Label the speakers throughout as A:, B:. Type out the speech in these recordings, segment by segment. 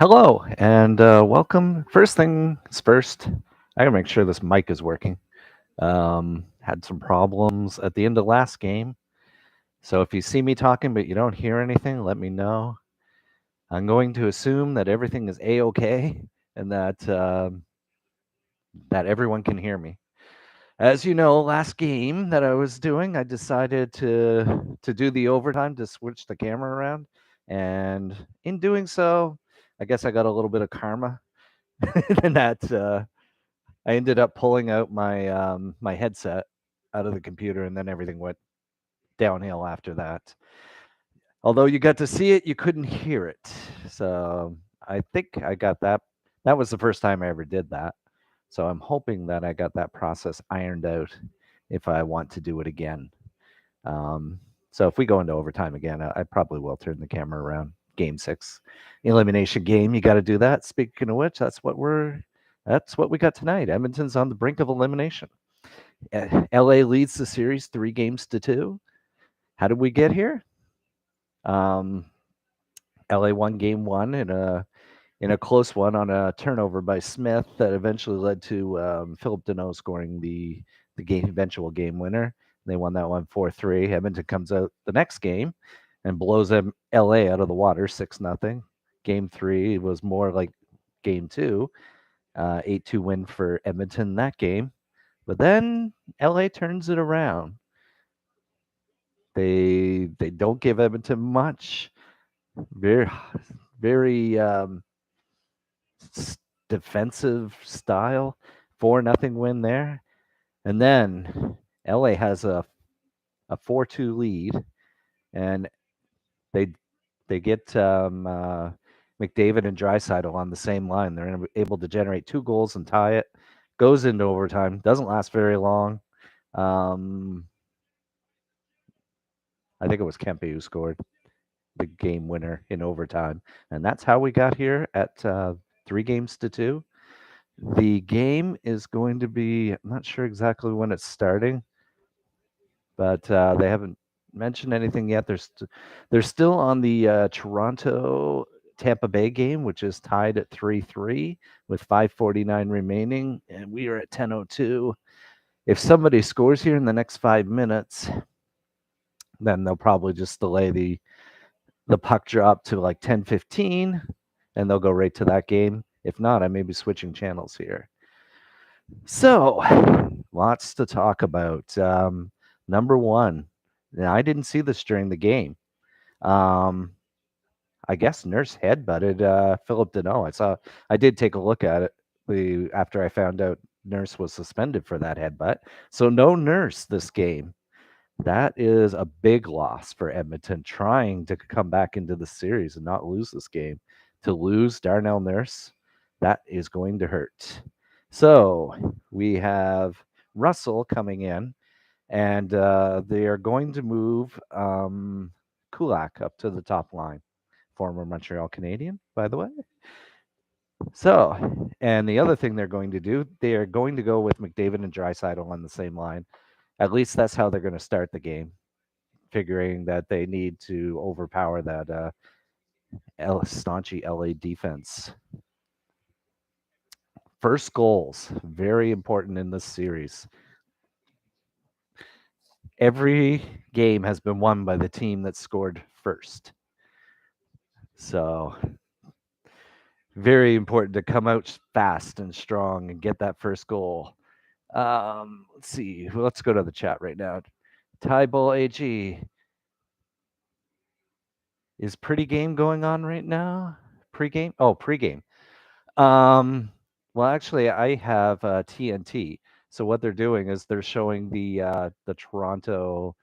A: Hello and welcome. First things first, I gotta make sure this mic is working. Had some problems at the end of last game, so if you see me talking but you don't hear anything, let me know. I'm going to assume that everything is a-okay and that everyone can hear me. As you know, last game that I was doing, I decided to do the overtime to switch the camera around, and in doing so, I guess I got a little bit of karma, and that I ended up pulling out my headset out of the computer, and then everything went downhill after that. Although you got to see it, you couldn't hear it. So I think I got that. That was the first time I ever did that. So I'm hoping that I got that process ironed out if I want to do it again. Um, so if we go into overtime again, I probably will turn the camera around. Game 6, elimination game. You got to do that. Speaking of which, that's what we got tonight. Edmonton's on the brink of elimination. LA leads the series 3-2. How did we get here? Um, LA won game 1 in a close one on a turnover by Smith that eventually led to Philip Danault scoring the eventual game winner. They won that one 4-3. Edmonton comes out the next game and blows them LA out of the water 6-0. Game 3 was more like game 2, 8-2 win for Edmonton in that game. But then LA turns it around. They don't give Edmonton much. Very very defensive style. 4-0 win there. And then LA has a 4-2 lead, and they they get McDavid and Draisaitl on the same line. They're able to generate 2 goals and tie it. Goes into overtime. Doesn't last very long. I think it was Kempe who scored the game winner in overtime, and that's how we got here at 3-2. The game is going to be, I'm not sure exactly when it's starting, but they haven't mentioned anything yet. They're still on the Toronto Tampa Bay game, which is tied at 3-3 with 5:49 remaining, and we are at 10:02. If somebody scores here in the next 5 minutes, then they'll probably just delay the puck drop to like 10:15, and they'll go right to that game. If not, I may be switching channels here. So, lots to talk about. Number one, now I didn't see this during the game. Um, I guess Nurse headbutted Philip Danault. I did take a look at it after I found out Nurse was suspended for that headbutt. So no Nurse this game. That is a big loss for Edmonton, trying to come back into the series and not lose this game. To lose Darnell Nurse, that is going to hurt. So we have Russell coming in, and they are going to move Kulak up to the top line. Former Montreal Canadian, by the way. So, and the other thing they're going to do, they are going to go with McDavid and Draisaitl on the same line. At least that's how they're going to start the game, figuring that they need to overpower that staunchy LA defense. First goals, very important in this series. Every game has been won by the team that scored first. So, very important to come out fast and strong and get that first goal. Let's see. Let's go to the chat right now. Tyball AG. Is pretty game going on right now? Pre-game? Oh, pre-game. Well, actually, I have TNT. So what they're doing is they're showing the Toronto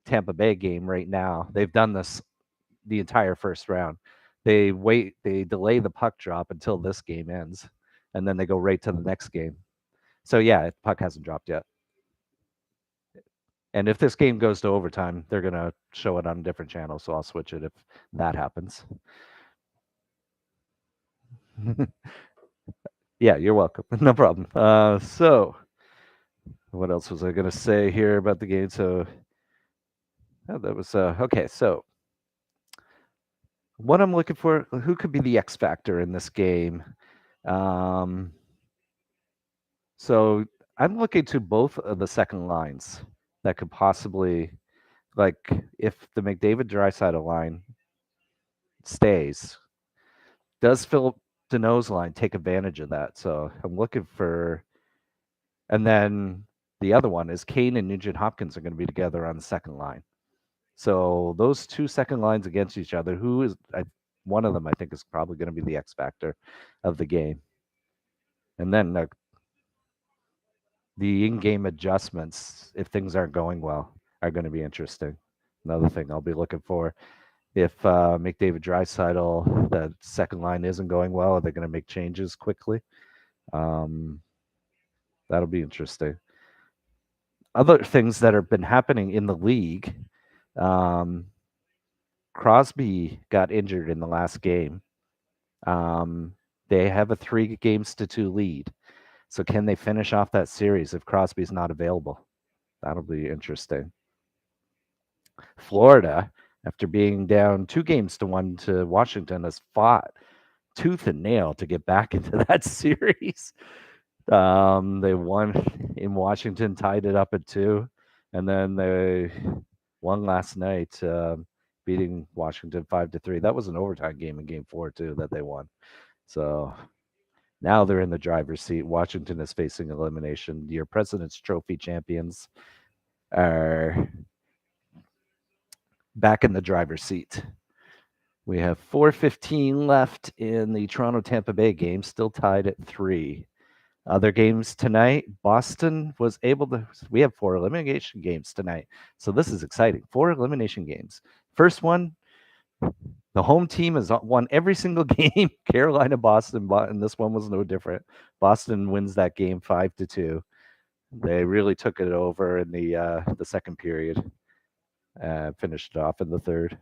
A: Tampa Bay game right now. They've done this the entire first round. They delay the puck drop until this game ends, and then they go right to the next game. So yeah, puck hasn't dropped yet. And if this game goes to overtime, they're gonna show it on a different channel, so I'll switch it if that happens. Yeah, you're welcome. No problem. So what else was I gonna say here about the game? So that was okay. So what I'm looking for, who could be the X factor in this game? Um, so I'm looking to both of the second lines that could possibly, like, if the McDavid Draisaitl line stays, does Philip Danault's line take advantage of that? So I'm looking for, and then the other one is Kane and Nugent Hopkins are going to be together on the second line. So those two second lines against each other, one of them I think is probably going to be the X factor of the game. And then the in-game adjustments, if things aren't going well, are going to be interesting. Another thing I'll be looking for, if McDavid Draisaitl, the second line isn't going well, are they going to make changes quickly? That'll be interesting. Other things that have been happening in the league, Crosby got injured in the last game. They have a 3-2 lead. So can they finish off that series if Crosby's not available? That'll be interesting. Florida, after being down 2-1 to Washington, has fought tooth and nail to get back into that series. They won in Washington, tied it up at 2, and then they won last night, beating Washington 5-3. That was an overtime game in Game 4 too that they won. So now they're in the driver's seat. Washington is facing elimination. Your President's Trophy champions are back in the driver's seat. We have 4:15 left in the Toronto-Tampa Bay game, still tied at 3. Other games tonight, Boston was able to. We have 4 elimination games tonight, so this is exciting. 4 elimination games. First one, the home team has won every single game. Carolina, Boston, and this one was no different. Boston wins that game 5-2. They really took it over in the second period. Finished it off in the third.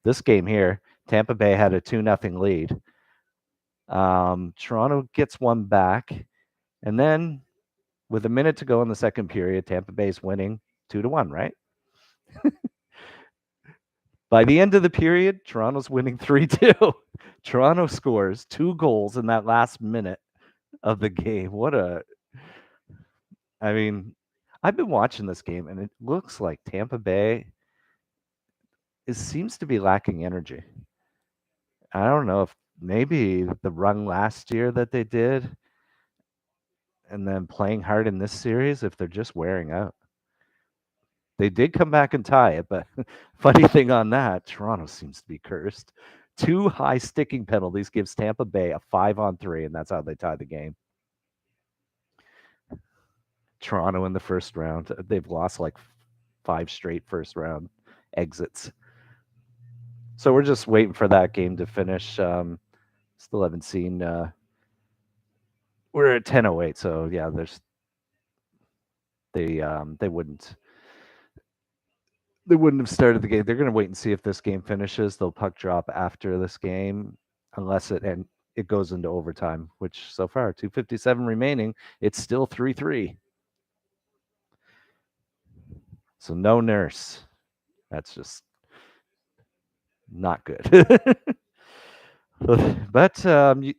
A: This game here, Tampa Bay had a 2-0 lead. Toronto gets one back, and then with a minute to go in the second period, Tampa Bay's winning 2-1, right? By the end of the period, Toronto's winning 3-2. Toronto scores 2 goals in that last minute of the game. I mean, I've been watching this game, and it looks like Tampa Bay seems to be lacking energy. I don't know if maybe the run last year that they did and then playing hard in this series, if they're just wearing out. They did come back and tie it, but funny thing on that, Toronto seems to be cursed. 2 high sticking penalties gives Tampa Bay a 5-on-3, and that's how they tie the game. Toronto in the first round. They've lost like 5 straight first round exits. So we're just waiting for that game to finish. Still haven't seen. We're at 10:08, so yeah, they wouldn't have started the game. They're going to wait and see if this game finishes. They'll puck drop after this game, unless it goes into overtime. Which so far 2:57 remaining. It's still 3-3. So no Nurse. That's just not good. But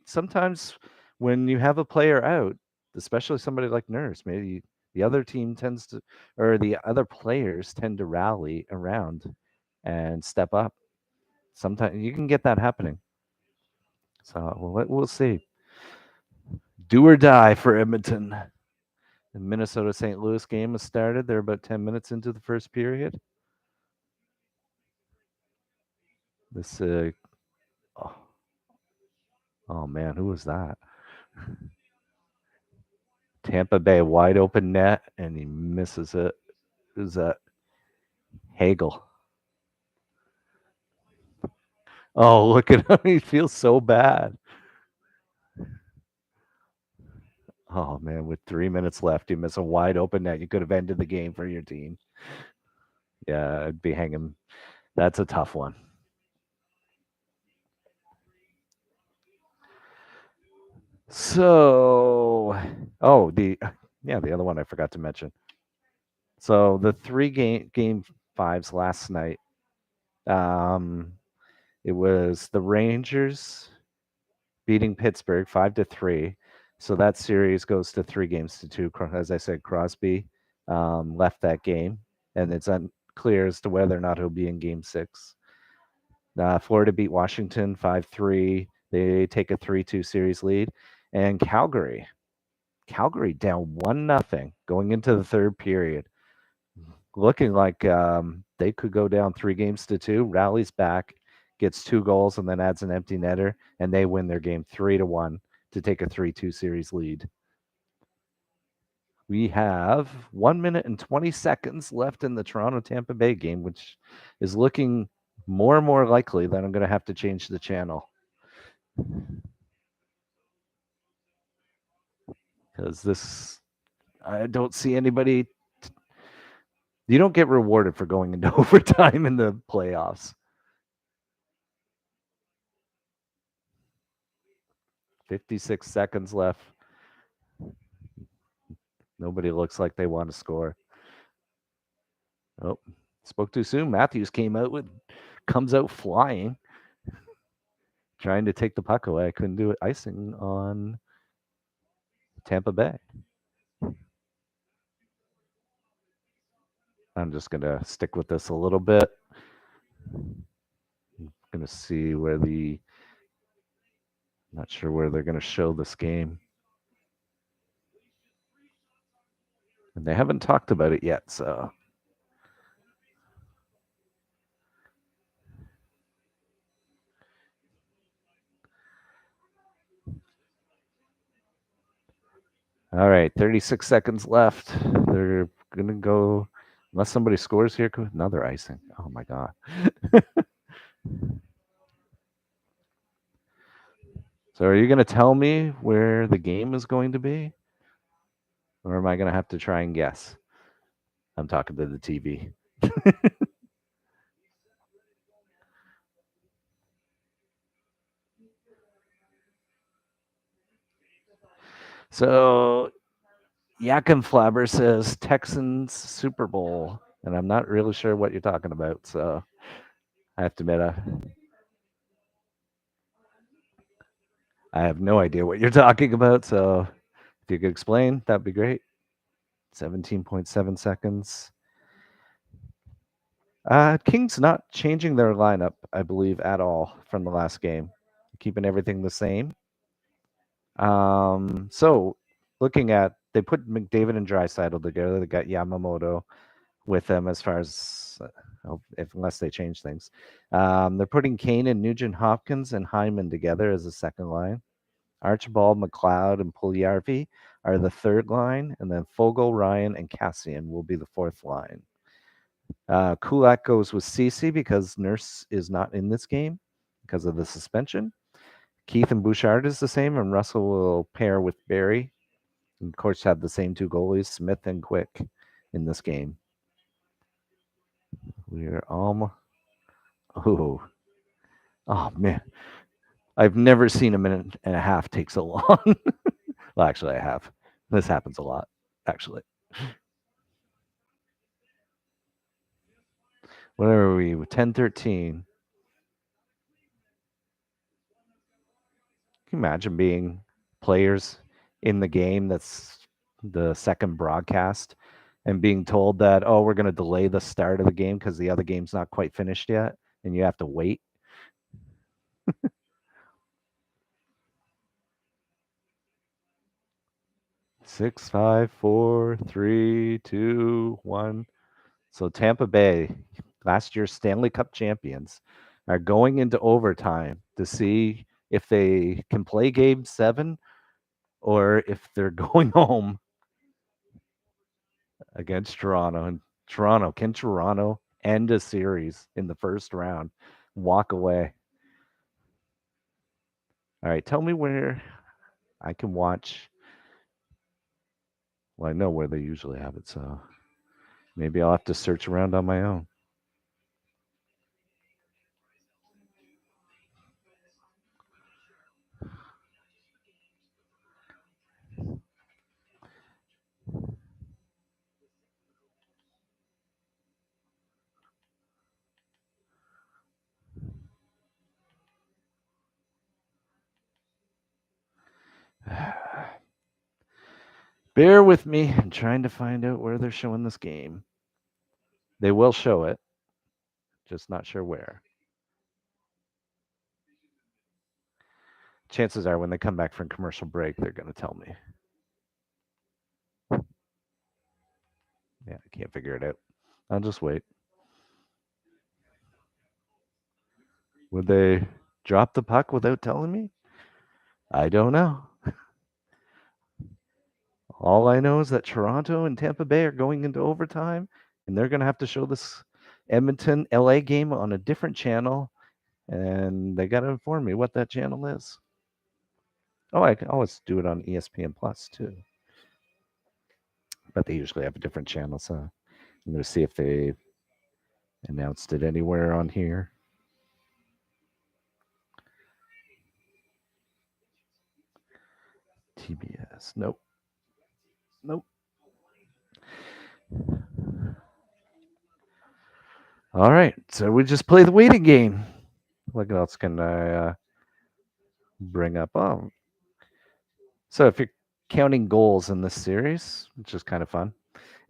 A: sometimes when you have a player out, especially somebody like Nurse, maybe the other team tends to, or the other players tend to rally around and step up. Sometimes you can get that happening. So we'll see. Do or die for Edmonton. The Minnesota St. Louis game has started. They're about 10 minutes into the first period. This oh man, who was that? Tampa Bay wide open net, and he misses it. Who's that? Hagel. Oh, look at him. He feels so bad. Oh, man. With 3 minutes left, you miss a wide open net. You could have ended the game for your team. Yeah, I'd be hanging. That's a tough one. So, the other one I forgot to mention. So the 3 game 5s last night. It was the Rangers beating Pittsburgh 5-3. So that series goes to 3-2. As I said, Crosby left that game, and it's unclear as to whether or not he'll be in Game 6. Florida beat Washington 5-3. They take a 3-2 series lead. And Calgary down 1-0 going into the third period. Looking like they could go down 3-2, rallies back, gets 2 goals, and then adds an empty netter, and they win their game 3-1 to take a 3-2 series lead. We have 1 minute and 20 seconds left in the Toronto-Tampa Bay game, which is looking more and more likely that I'm going to have to change the channel. Because I don't see anybody. You don't get rewarded for going into overtime in the playoffs. 56 seconds left. Nobody looks like they want to score. Oh, spoke too soon. Matthews comes out flying, trying to take the puck away. I couldn't do it. Icing on Tampa Bay. I'm just going to stick with this a little bit. I'm going to see not sure where they're going to show this game. And they haven't talked about it yet, so. All right, 36 seconds left. They're going to go, unless somebody scores here, another icing. Oh, my God. So are you going to tell me where the game is going to be? Or am I going to have to try and guess? I'm talking to the TV. So Yakin Flabber says Texans Super Bowl, and I'm not really sure what you're talking about. So I have to admit, I have no idea what you're talking about. So if you could explain, that'd be great. 17.7 seconds. Kings not changing their lineup, I believe, at all from the last game, keeping everything the same. So looking at, they put McDavid and Draisaitl together. They got Yamamoto with them as far as, unless they change things. They're putting Kane and Nugent Hopkins and Hyman together as a second line. Archibald, McLeod, and Puljujarvi are the third line, and then Fogle, Ryan, and Cassian will be the fourth line. Kulak goes with Ceci because Nurse is not in this game because of the suspension. Keith and Bouchard is the same, and Russell will pair with Barry. And of course, have the same 2 goalies, Smith and Quick, in this game. We're almost. Oh man. I've never seen a minute and a half take so long. Well, actually, I have. This happens a lot, actually. What are we? 10-13. Can you imagine being players in the game that's the second broadcast and being told that, oh, we're going to delay the start of the game because the other game's not quite finished yet, and you have to wait? Six, 5, 4, 3, 2, 1. So Tampa Bay, last year's Stanley Cup champions, are going into overtime to see if they can play Game 7 or if they're going home against Toronto. And can Toronto end a series in the first round, walk away? All right, tell me where I can watch. Well, I know where they usually have it, so maybe I'll have to search around on my own. Bear with me. I'm trying to find out where they're showing this game. They will show it, just not sure where. Chances are when they come back from commercial break, they're going to tell me. Yeah, I can't figure it out. I'll just wait. Would they drop the puck without telling me? I don't know. All I know is that Toronto and Tampa Bay are going into overtime, and they're going to have to show this Edmonton LA game on a different channel, and they got to inform me what that channel is. Oh, I can always do it on ESPN Plus too, but they usually have a different channel. So I'm going to see if they announced it anywhere on here. TBS. Nope. Nope. All right. So we just play the waiting game. What else can I bring up? Oh. So if you're counting goals in this series, which is kind of fun,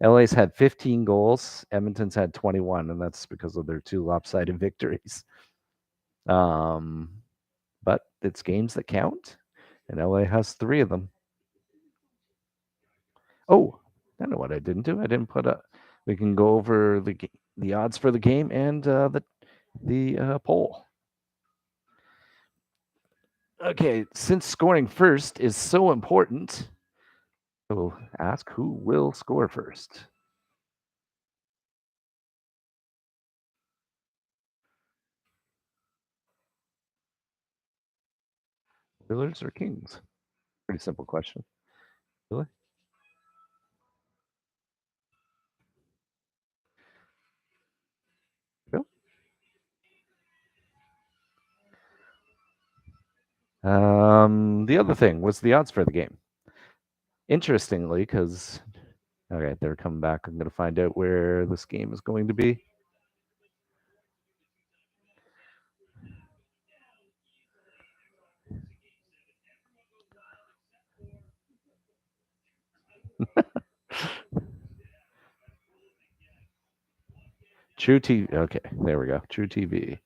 A: LA's had 15 goals. Edmonton's had 21, and that's because of their 2 lopsided victories. But it's games that count, and LA has 3 of them. Oh, I know what I didn't do. I didn't put a. We can go over the odds for the game and the poll. Okay, since scoring first is so important, we'll ask who will score first. Oilers or Kings? Pretty simple question. Really? Yep. The other thing was the odds for the game. Interestingly, because okay, they're coming back. I'm going to find out where this game is going to be. True TV. Okay, there we go. True TV.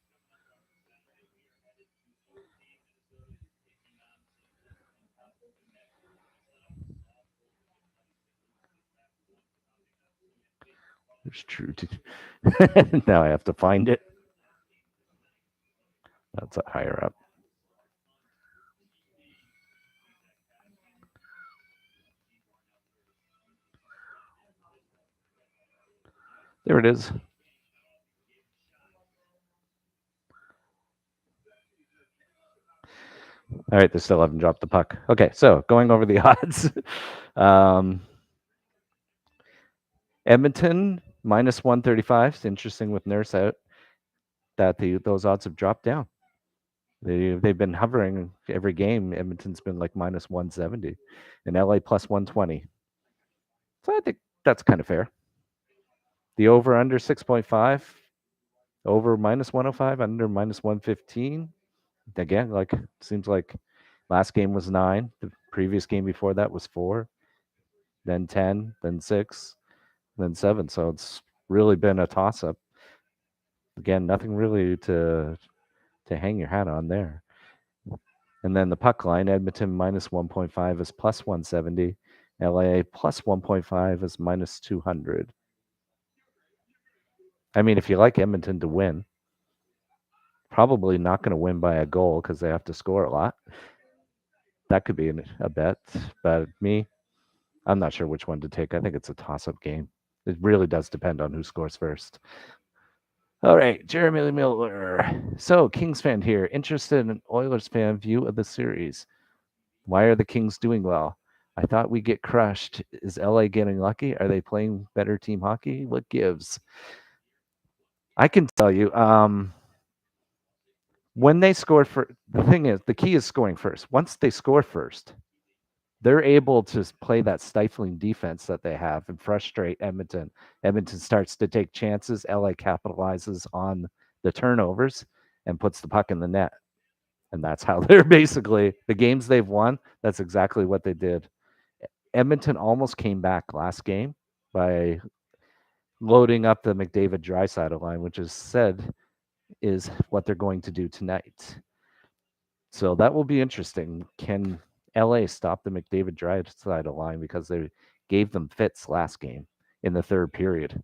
A: There's True TV. Now I have to find it. That's higher up. There it is. All right, they still haven't dropped the puck. Okay, so going over the odds. Edmonton minus 135. It's interesting with Nurse out that those odds have dropped down. They've been hovering every game. Edmonton's been like minus 170, and LA plus 120. So I think that's kind of fair. The over under 6.5, over minus 105, under minus 115. Again, like seems like last game was 9. The previous game before that was 4, then 10, then 6, then 7. So it's really been a toss up. Again, nothing really to hang your hat on there. And then the puck line, Edmonton minus 1.5 is plus 170. LA plus 1.5 is minus 200. I mean, if you like Edmonton to win, probably not going to win by a goal because they have to score a lot. That could be a bet. But me, I'm not sure which one to take. I think it's a toss-up game. It really does depend on who scores first. All right, Jeremy Miller. So, Kings fan here. Interested in an Oilers fan view of the series. Why are the Kings doing well? I thought we'd get crushed. Is LA getting lucky? Are they playing better team hockey? What gives? I can tell you, when they score the thing is, the key is scoring first. Once they score first, they're able to play that stifling defense that they have and frustrate Edmonton. Edmonton starts to take chances. LA capitalizes on the turnovers and puts the puck in the net. And that's how they're basically, the games they've won, that's exactly what they did. Edmonton almost came back last game by loading up the McDavid Draisaitl line, which is said is what they're going to do tonight. So that will be interesting. Can LA stop the McDavid Draisaitl line because they gave them fits last game in the third period?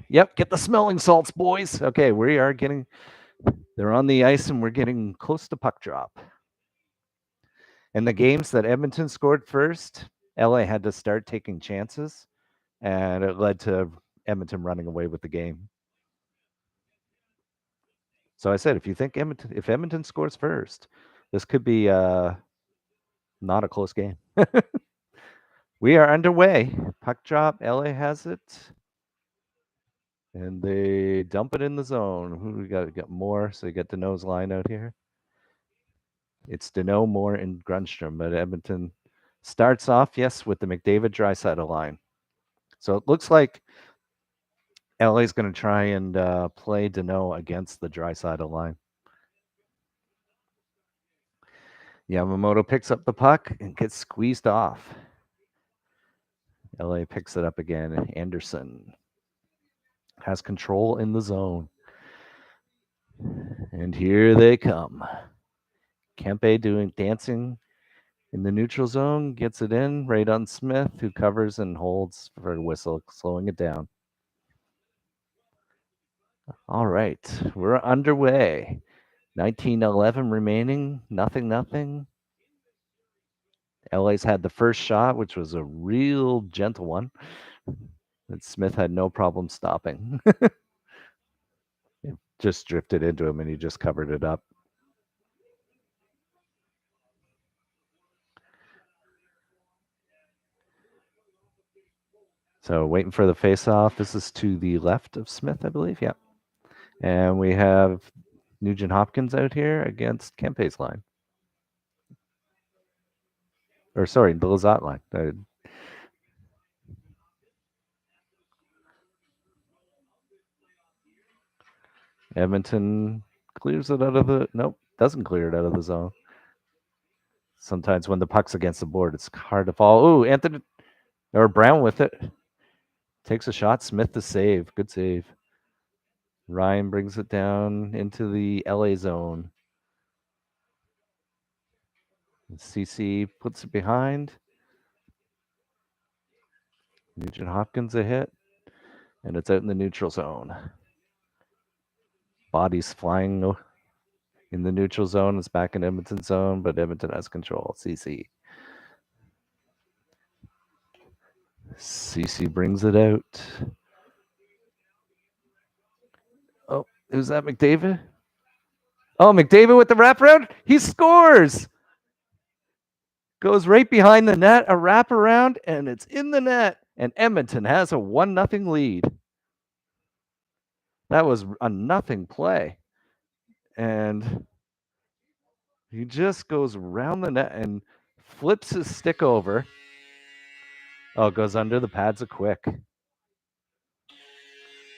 A: Yep, get the smelling salts, boys. Okay, we are getting, they're on the ice and we're getting close to puck drop. And the games that Edmonton scored first, LA had to start taking chances, and it led to Edmonton running away with the game. So I said, if you think if Edmonton scores first, this could be not a close game. We are underway. Puck drop. LA has it. And they dump it in the zone. Who do we got? Got more. So you got Danault's line out here. It's Danault, Moore, and Grundstrom. But Edmonton starts off, yes, with the McDavid Draisaitl line. So it looks like LA is going to try and play Danault against the Draisaitl line. Yamamoto picks up the puck and gets squeezed off. LA picks it up again. Anderson has control in the zone. And here they come. Kempe dancing in the neutral zone, gets it in right on Smith, who covers and holds for a whistle, slowing it down. All right, we're underway. 19:11 remaining, nothing. LA's had the first shot, which was a real gentle one that Smith had no problem stopping. It just drifted into him and he just covered it up. So waiting for the face-off. This is to the left of Smith, I believe. Yeah. And we have Nugent Hopkins out here against Kempe's line. Or sorry, the Lizotte line. Edmonton clears it out of the... Nope, doesn't clear it out of the zone. Sometimes when the puck's against the board, it's hard to follow. Ooh, Anthony... Or Brown with it. Takes a shot. Smith the save. Good save. Ryan brings it down into the LA zone. Ceci puts it behind. Nugent Hopkins a hit. And it's out in the neutral zone. Bodies flying in the neutral zone. It's back in Edmonton zone, but Edmonton has control. Ceci brings it out. Oh, is that McDavid? Oh, McDavid with the wraparound. He scores. Goes right behind the net, a wraparound, and it's in the net. And Edmonton has a 1-0 lead. That was a nothing play. And he just goes around the net and flips his stick over. Oh, goes under the pads of Quick.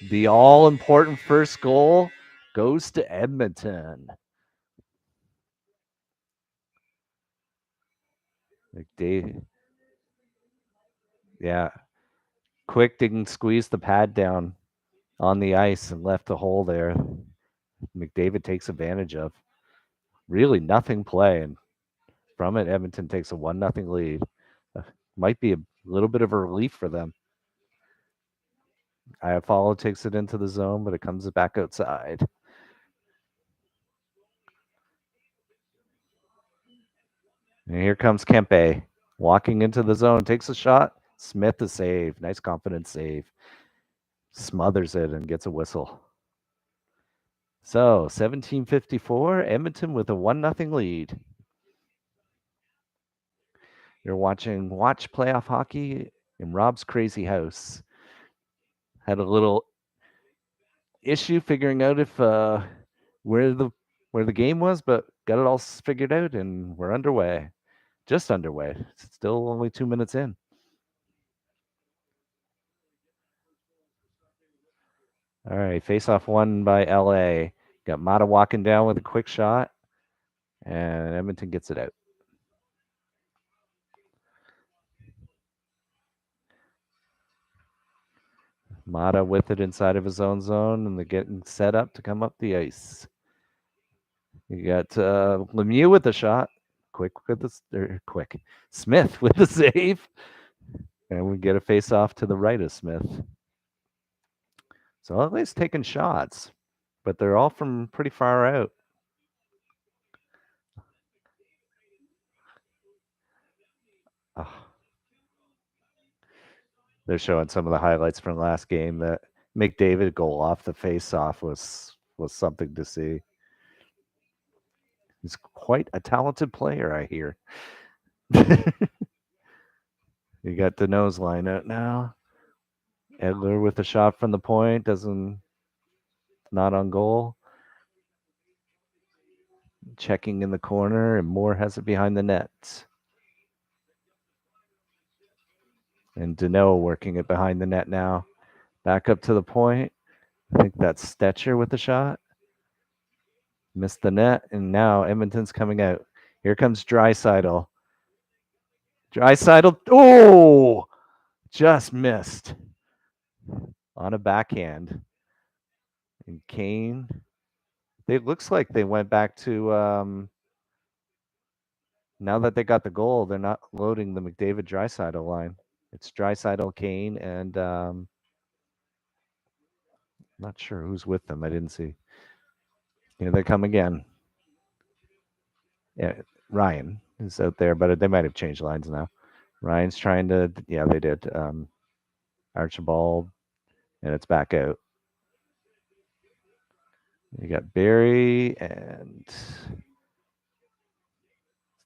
A: The all-important first goal goes to Edmonton. McDavid. Yeah. Quick didn't squeeze the pad down on the ice and left a hole there. McDavid takes advantage of. Really nothing play, and from it, Edmonton takes a 1-0 lead. Might be a little bit of a relief for them. Iafallo takes it into the zone, but it comes back outside. And here comes Kempe walking into the zone, takes a shot. Smith a save. Nice confident save. Smothers it and gets a whistle. So 17:54, Edmonton with a 1-0 lead. You're watching Watch Playoff Hockey in Rob's Crazy House. Had a little issue figuring out if where the game was, but got it all figured out, and we're underway. Just underway. Still only 2 minutes in. All right, face-off won by LA. Got Mata walking down with a quick shot, and Edmonton gets it out. Mata with it inside of his own zone, and they're getting set up to come up the ice. You got Lemieux with the shot. Quick. Smith with the save. And we get a face off to the right of Smith. So LA's taking shots, but they're all from pretty far out. Oh. They're showing some of the highlights from last game. That McDavid goal off the face-off was something to see. He's quite a talented player, I hear. You got Danault's line out now. Edler with a shot from the point, not on goal. Checking in the corner, and Moore has it behind the net. And Danault working it behind the net now. Back up to the point. I think that's Stetcher with the shot. Missed the net, and now Edmonton's coming out. Here comes Draisaitl. Oh! Just missed. On a backhand. And Kane. It looks like they went back to now that they got the goal, they're not loading the McDavid Draisaitl line. It's Draisaitl, Kane, and not sure who's with them. I didn't see. Here they come again. Yeah, Ryan is out there, but they might have changed lines now. Ryan's trying to, yeah, they did. Archibald, and it's back out. You got Barry, and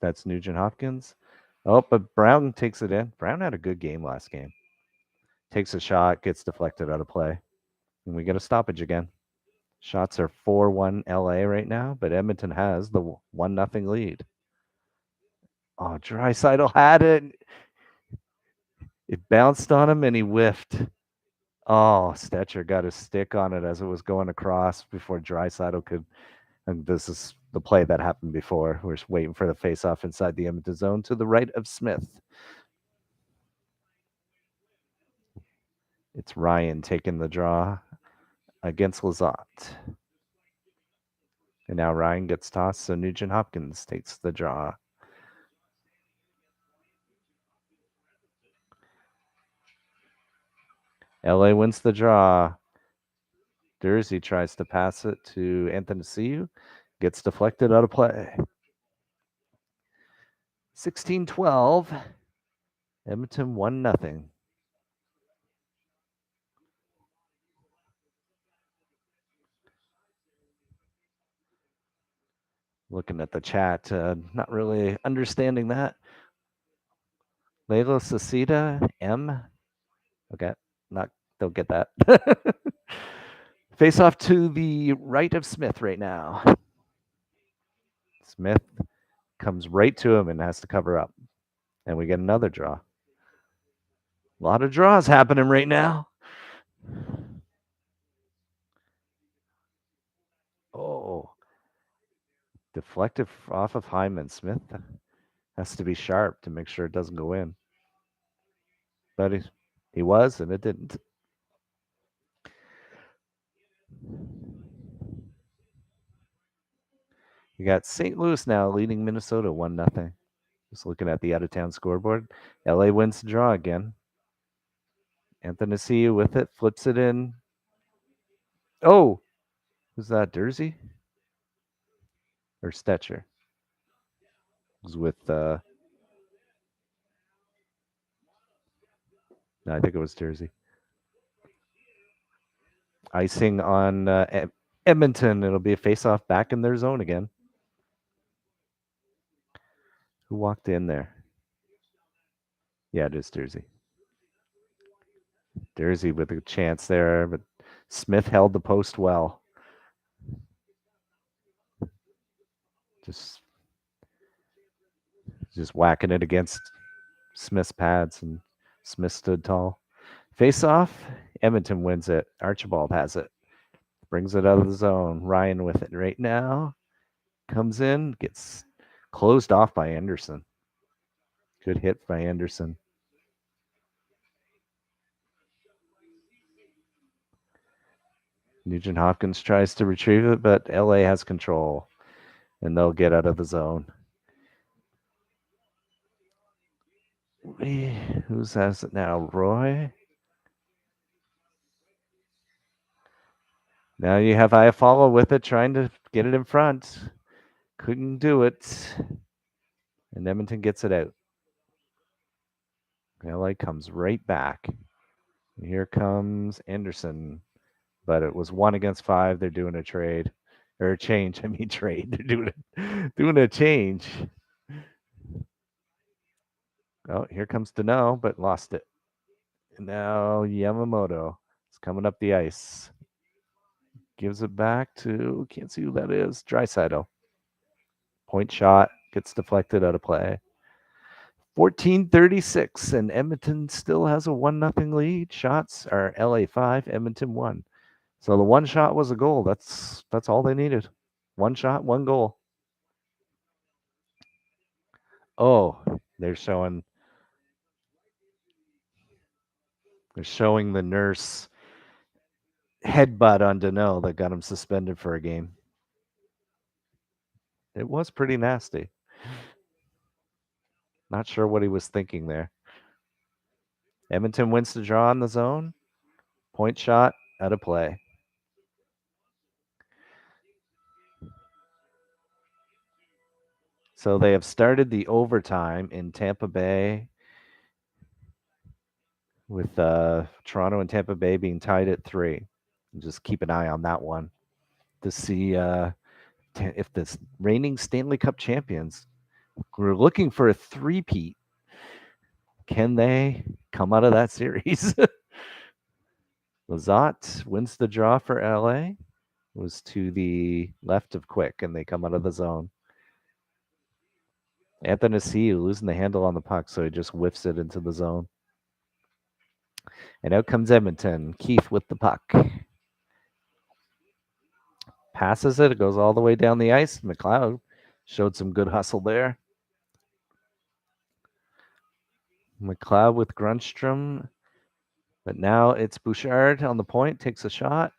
A: that's Nugent Hopkins. Oh, but Brown takes it in. Brown had a good game last game. Takes a shot, gets deflected out of play, and we get a stoppage again. Shots are 4-1 LA right now, but Edmonton has the 1-0 lead. Oh, Draisaitl had it. It bounced on him, and he whiffed. Oh, Stetcher got his stick on it as it was going across before Draisaitl could. And this is the play that happened before. We're just waiting for the face-off inside the Edmonton zone to the right of Smith. It's Ryan taking the draw against Lizotte. And now Ryan gets tossed, so Nugent Hopkins takes the draw. LA wins the draw. Jersey tries to pass it to Anthony Ciu. Gets deflected out of play. 16-12. Edmonton 1-0. Looking at the chat, not really understanding that. Layla Cecita, M. Okay, don't get that. Face off to the right of Smith right now. Smith comes right to him and has to cover up. And we get another draw. A lot of draws happening right now. Oh. Deflected off of Hyman. Smith has to be sharp to make sure it doesn't go in. But he was, and it didn't. You got St. Louis now leading Minnesota 1-0. Just looking at the out-of-town scoreboard. LA wins the draw again. Anthony Ciu with it, flips it in. Oh, who's that? Jersey or Stetcher? It was with. No, I think it was Jersey. Icing on Edmonton. It'll be a face-off back in their zone again. Who walked in there? Yeah, it is Jersey. Jersey with a chance there, but Smith held the post well. Just whacking it against Smith's pads, and Smith stood tall. Face off, Edmonton wins it. Archibald has it. Brings it out of the zone. Ryan with it right now. Comes in, gets closed off by Anderson. Good hit by Anderson. Nugent Hopkins tries to retrieve it, but LA has control, and they'll get out of the zone. Who's has it now? Roy? Now you have Iafallo with it, trying to get it in front. Couldn't do it. And Edmonton gets it out. LA comes right back. Here comes Anderson. But it was 1-5. They're doing a trade. Or a change. I mean trade. They're doing a change. Oh, here comes Danault, but lost it. And now Yamamoto is coming up the ice. Gives it back to, can't see who that is, Draisaitl. Point shot, gets deflected out of play. 14:36, and Edmonton still has a 1-0 lead. Shots are LA 5, Edmonton 1. So the one shot was a goal. That's all they needed. One shot, one goal. Oh, they're showing the nurse headbutt on Danault that got him suspended for a game. It was pretty nasty. Not sure what he was thinking there. Edmonton wins the draw in the zone. Point shot out of play. So they have started the overtime in Tampa Bay with Toronto and Tampa Bay being tied at 3. Just keep an eye on that one to see if the reigning Stanley Cup champions, we're looking for a three-peat. Can they come out of that series? Lizotte wins the draw for LA. Was to the left of Quick, and they come out of the zone. Anthony C losing the handle on the puck, so he just whiffs it into the zone. And out comes Edmonton. Keith with the puck. Passes it. It goes all the way down the ice. McLeod showed some good hustle there. McLeod with Grundstrom. But now it's Bouchard on the point. Takes a shot.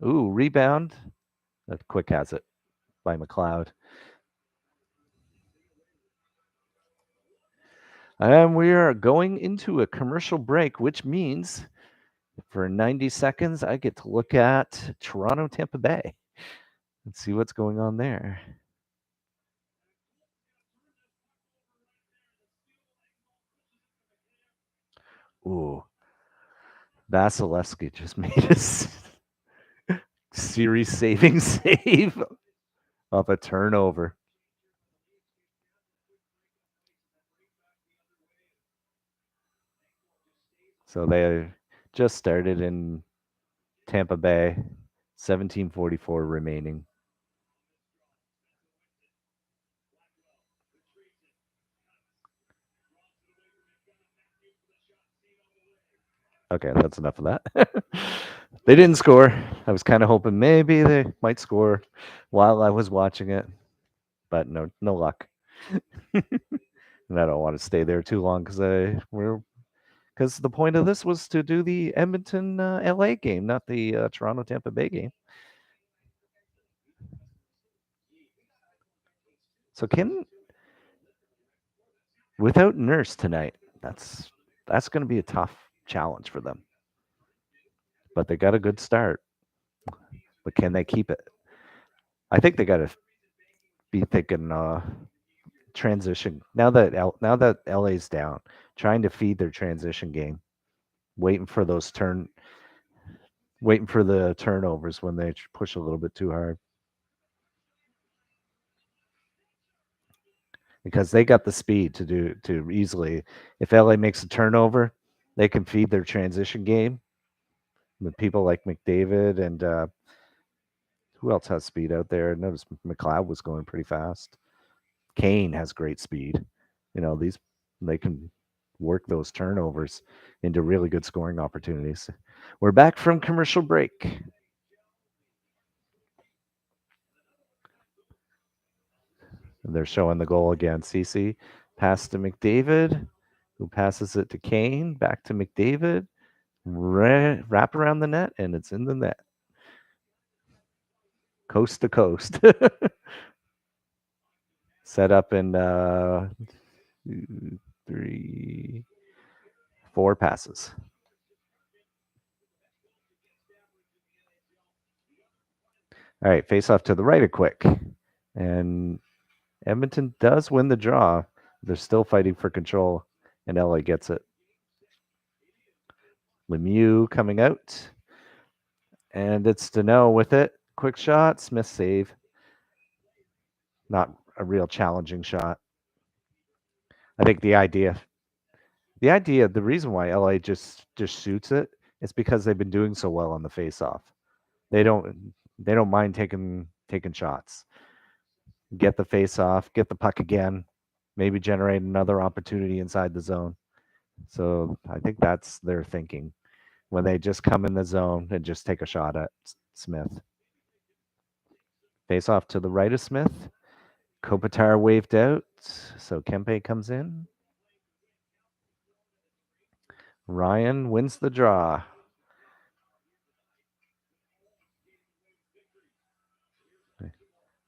A: Ooh, rebound. That Quick has it by McLeod. And we are going into a commercial break, which means for 90 seconds, I get to look at Toronto, Tampa Bay. Let's see what's going on there. Ooh. Vasilevsky just made a series-saving save off a turnover. So they just started in Tampa Bay, 17:44 remaining. Okay, that's enough of that. They didn't score. I was kind of hoping maybe they might score while I was watching it, but no luck. And I don't want to stay there too long because the point of this was to do the Edmonton LA game, not the Toronto Tampa Bay game. So without Nurse tonight, that's going to be a tough challenge for them. But they got a good start. But can they keep it? I think they got to be thinking transition. Now that LA's down, trying to feed their transition game, waiting for the turnovers when they push a little bit too hard. Because they got the speed to easily. If LA makes a turnover, they can feed their transition game with people like McDavid and who else has speed out there? I noticed McLeod was going pretty fast. Kane has great speed. They can work those turnovers into really good scoring opportunities. We're back from commercial break. And they're showing the goal again. Ceci pass to McDavid, who passes it to Kane, back to McDavid, wrap around the net, and it's in the net. coast to coast. Set up in 2, 3, 4 passes. All right, face off to the right a quick. And Edmonton does win the draw. They're still fighting for control, and LA gets it. Lemieux coming out. And it's Danault with it. Quick shot. Smith save. Not a real challenging shot. I think the reason why LA just shoots it is because they've been doing so well on the face-off. They don't mind taking shots. Get the face-off, get the puck again, maybe generate another opportunity inside the zone. So I think that's their thinking when they just come in the zone and just take a shot at Smith. Face off to the right of Smith. Kopitar waved out, so Kempe comes in. Ryan wins the draw.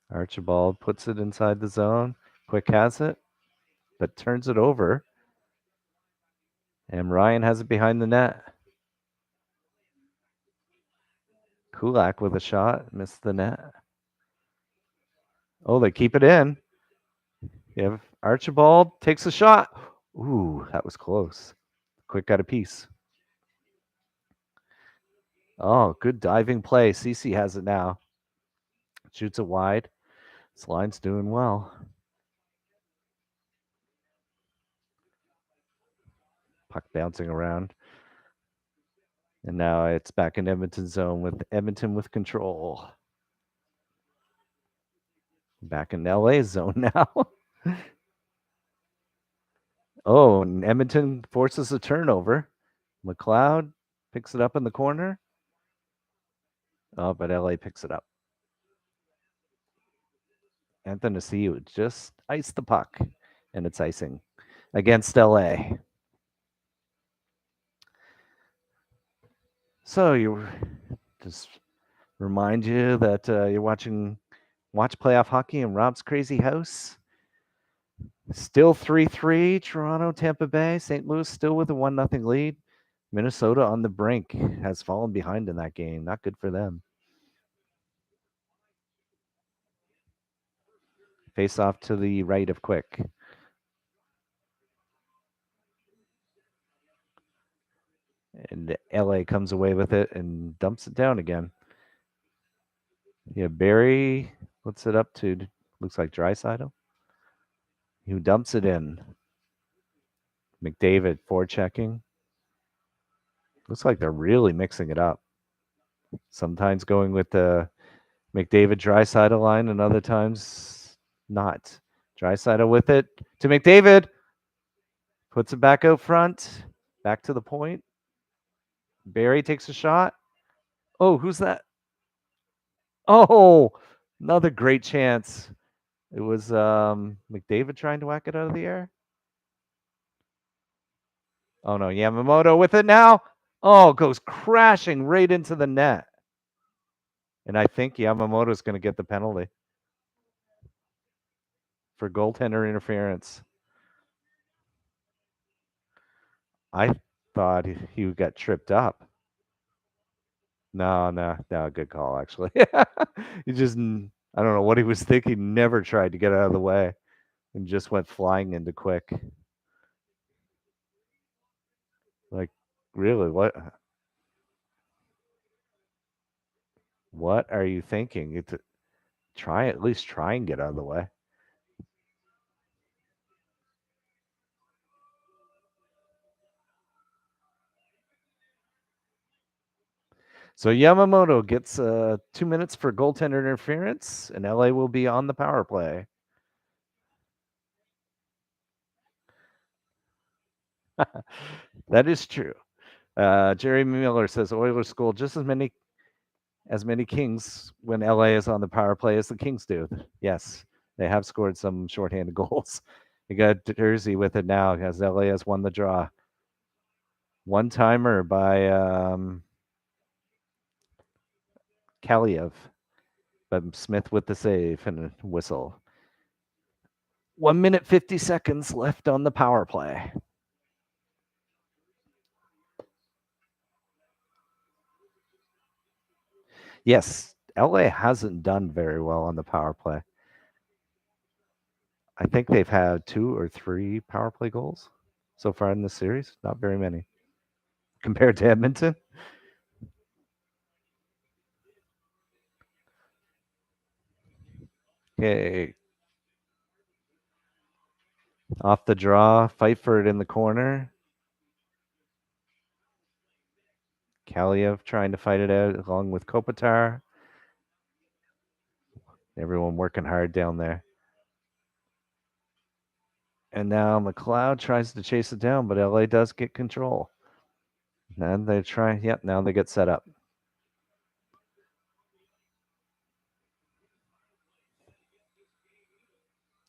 A: Archibald puts it inside the zone. Quick has it, but turns it over. And Ryan has it behind the net. Kulak with a shot, missed the net. Oh, they keep it in. Yeah, Archibald takes a shot. Ooh, that was close. Quick got a piece. Oh, good diving play. Ceci has it now. Shoots it wide. This line's doing well. Puck bouncing around. And now it's back in Edmonton zone with Edmonton with control. Back in LA zone now. Oh, and Edmonton forces a turnover. McLeod picks it up in the corner. Oh, but LA picks it up. Athanasiou just iced the puck, and it's icing against LA. So you just remind you that you're watch playoff hockey in Rob's Crazy House. Still 3-3, Toronto, Tampa Bay, St. Louis still with a 1-0 lead. Minnesota on the brink has fallen behind in that game. Not good for them. Face off to the right of Quick. And LA comes away with it and dumps it down again. Yeah, Barry puts it up to, looks like Draisaitl, who dumps it in. McDavid forechecking. Looks like they're really mixing it up. Sometimes going with the McDavid Draisaitl line, and other times not. Draisaitl with it to McDavid. Puts it back out front. Back to the point. Barry takes a shot. Oh, who's that? Oh, another great chance. It was McDavid trying to whack it out of the air. Oh no, Yamamoto with it now. Oh, goes crashing right into the net. And I think Yamamoto's going to get the penalty for goaltender interference. I thought he got tripped up. No, good call, actually. He just, I don't know what he was thinking, never tried to get out of the way and just went flying into Quick. Like, really, what are you thinking? At least try and get out of the way. So Yamamoto gets 2 minutes for goaltender interference, and LA will be on the power play. That is true. Jerry Miller says Oilers score just as many Kings when LA is on the power play as the Kings do. Yes, they have scored some shorthanded goals. You got Jersey with it now as LA has won the draw. One timer by Kaliev. But Smith with the save and a whistle. 1 minute 50 seconds left on the power play. Yes, LA hasn't done very well on the power play. I think they've had 2 or 3 power play goals so far in the series. Not very many compared to Edmonton. Okay. Off the draw, fight for it in the corner. Kaliev trying to fight it out along with Kopitar. Everyone working hard down there. And now McLeod tries to chase it down, but LA does get control. And they try, yep, now they get set up.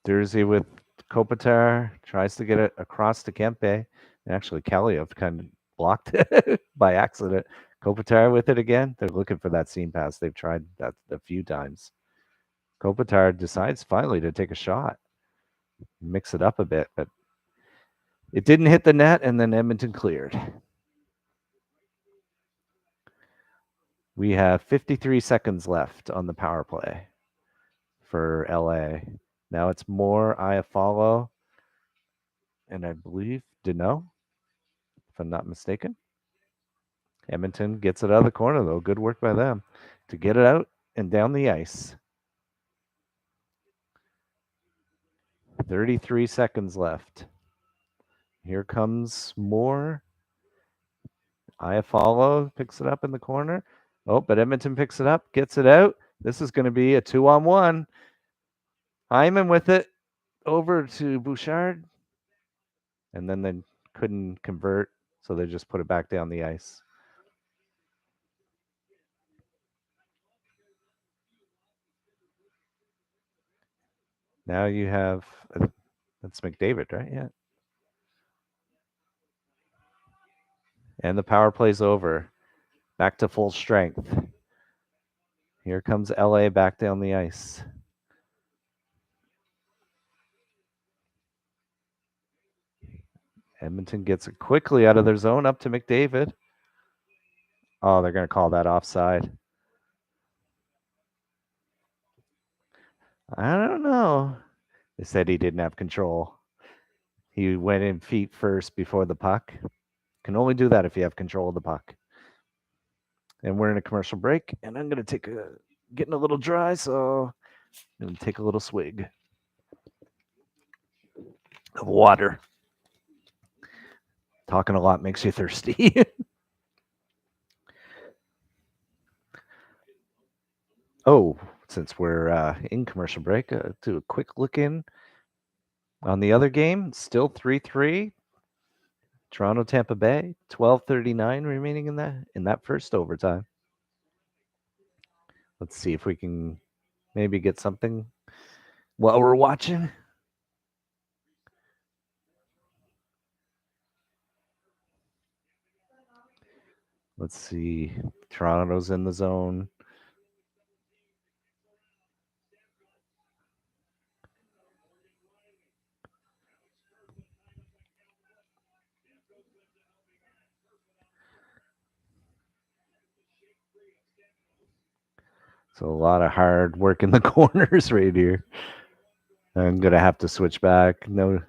A: Jersey with Kopitar tries to get it across to Kempe. Actually, Kaliev kind of blocked it by accident. Kopitar with it again. They're looking for that seam pass. They've tried that a few times. Kopitar decides finally to take a shot, mix it up a bit, but it didn't hit the net, and then Edmonton cleared. We have 53 seconds left on the power play for LA. Now it's more Iafallo and I believe Danault, if I'm not mistaken. Edmonton gets it out of the corner, though. Good work by them to get it out and down the ice. 33 seconds left. Here comes more. Iafallo picks it up in the corner. Oh, but Edmonton picks it up, gets it out. This is going to be a 2-on-1. Hyman with it over to Bouchard. And then they couldn't convert, so they just put it back down the ice. Now you have, that's McDavid, right? Yeah. And the power play's over. Back to full strength. Here comes LA back down the ice. Edmonton gets it quickly out of their zone up to McDavid. Oh, they're going to call that offside. I don't know. They said he didn't have control. He went in feet first before the puck. Can only do that if you have control of the puck. And we're in a commercial break, and I'm going to getting a little dry, so I'm going to take a little swig of water. Talking a lot makes you thirsty. Oh, since we're in commercial break, do a quick look in on the other game. Still 3-3. Toronto, Tampa Bay, 12:39 remaining in that first overtime. Let's see if we can maybe get something while we're watching. Let's see. Toronto's in the zone. So a lot of hard work in the corners right here. I'm going to have to switch back. No,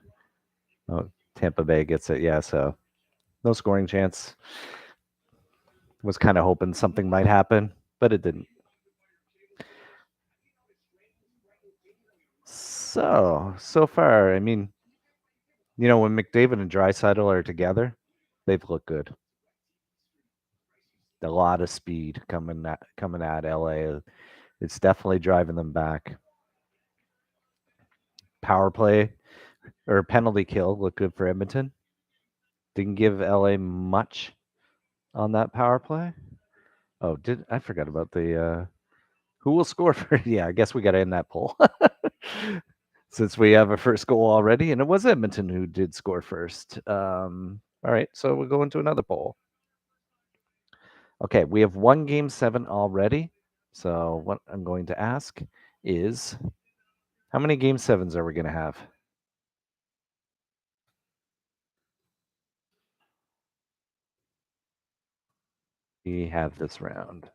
A: Tampa Bay gets it. Yeah, so no scoring chance. Was kind of hoping something might happen, but it didn't. So far, I mean, when McDavid and Draisaitl are together, they've looked good. A lot of speed coming at LA. It's definitely driving them back. Power play or penalty kill looked good for Edmonton. Didn't give LA much on that power play. Oh, I forgot about the who will score for? Yeah, I guess we got to end that poll since we have a first goal already, and it was Edmonton who did score first. All right, so we'll go into another poll. Okay, we have 1 Game 7 already. So what I'm going to ask is, how many game sevens are we going to have? We have this round.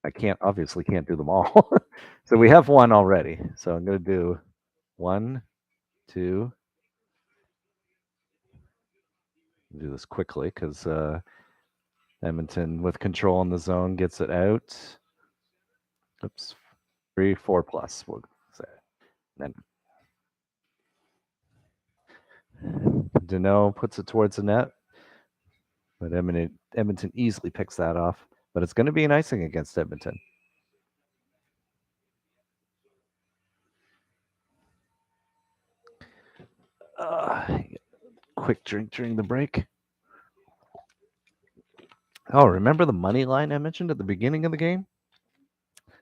A: I obviously can't do them all. So we have one already. So I'm going to do 1, 2. Do this quickly because Edmonton with control in the zone gets it out. Oops. 3, 4 plus, we'll say. And then Danault puts it towards the net, but Edmonton easily picks that off. But it's going to be an icing against Edmonton. Quick drink during the break. Oh, remember the money line I mentioned at the beginning of the game?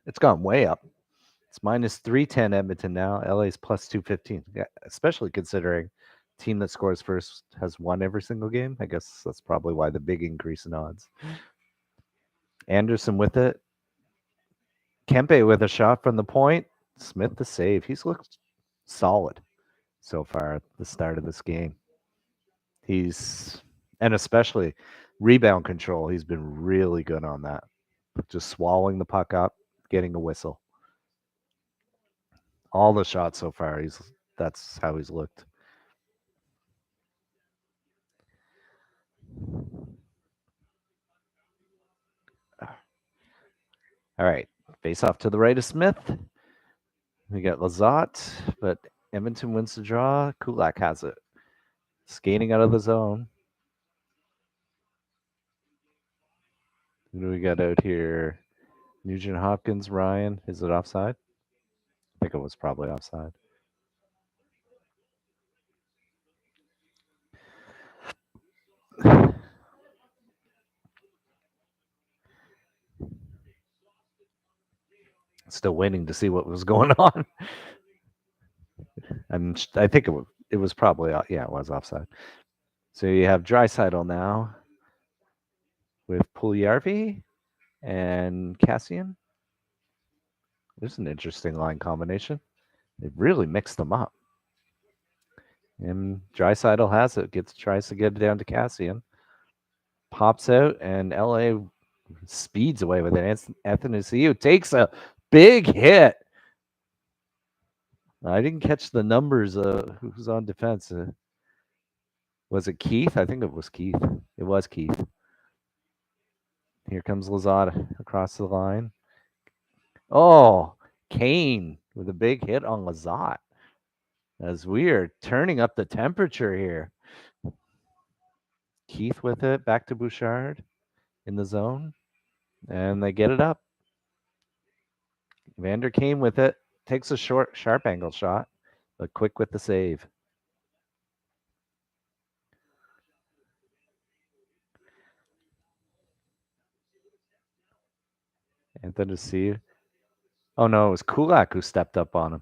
A: It's gone way up. It's minus 310 Edmonton now. LA's plus 215. Yeah, especially considering team that scores first has won every single game. I guess that's probably why the big increase in odds. Anderson with it. Kempe with a shot from the point. Smith the save. He's looked solid so far at the start of this game. And especially rebound control. He's been really good on that. Just swallowing the puck up, getting a whistle. All the shots so far, that's how he's looked. All right, face off to the right of Smith. We got Lizotte, but Edmonton wins the draw. Kulak has it. Skating out of the zone. Who do we got out here? Nugent Hopkins, Ryan. Is it offside? I think it was probably offside. Still waiting to see what was going on. I think it was probably, yeah, it was offside. So you have Draisaitl now with Puljujärvi and Cassian. There's an interesting line combination. They really mixed them up. And Draisaitl has it. Tries to get it down to Cassian. Pops out, and LA speeds away with it. Anthony Ciu takes a big hit. I didn't catch the numbers. Who's on defense? Was it Keith? I think it was Keith. It was Keith. Here comes Lizotte across the line. Oh, Kane with a big hit on Lizotte. As we are turning up the temperature here. Keith with it, back to Bouchard in the zone, and they get it up. Vander Kane with it, takes a short, sharp angle shot, but quick with the save. Anthony Ciu. Oh no, it was Kulak who stepped up on him.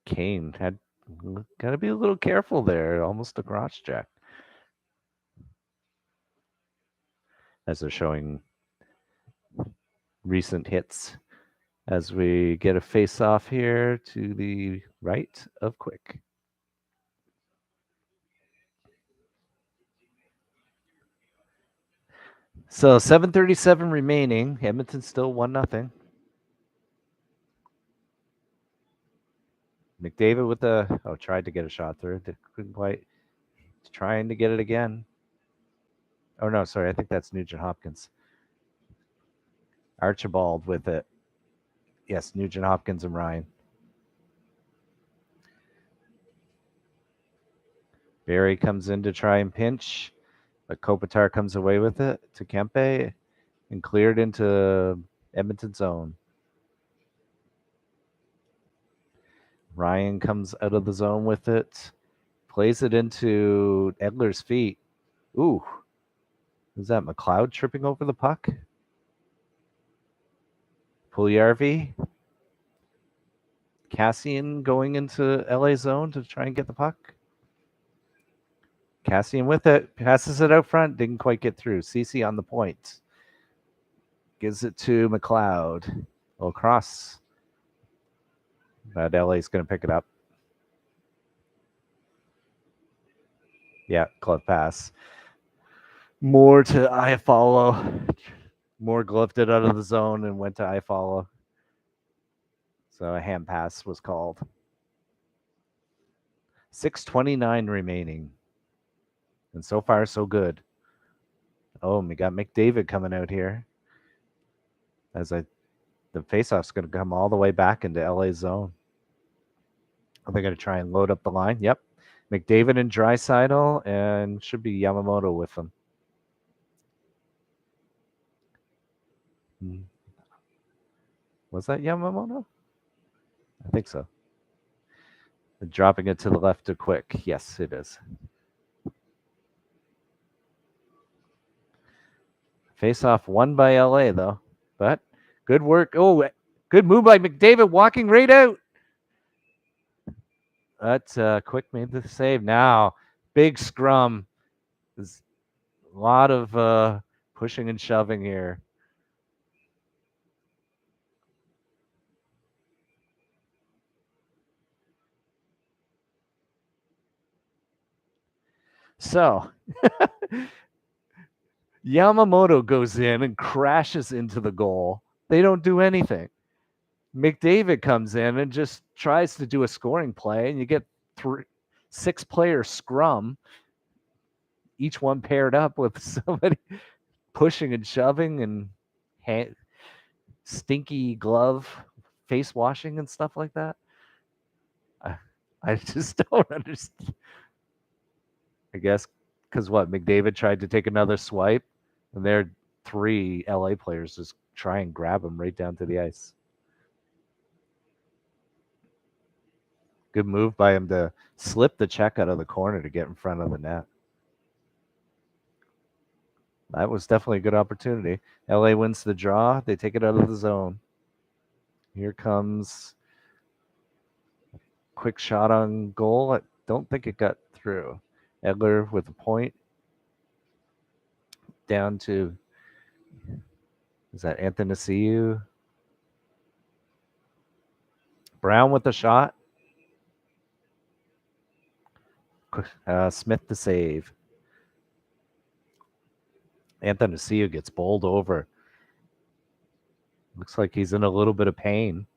A: Kane had got to be a little careful there, almost a crotch check. As they're showing recent hits as we get a face off here to the right of Quick. So 7:37 remaining. Edmonton still 1-0. McDavid with tried to get a shot through. Couldn't quite. Trying to get it again. Oh no, sorry. I think that's Nugent Hopkins. Archibald with it. Yes, Nugent Hopkins and Ryan. Barry comes in to try and pinch, but Kopitar comes away with it to Kempe and cleared into Edmonton zone. Ryan comes out of the zone with it, plays it into Edler's feet. Ooh. Is that McLeod tripping over the puck? Puljujärvi. Cassian going into LA zone to try and get the puck. Cassian with it. Passes it out front. Didn't quite get through. Ceci on the point. Gives it to McLeod. Little cross. But LA's going to pick it up. Yeah, glove pass. More to Iafallo. Moore gloved it out of the zone and went to Iafallo. So a hand pass was called. 6:29 remaining. And so far, so good. Oh, we got McDavid coming out here. The faceoff's going to come all the way back into LA zone. Are they going to try and load up the line? Yep. McDavid and Draisaitl, and should be Yamamoto with them. Was that Yamamoto? I think so. Dropping it to the left too quick. Yes, it is. Face-off won by LA, though. But good work. Oh, good move by McDavid, walking right out. That Quick made the save. Now, big scrum. There's a lot of pushing and shoving here. So, Yamamoto goes in and crashes into the goal. They don't do anything. McDavid comes in and just tries to do a scoring play, and you get 6-player scrum, each one paired up with somebody pushing and shoving and stinky glove face washing and stuff like that. I just don't understand. I guess because McDavid tried to take another swipe, and there 3 LA players just try and grab him right down to the ice. Good move by him to slip the check out of the corner to get in front of the net. That was definitely a good opportunity. LA wins the draw. They take it out of the zone. Here comes a quick shot on goal. I don't think it got through. Edler with a point. Down to, is that Athanasiou? Brown with the shot. Smith to save. Athanasiou gets bowled over. Looks like he's in a little bit of pain.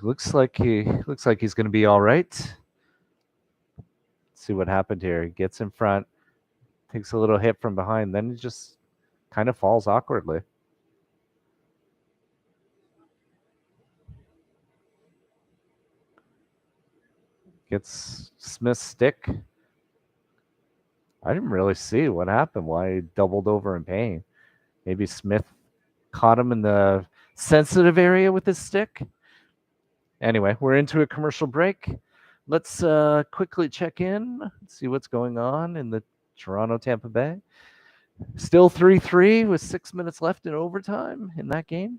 A: Looks like he's going to be all right. Let's see what happened here. He gets in front, takes a little hit from behind, then he just kind of falls awkwardly. Gets Smith's stick. I didn't really see what happened, why he doubled over in pain. Maybe Smith caught him in the sensitive area with his stick. Anyway, we're into a commercial break. Let's quickly check in, see what's going on in the Toronto-Tampa Bay. Still 3-3 with 6 minutes left in overtime in that game.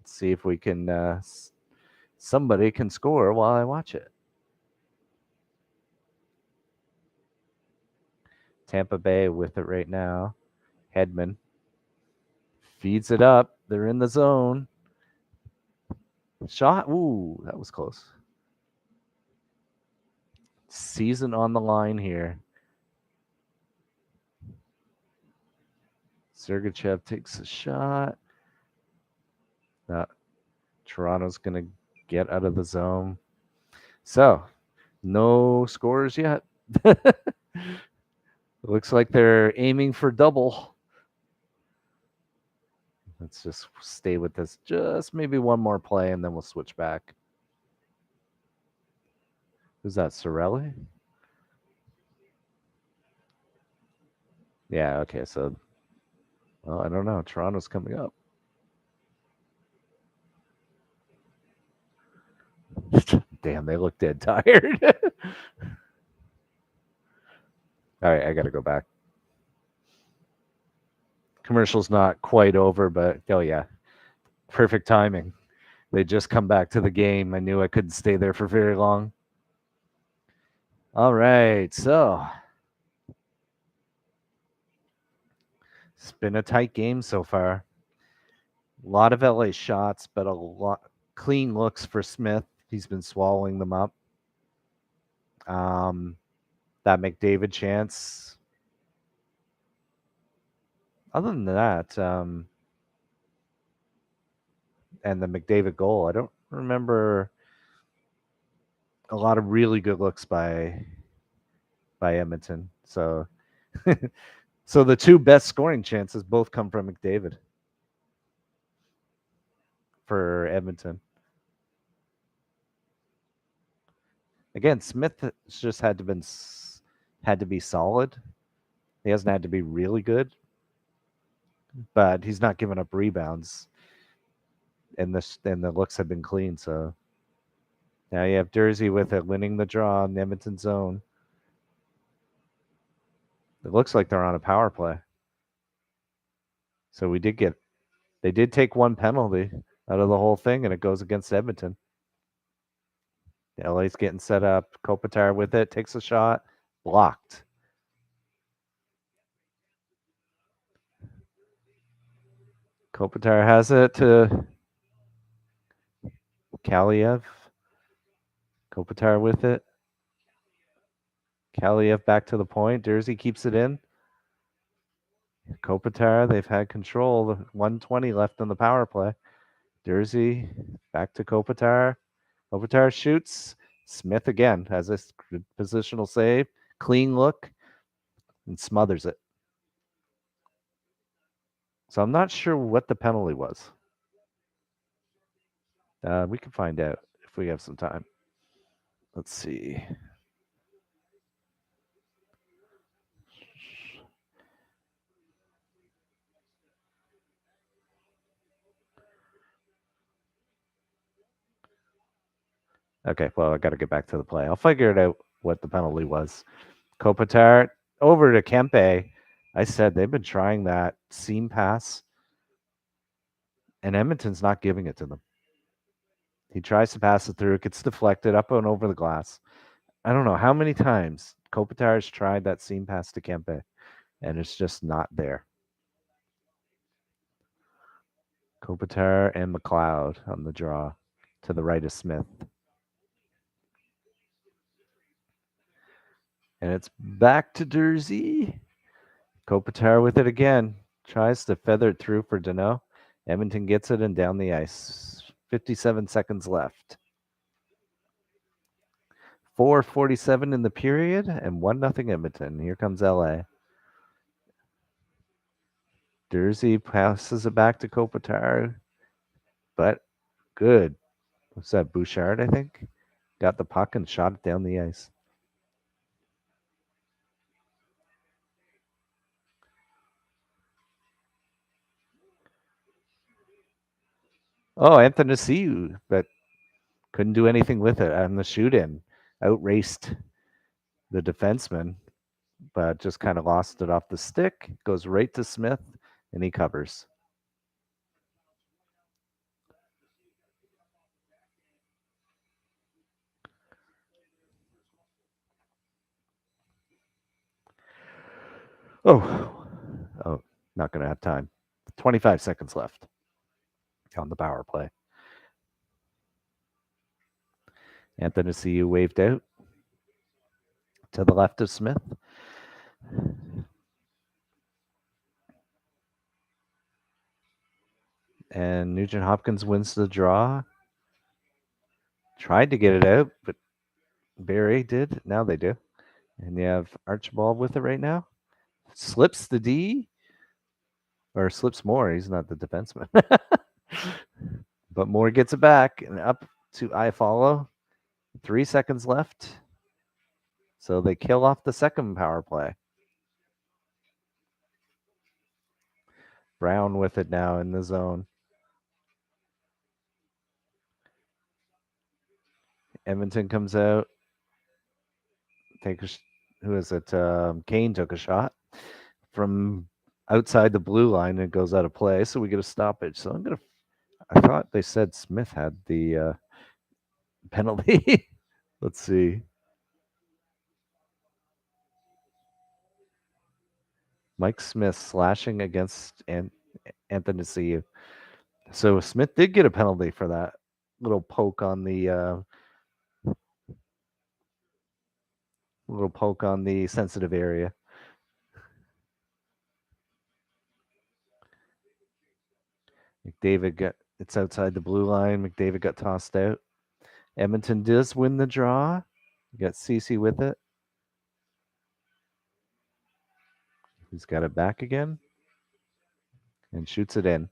A: Let's see if we can, somebody can score while I watch it. Tampa Bay with it right now. Hedman feeds it up. They're in the zone. Shot. Ooh, that was close. Season on the line here. Sergachev takes a shot. Toronto's going to get out of the zone. So, no scores yet. Looks like they're aiming for double. Let's just stay with this. Just maybe one more play, and then we'll switch back. Who's that, Sorelli? Yeah, okay, so, well, I don't know. Toronto's coming up. Damn, they look dead tired. All right, I got to go back. Commercial's not quite over, but oh yeah, perfect timing. They just come back to the game. I knew I couldn't stay there for very long. All right, so it's been a tight game so far. A lot of LA shots, but a lot clean looks for Smith. He's been swallowing them up. That McDavid chance. Other than that, and the McDavid goal, I don't remember a lot of really good looks by Edmonton. So, so the two best scoring chances both come from McDavid for Edmonton. Again, Smith has just had to be solid. He hasn't had to be really good, but he's not giving up rebounds, and the looks have been clean. So now you have Jersey with it, winning the draw in the Edmonton zone. It looks like they're on a power play. So they did take one penalty out of the whole thing, and it goes against Edmonton. LA's getting set up. Kopitar with it, takes a shot, blocked. Kopitar has it to Kaliev. Kopitar with it. Kaliev back to the point. Jersey keeps it in. Kopitar, they've had control. 120 left on the power play. Jersey back to Kopitar. Kopitar shoots. Smith again has a positional save. Clean look and smothers it. So I'm not sure what the penalty was. We can find out if we have some time. Let's see. Okay, well, I got to get back to the play. I'll figure it out what the penalty was. Kopitar over to Kempe. I said they've been trying that seam pass, and Edmonton's not giving it to them. He tries to pass it through. It gets deflected up and over the glass. I don't know how many times Kopitar has tried that seam pass to Kempe, and it's just not there. Kopitar and McLeod on the draw to the right of Smith. And it's back to Jersey. Kopitar with it again. Tries to feather it through for Danault. Edmonton gets it and down the ice. 57 seconds left. 4:47 in the period and 1-0 Edmonton. Here comes LA. Jersey passes it back to Kopitar. But good. What's that? Bouchard, I think? Got the puck and shot it down the ice. Oh, Anthony Ciu, but couldn't do anything with it on the shoot in. Outraced the defenseman, but just kind of lost it off the stick. Goes right to Smith, and he covers. Oh, not going to have time. 25 seconds left on the power play. Anthony Ciu waved out to the left of Smith. And Nugent Hopkins wins the draw. Tried to get it out, but Barry did. Now they do. And you have Archibald with it right now. Slips the D. Or slips Moore. He's not the defenseman. But Moore gets it back and up to Iafallo. 3 seconds left. So they kill off the second power play. Brown with it now in the zone. Edmonton comes out. Who is it? Kane took a shot from outside the blue line and it goes out of play, so we get a stoppage. So I thought they said Smith had the penalty. Let's see. Mike Smith slashing against Anthony Ciu. So Smith did get a penalty for that little poke on the sensitive area. McDavid it's outside the blue line. McDavid got tossed out. Edmonton does win the draw. You got Ceci with it. He's got it back again and shoots it in.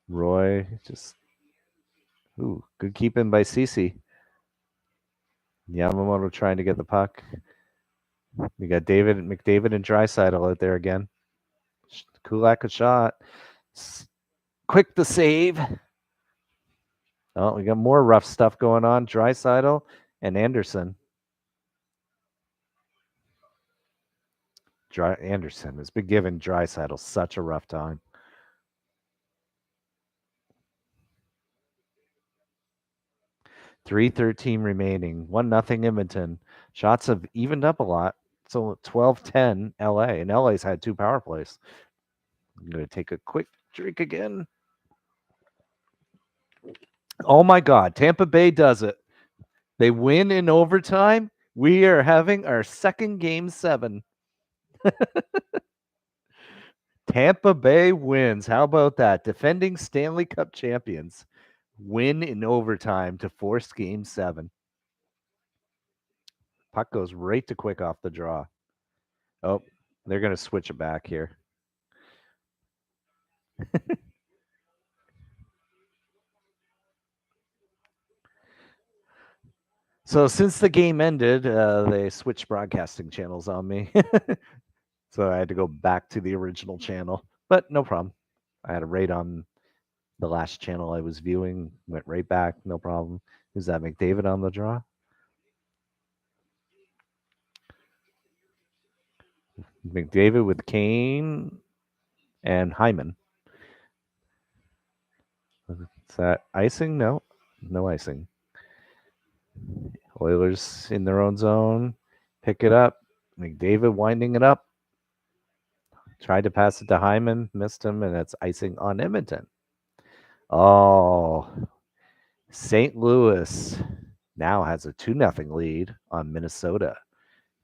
A: Roy just good keeping by Ceci. Yamamoto trying to get the puck. We got McDavid and Draisaitl out there again. Kulak a shot. Quick the save. Oh, we got more rough stuff going on. Draisaitl and Anderson. Anderson has been giving Draisaitl such a rough time. 3:13 remaining. 1-0 Edmonton. Shots have evened up a lot. So 12-10 LA. And LA's had 2 power plays. I'm going to take a quick drink again. Oh my God. Tampa Bay does it. They win in overtime. We are having our second game 7. Tampa Bay wins. How about that? Defending Stanley Cup champions win in overtime to force game 7. Puck goes right to Quick off the draw. Oh, they're going to switch it back here. So since the game ended, they switched broadcasting channels on me. So I had to go back to the original channel, but no problem. I had a rate on the last channel I was viewing, went right back, no problem. Is that McDavid on the draw? McDavid with Kane and Hyman. Is that icing? No, no icing. Oilers in their own zone. Pick it up. McDavid winding it up. Tried to pass it to Hyman, missed him, and it's icing on Edmonton. Oh, St. Louis now has a 2-0 lead on Minnesota.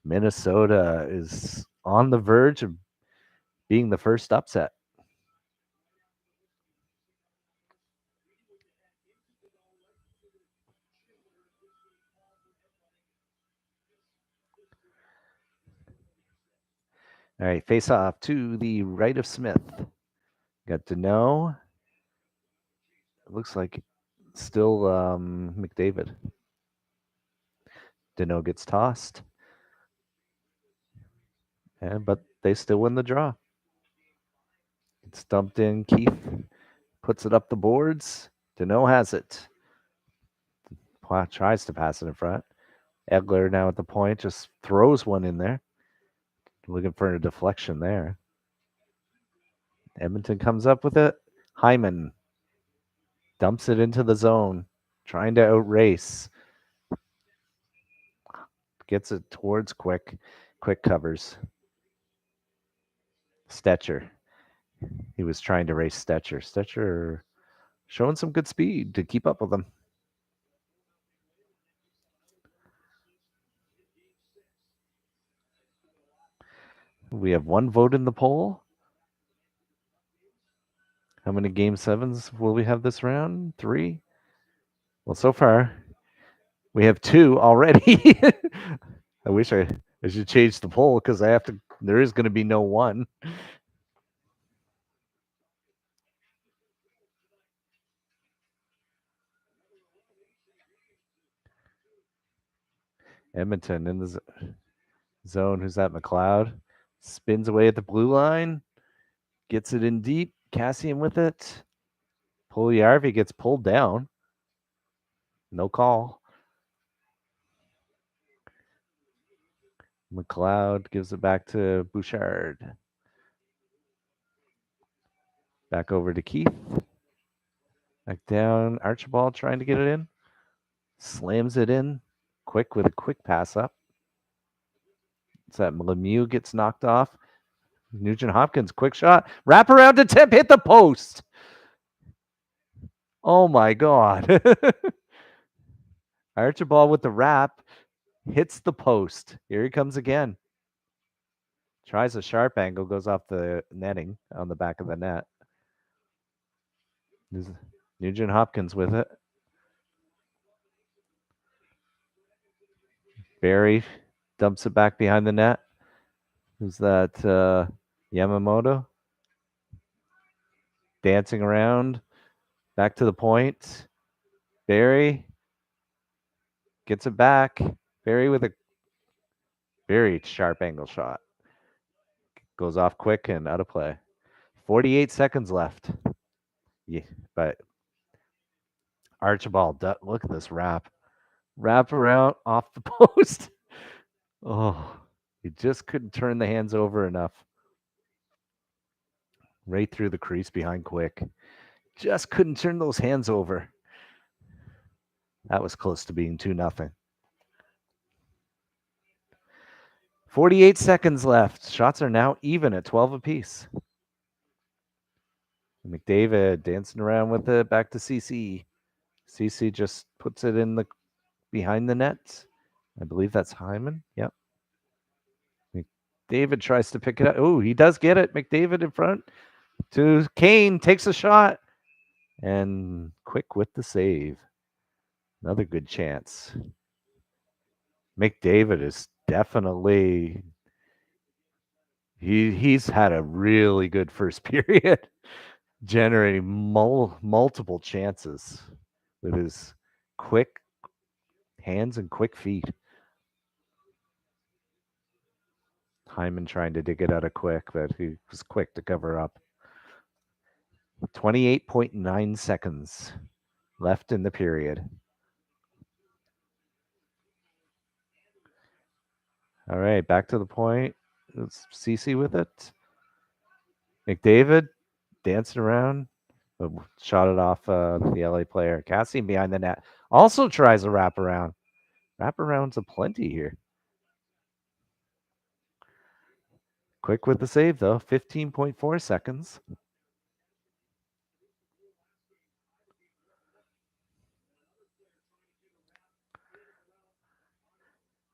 A: Minnesota is on the verge of being the first upset. All right, face off to the right of Smith. Got Danault. It looks like still McDavid. Danault gets tossed. But they still win the draw. It's dumped in. Keith puts it up the boards. Danault has it. Tries to pass it in front. Edler now at the point just throws one in there. Looking for a deflection there. Edmonton comes up with it. Hyman dumps it into the zone, trying to outrace. Gets it towards Quick. Quick covers. Stetcher. He was trying to race Stetcher. Stetcher showing some good speed to keep up with him. We have 1 vote in the poll. How many game 7s will we have this round? 3? Well, so far we have 2 already. I wish I should change the poll because there is going to be no 1. Edmonton in the zone. Who's that? McLeod spins away at the blue line, gets it in deep. Cassian with it. Puljujärvi gets pulled down. No call. McLeod gives it back to Bouchard. Back over to Keith. Back down. Archibald trying to get it in. Slams it in. Quick with a quick pass up. So that Lemieux gets knocked off. Nugent Hopkins, quick shot. Wrap around to tip. Hit the post. Oh my God. Archibald with the wrap. Hits the post. Here he comes again. Tries a sharp angle. Goes off the netting on the back of the net. Nugent Hopkins with it. Barry dumps it back behind the net. Who's that? Yamamoto. Dancing around. Back to the point. Barry gets it back. Barry with a very sharp angle shot. Goes off quick and out of play. 48 seconds left. Yeah, but Archibald, look at this wrap. Wrap around off the post. Oh, he just couldn't turn the hands over enough. Right through the crease behind Quick. Just couldn't turn those hands over. That was close to being 2-0. 48 seconds left. Shots are now even at 12 apiece. McDavid dancing around with it. Back to Ceci. Ceci just puts it in the behind the net. I believe that's Hyman. Yep. McDavid tries to pick it up. Oh, he does get it. McDavid in front to Kane. Takes a shot. And Quick with the save. Another good chance. McDavid is definitely he's had a really good first period, generating multiple chances with his quick hands and quick feet. Hyman trying to dig it out of Quick, but he was quick to cover up. 28.9 seconds left in the period. All right, back to the point. It's Ceci with it. McDavid dancing around. Shot it off the LA player. Cassian behind the net. Also tries a wraparound. Wraparounds aplenty here. Quick with the save, though. 15.4 seconds.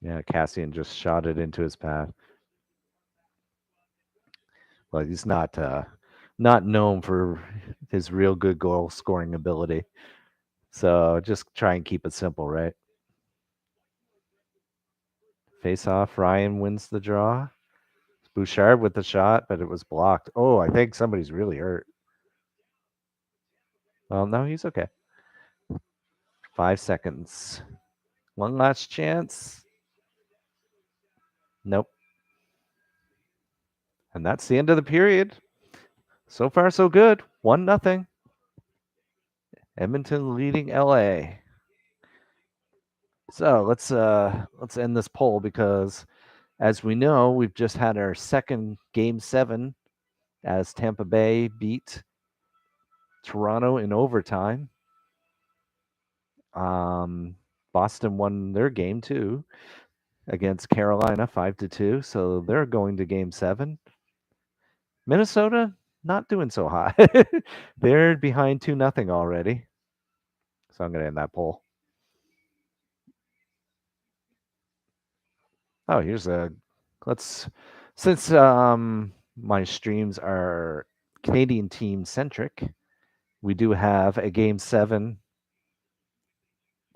A: Yeah, Cassian just shot it into his path. Well, he's not known for his real good goal scoring ability. So just try and keep it simple, right? Face off. Ryan wins the draw. Bouchard with the shot, but it was blocked. Oh, I think somebody's really hurt. Well, no, he's okay. 5 seconds. One last chance. Nope. And that's the end of the period. So far, so good. 1-0. Edmonton leading LA. So let's end this poll because, as we know, we've just had our second Game 7 as Tampa Bay beat Toronto in overtime. Boston won their game too against Carolina 5-2, so they're going to Game 7. Minnesota not doing so hot. They're behind 2-0 already. So I'm going to end that poll. Oh, since my streams are Canadian team centric, we do have a Game 7.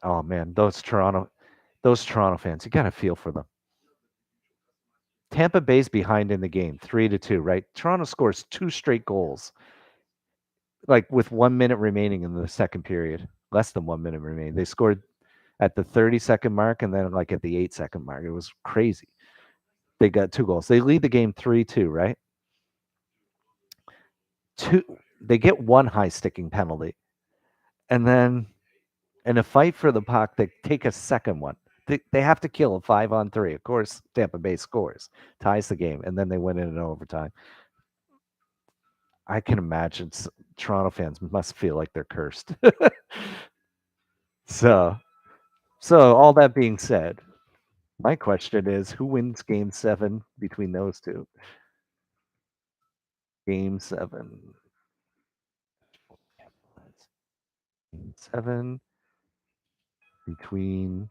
A: Oh man, those Toronto fans, you got to feel for them. Tampa Bay's behind in the game, 3-2, right? Toronto scores 2 straight goals, like with 1 minute remaining in the second period, less than 1 minute remaining. They scored at the 30-second mark and then like at the 8-second mark. It was crazy. They got 2 goals. They lead the game 3-2, right? They get 1 high sticking penalty. And then in a fight for the puck, they take a second one. they have to kill a 5-on-3. Of course, Tampa Bay scores, ties the game, and then they went in overtime. I can imagine Toronto fans must feel like they're cursed. so, all that being said, my question is, who wins Game 7 between those two? Game 7. Game 7 between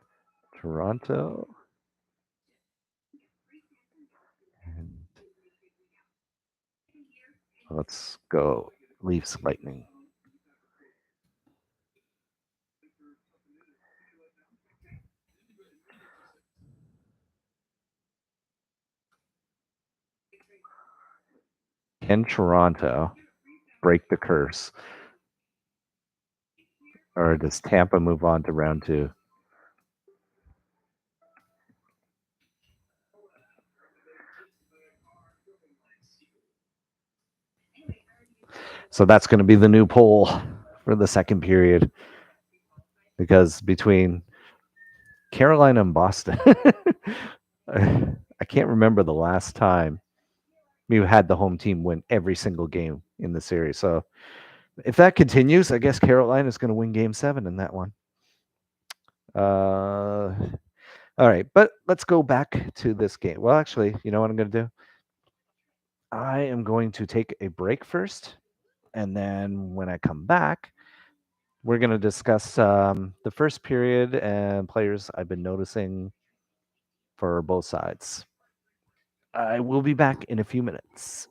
A: Toronto and let's go Leafs Lightning. Can Toronto break the curse? Or does Tampa move on to round 2? So that's going to be the new poll for the second period. Because between Carolina and Boston, I can't remember the last time we had the home team win every single game in the series. So if that continues, I guess Carolina is going to win Game 7 in that one. All right, but let's go back to this game. Well, actually, you know what I'm going to do? I am going to take a break first, and then when I come back, we're going to discuss the first period and players I've been noticing for both sides. I will be back in a few minutes.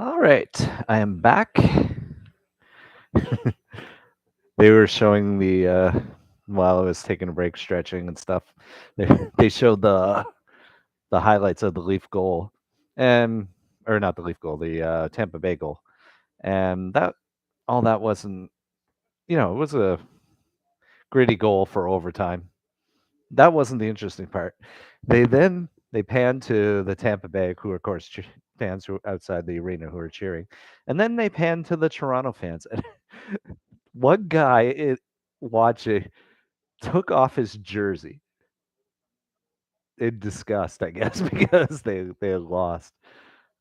A: All right, I am back. They were showing the while I was taking a break, stretching and stuff. They they showed the highlights of the Leaf goal, and or not the Leaf goal, the Tampa Bay goal, and that all that wasn't, it was a gritty goal for overtime. That wasn't the interesting part. They panned to the Tampa Bay, who of course fans who outside the arena who are cheering, and then they panned to the Toronto fans. And one guy watching took off his jersey in disgust, I guess, because they had lost.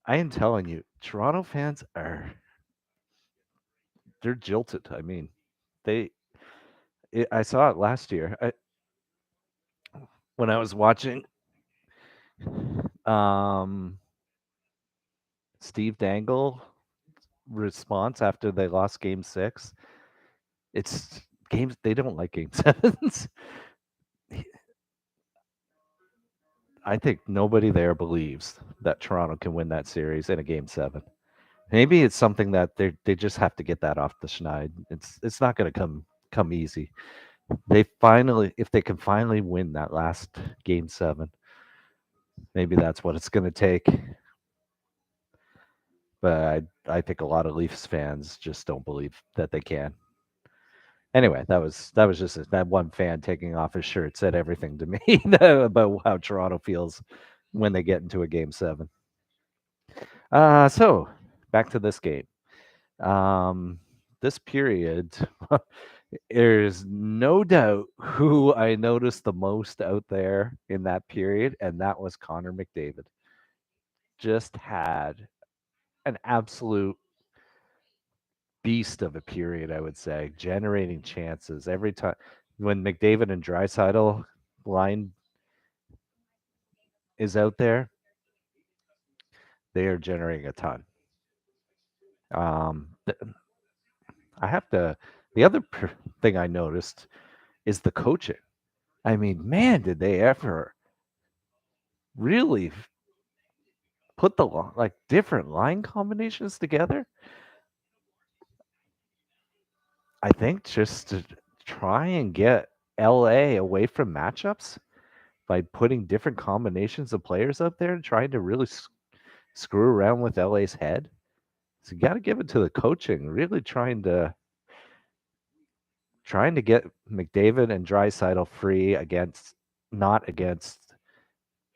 A: I am telling you, Toronto fans they're jilted. I mean, they I saw it last year. When I was watching um Steve Dangle response after they lost game 6. It's games they don't like game 7s. I think nobody there believes that Toronto can win that series in a game 7. Maybe it's something that they just have to get that off the schneid. It's not going to come easy. They finally, if they can finally win that last game 7, maybe that's what it's going to take. But I think a lot of Leafs fans just don't believe that they can. Anyway, that was just that one fan taking off his shirt said everything to me about how Toronto feels when they get into a game 7. So back to this game. This period, there's no doubt who I noticed the most out there in that period, and that was Connor McDavid. Just had an absolute beast of a period, I would say, generating chances every time. When McDavid and Draisaitl line is out there, they are generating a ton. Um, th- I have to. The other thing I noticed is the coaching. I mean, man, did they ever really put the like different line combinations together? I think just to try and get LA away from matchups by putting different combinations of players up there and trying to really screw around with LA's head. So you got to give it to the coaching, really trying to get McDavid and Draisaitl free against not against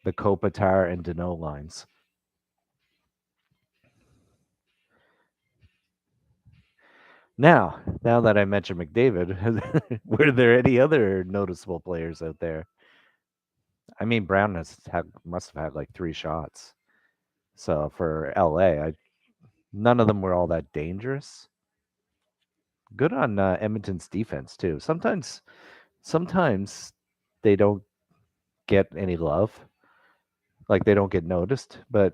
A: the Kopitar and Danault lines. Now that I mentioned McDavid, were there any other noticeable players out there? I mean, Brown must have had like 3 shots. So for LA, none of them were all that dangerous. Good on Edmonton's defense too. Sometimes they don't get any love, like they don't get noticed. But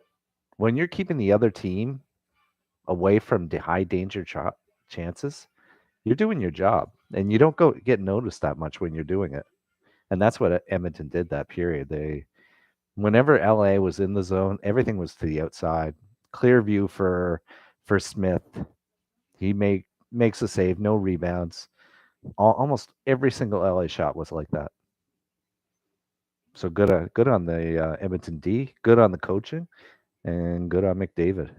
A: when you're keeping the other team away from the high danger chances, you're doing your job, and you don't get noticed that much when you're doing it. And that's what Edmonton did that period. Whenever LA was in the zone, everything was to the outside. Clear view for Smith. He makes a save, no rebounds. Almost every single LA shot was like that. So good on the Edmonton D, good on the coaching, and good on McDavid.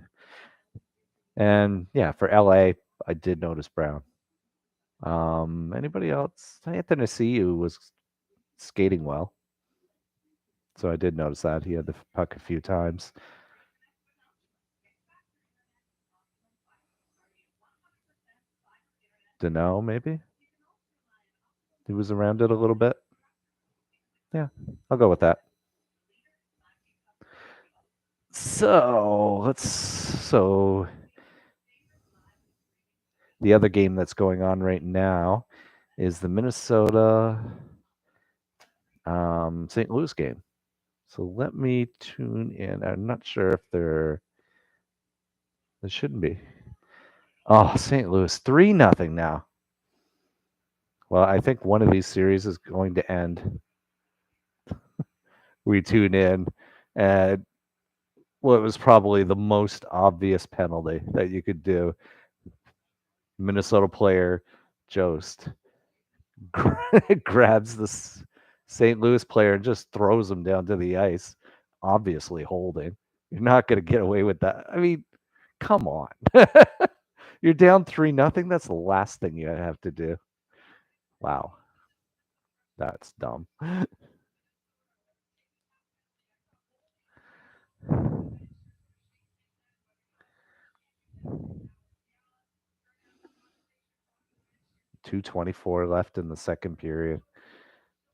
A: And yeah, for LA, I did notice Brown. Anybody else? Anthony Ciu was skating well, so I did notice that he had the puck a few times. Danault, maybe he was around it a little bit. Yeah, I'll go with that. So the other game that's going on right now is the Minnesota St. Louis game. So let me tune in. I'm not sure if there shouldn't be. Oh, St. Louis 3-0 now. Well, I think one of these series is going to end. We tune in, and Well, it was probably the most obvious penalty that you could do. Minnesota player Jost grabs the St. Louis player and just throws him down to the ice, obviously holding. You're not going to get away with that. I mean, come on. You're down 3-0. That's the last thing you have to do. Wow. That's dumb. 2:24 left in the second period.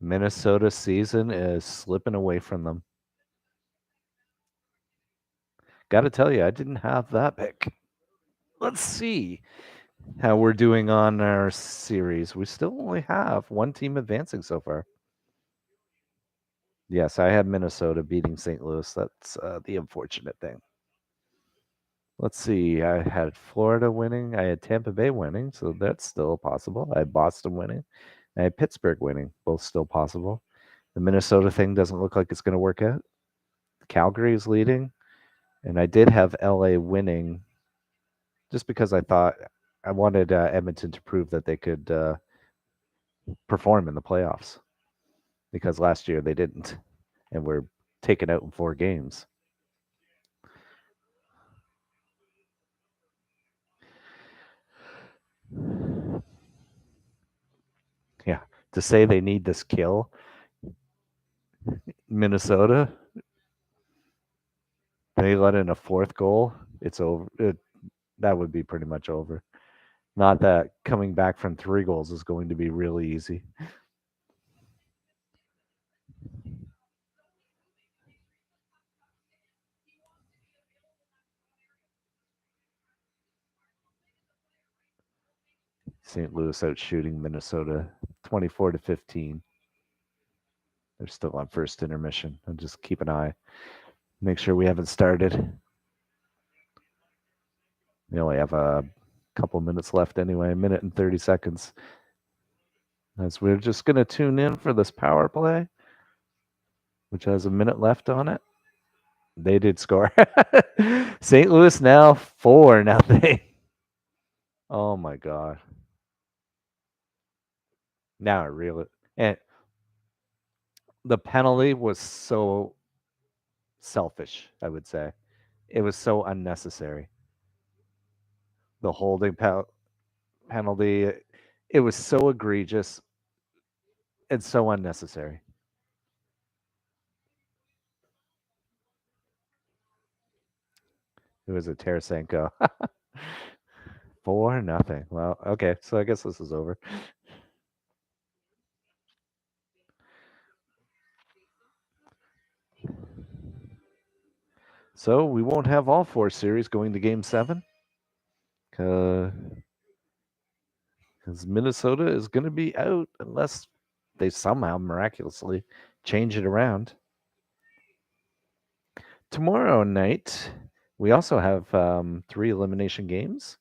A: Minnesota season is slipping away from them. Got to tell you, I didn't have that pick. Let's see how we're doing on our series. We still only have one team advancing so far. Yes, I had Minnesota beating St. Louis. That's the unfortunate thing. Let's see. I had Florida winning. I had Tampa Bay winning, so that's still possible. I had Boston winning. I had Pittsburgh winning. Both still possible. The Minnesota thing doesn't look like it's going to work out. Calgary is leading, and I did have LA winning just because I thought I wanted Edmonton to prove that they could perform in the playoffs because last year they didn't, and we're taken out in 4 games. Yeah, to say they need this kill, Minnesota, they let in a 4th goal. It's over. That would be pretty much over. Not that coming back from 3 goals is going to be really easy. St. Louis out shooting Minnesota 24-15. They're still on first intermission. I'll just keep an eye. Make sure we haven't started. We only have a couple minutes left anyway, a minute and 30 seconds. As we're just going to tune in for this power play, which has a minute left on it. They did score. St. Louis now 4-0. Oh my God. Now I really. And the penalty was so selfish, I would say. It was so unnecessary. The holding penalty, it was so egregious and so unnecessary. It was a Tarasenko. 4-0. Well, okay, so I guess this is over. So we won't have all 4 series going to Game 7 because Minnesota is going to be out unless they somehow miraculously change it around. Tomorrow night, we also have 3 elimination games.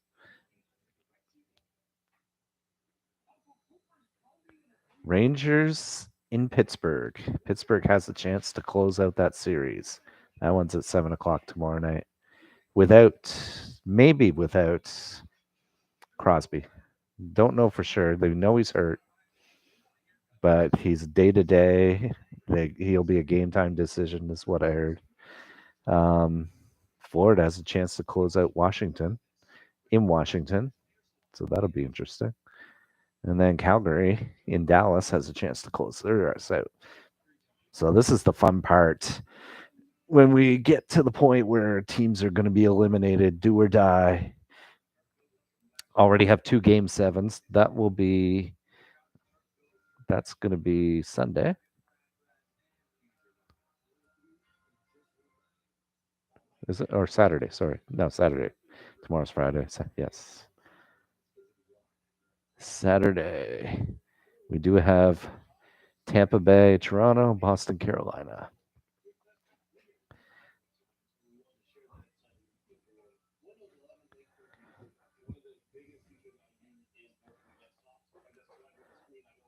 A: Rangers in Pittsburgh. Pittsburgh has a chance to close out that series. That one's at 7:00 tomorrow night. Maybe without Crosby. Don't know for sure. They know he's hurt, but he's day to day. He'll be a game time decision, is what I heard. Florida has a chance to close out Washington in Washington, so that'll be interesting. And then Calgary in Dallas has a chance to close their out. So this is the fun part. When we get to the point where teams are going to be eliminated, do or die, already have 2 game 7s. That's going to be Sunday. Is it? Or Saturday? Sorry. No, Saturday. Tomorrow's Friday. Yes. Saturday. We do have Tampa Bay, Toronto, Boston, Carolina.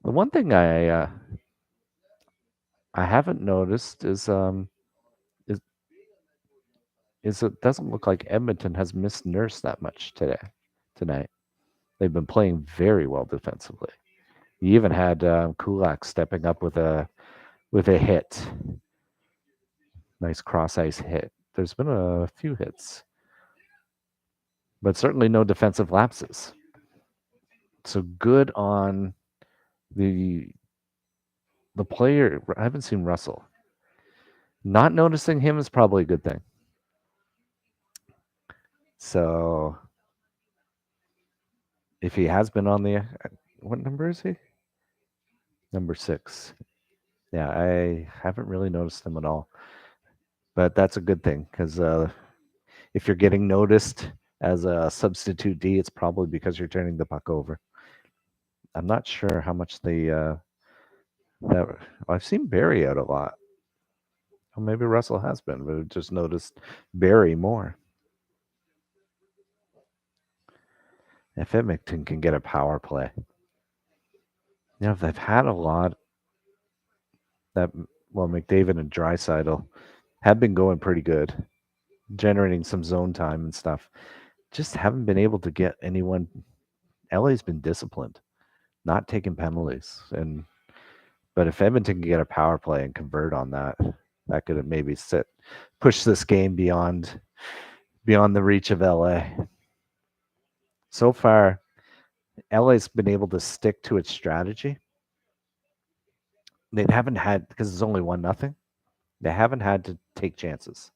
A: The one thing I haven't noticed is is it doesn't look like Edmonton has missed Nurse that much tonight. They've been playing very well defensively. You even had Kulak stepping up with a hit, nice cross ice hit. There's been a few hits, but certainly no defensive lapses. So good on the player. I haven't seen Russell. Not noticing him is probably a good thing. So if he has been on the, what number is he? Number 6. Yeah, I haven't really noticed him at all. But that's a good thing because if you're getting noticed as a substitute D, it's probably because you're turning the puck over. I'm not sure how much that I've seen Barry out a lot. Well, maybe Russell has been, but I've just noticed Barry more. If Edmonton can get a power play, they've had a lot that, well, McDavid and Draisaitl have been going pretty good, generating some zone time and stuff. Just haven't been able to get anyone. LA's been disciplined, not taking penalties, but if Edmonton can get a power play and convert on that, that could maybe push this game beyond the reach of LA. So far, LA's been able to stick to its strategy. They haven't had, because it's only 1-0, they haven't had to take chances.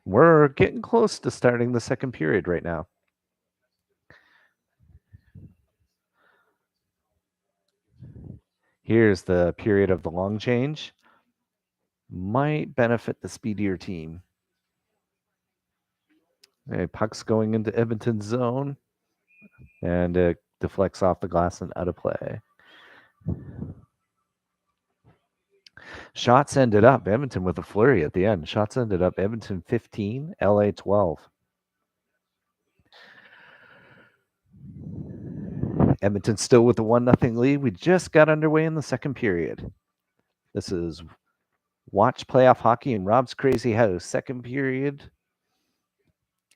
A: We're getting close to starting the second period right now. Here's the period of the long change. Might benefit the speedier team. Okay, puck's going into Edmonton's zone, and it deflects off the glass and out of play. Shots ended up Edmonton with a flurry at the end. Shots ended up Edmonton 15, LA 12. Edmonton still with the 1-0 lead. We just got underway in the second period. This is Watch Playoff Hockey in Rob's Crazy House. Second period.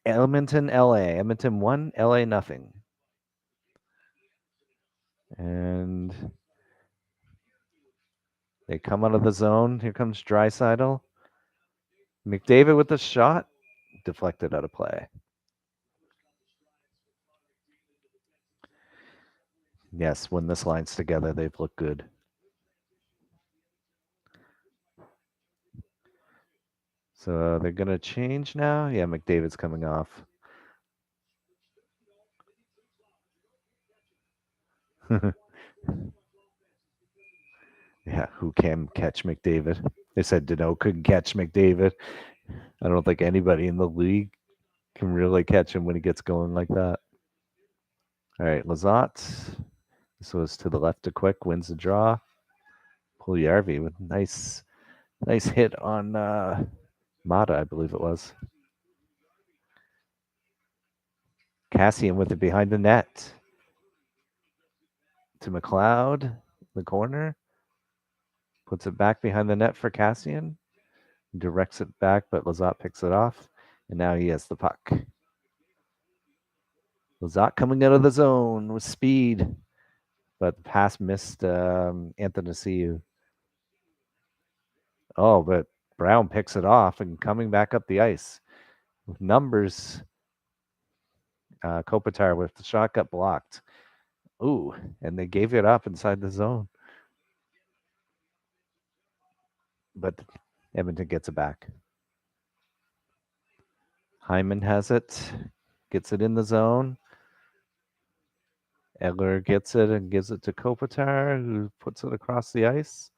A: Edmonton, LA. Edmonton 1, LA 0. And they come out of the zone. Here comes Draisaitl. McDavid with the shot. Deflected out of play. Yes, when this line's together, they've looked good. So they're going to change now. Yeah, McDavid's coming off. Yeah, who can catch McDavid? They said Danault couldn't catch McDavid. I don't think anybody in the league can really catch him when he gets going like that. All right, Lizotte. This was to the left to Quick, wins the draw. Puljujarvi with nice hit on Mata, I believe it was. Kassian with it behind the net. To McLeod, the corner. Puts it back behind the net for Kassian. Directs it back, but Lizotte picks it off. And now he has the puck. Lizotte coming out of the zone with speed. But the pass missed Athanasiou. Oh, but Brown picks it off and coming back up the ice. With numbers, Kopitar with the shot got blocked. Ooh, and they gave it up inside the zone. But Edmonton gets it back. Hyman has it, gets it in the zone. Edler gets it and gives it to Kopitar, who puts it across the ice.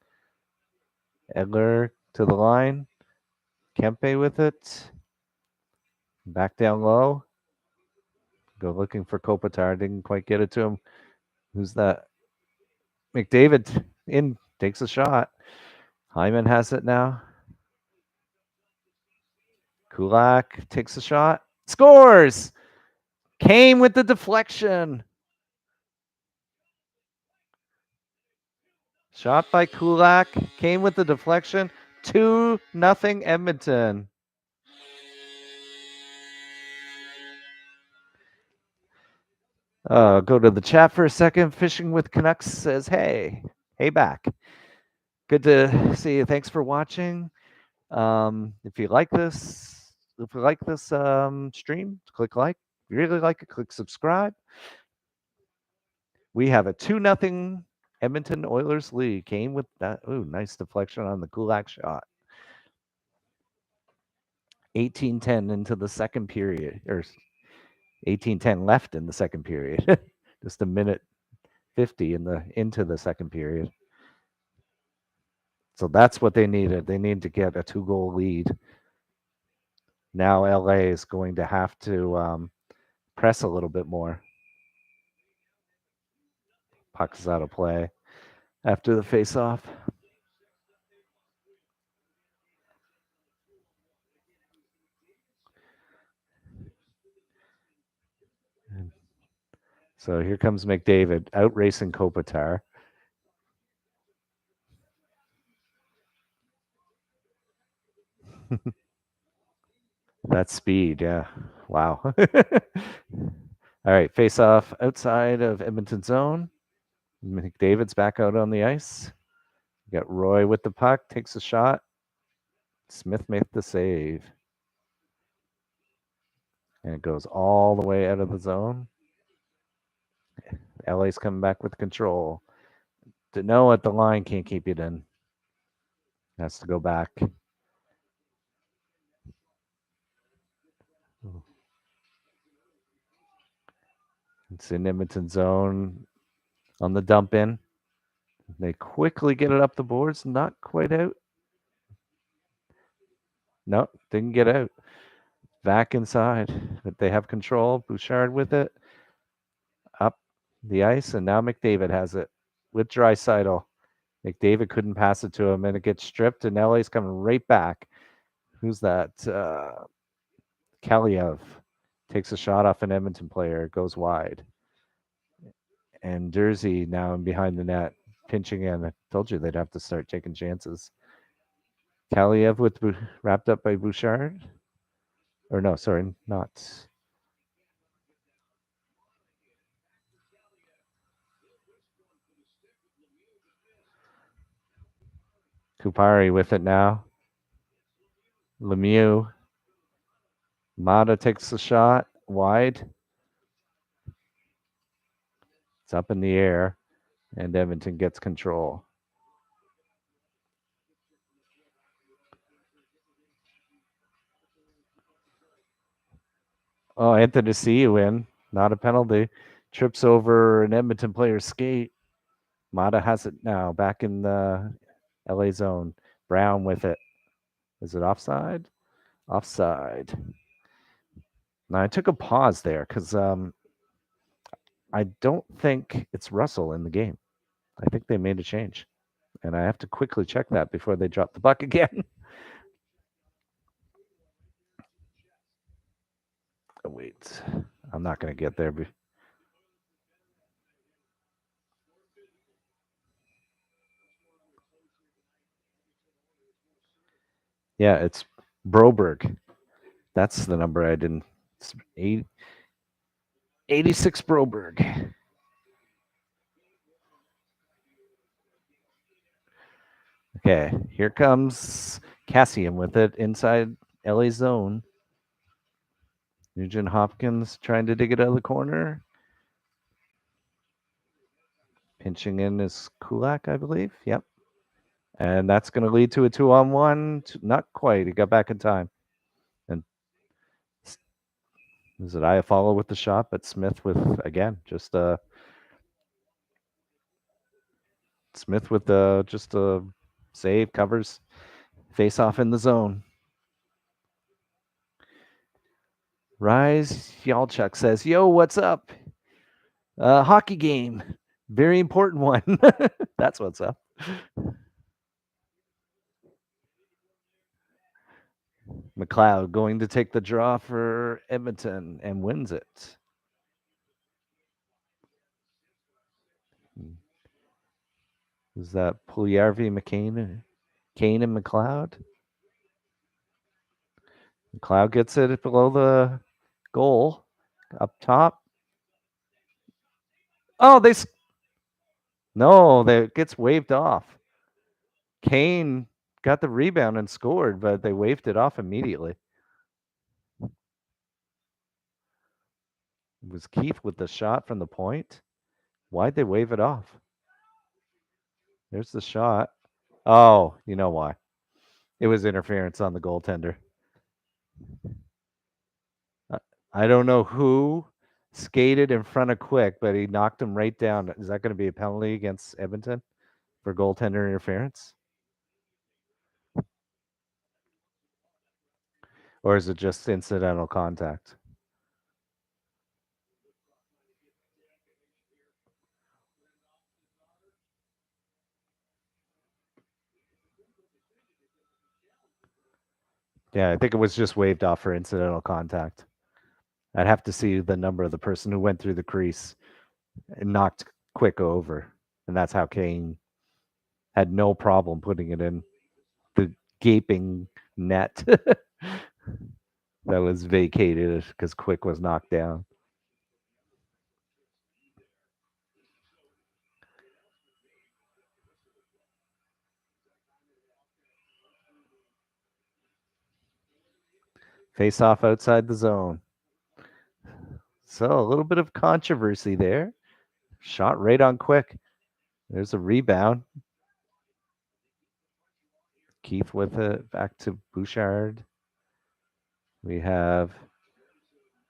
A: Edler to the line. Kempe with it. Back down low. Go looking for Kopitar. Didn't quite get it to him. Who's that? McDavid in, takes a shot. Hyman has it now. Kulak takes a shot. Scores! Kane with the deflection. Shot by Kulak. Kane with the deflection. 2-0 Edmonton. Go to the chat for a second. Fishing with Canucks says, hey back. Good to see you. Thanks for watching. If you like this stream, click like. If you really like it, click subscribe. We have a 2-0 Edmonton Oilers lead. Came with that. Ooh, nice deflection on the Kulak shot. 18-10 into the second period, or 18-10 left in the second period. Just a minute 50 into the second period. So that's what they needed. They need to get a 2-goal lead. Now LA is going to have to press a little bit more. Puck is out of play after the face-off. So here comes McDavid out racing Kopitar. That's speed, yeah. Wow. All right, face off outside of Edmonton zone. McDavid's back out on the ice. You got Roy with the puck, takes a shot. Smith made the save. And it goes all the way out of the zone. LA's coming back with control. Danault at the line can't keep it in. Has to go back. It's in Edmonton zone on the dump in. They quickly get it up the boards. Not quite out. No, didn't get out. Back inside. But they have control. Bouchard with it. Up the ice. And now McDavid has it with Draisaitl. McDavid couldn't pass it to him. And it gets stripped. And LA's coming right back. Who's that? Kaliev takes a shot off an Edmonton player. It goes wide. And Jersey now behind the net, pinching in. I told you they'd have to start taking chances. Kaliev with wrapped up by Bouchard. Or no, sorry, not. Kupari with it now. Lemieux. Mata takes the shot wide. It's up in the air, and Edmonton gets control. Oh, Anthony see you in. Not a penalty. Trips over an Edmonton player's skate. Mata has it now back in the LA zone. Brown with it. Is it offside? Offside. Now I took a pause there because I don't think it's Russell in the game. I think they made a change. And I have to quickly check that before they drop the puck again. Oh, wait. I'm not going to get there. Yeah, it's Broberg. That's the number I didn't. 86 Broberg. Okay, here comes Cassian with it inside LA zone. Nugent Hopkins trying to dig it out of the corner. Pinching in is Kulak, I believe. Yep. And that's going to lead to a 2-on-1. Not quite. He got back in time. And is it Iafallo with the shot, but Smith with, again, just Smith with just a save, covers, face off in the zone. Rise Yalchuk says, yo, what's up? Hockey game. Very important one. That's what's up. McLeod going to take the draw for Edmonton and wins it. Is that Puljärvi McCain Kane and McLeod. McLeod gets it below the goal. Up top. Oh, no, that gets waved off. Kane got the rebound and scored, but they waved it off immediately. It was Keith with the shot from the point. Why'd they wave it off? There's the shot. Oh, you know why. It was interference on the goaltender. I don't know who skated in front of Quick, but he knocked him right down. Is that going to be a penalty against Edmonton for goaltender interference? Or is it just incidental contact? Yeah, I think it was just waved off for incidental contact. I'd have to see the number of the person who went through the crease and knocked Quick over. And that's how Kane had no problem putting it in the gaping net that was vacated because Quick was knocked down. Face off outside the zone. So a little bit of controversy there. Shot right on Quick. There's a rebound. Keith with it back to Bouchard. We have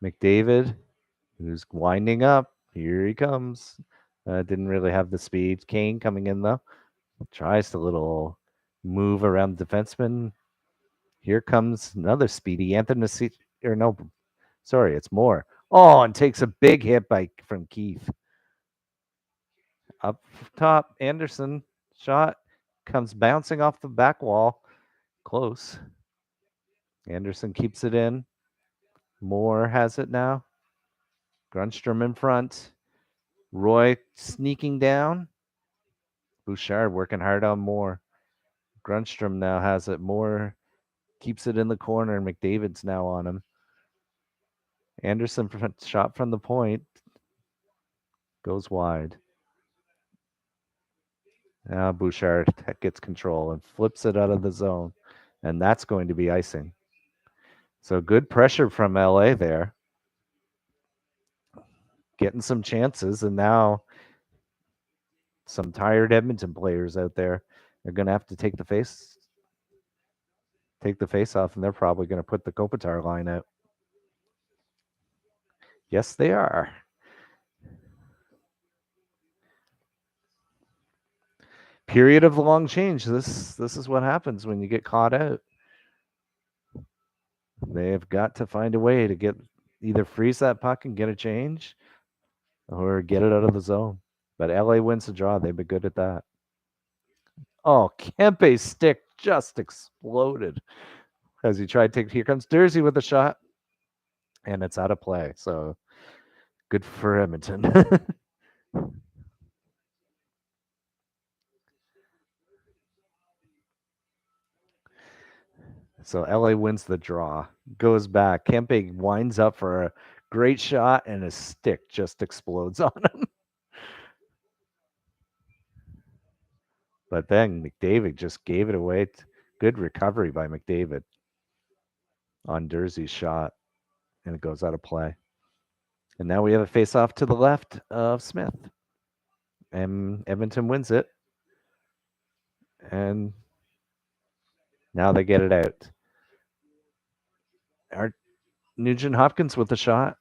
A: McDavid, who's winding up. Here he comes. Didn't really have the speed. Kane coming in though. Tries to little move around the defenseman. Here comes another speedy Anthony. Or no, sorry, it's more. Oh, and takes a big hit from Keith. Up top, Anderson shot comes bouncing off the back wall. Close. Anderson keeps it in. Moore has it now. Grunstrom in front. Roy sneaking down. Bouchard working hard on Moore. Grunstrom now has it. Moore keeps it in the corner. McDavid's now on him. Anderson shot from the point. Goes wide. Now Bouchard gets control and flips it out of the zone. And that's going to be icing. So good pressure from LA there. Getting some chances. And now some tired Edmonton players out there are going to have to take the face off, and they're probably going to put the Kopitar line out. Yes, they are. Period of long change. This is what happens when you get caught out. They have got to find a way to get either freeze that puck and get a change or get it out of the zone. But LA wins the draw. They've been good at that. Oh, Kempe's stick just exploded as he tried to. Here comes Dursey with a shot, and it's out of play. So good for Edmonton. So LA wins the draw, goes back. Kempe winds up for a great shot, and his stick just explodes on him. But then McDavid just gave it away. Good recovery by McDavid on Dursey's shot, and it goes out of play. And now we have a face-off to the left of Smith. And Edmonton wins it. And now they get it out. Nugent Hopkins with the shot.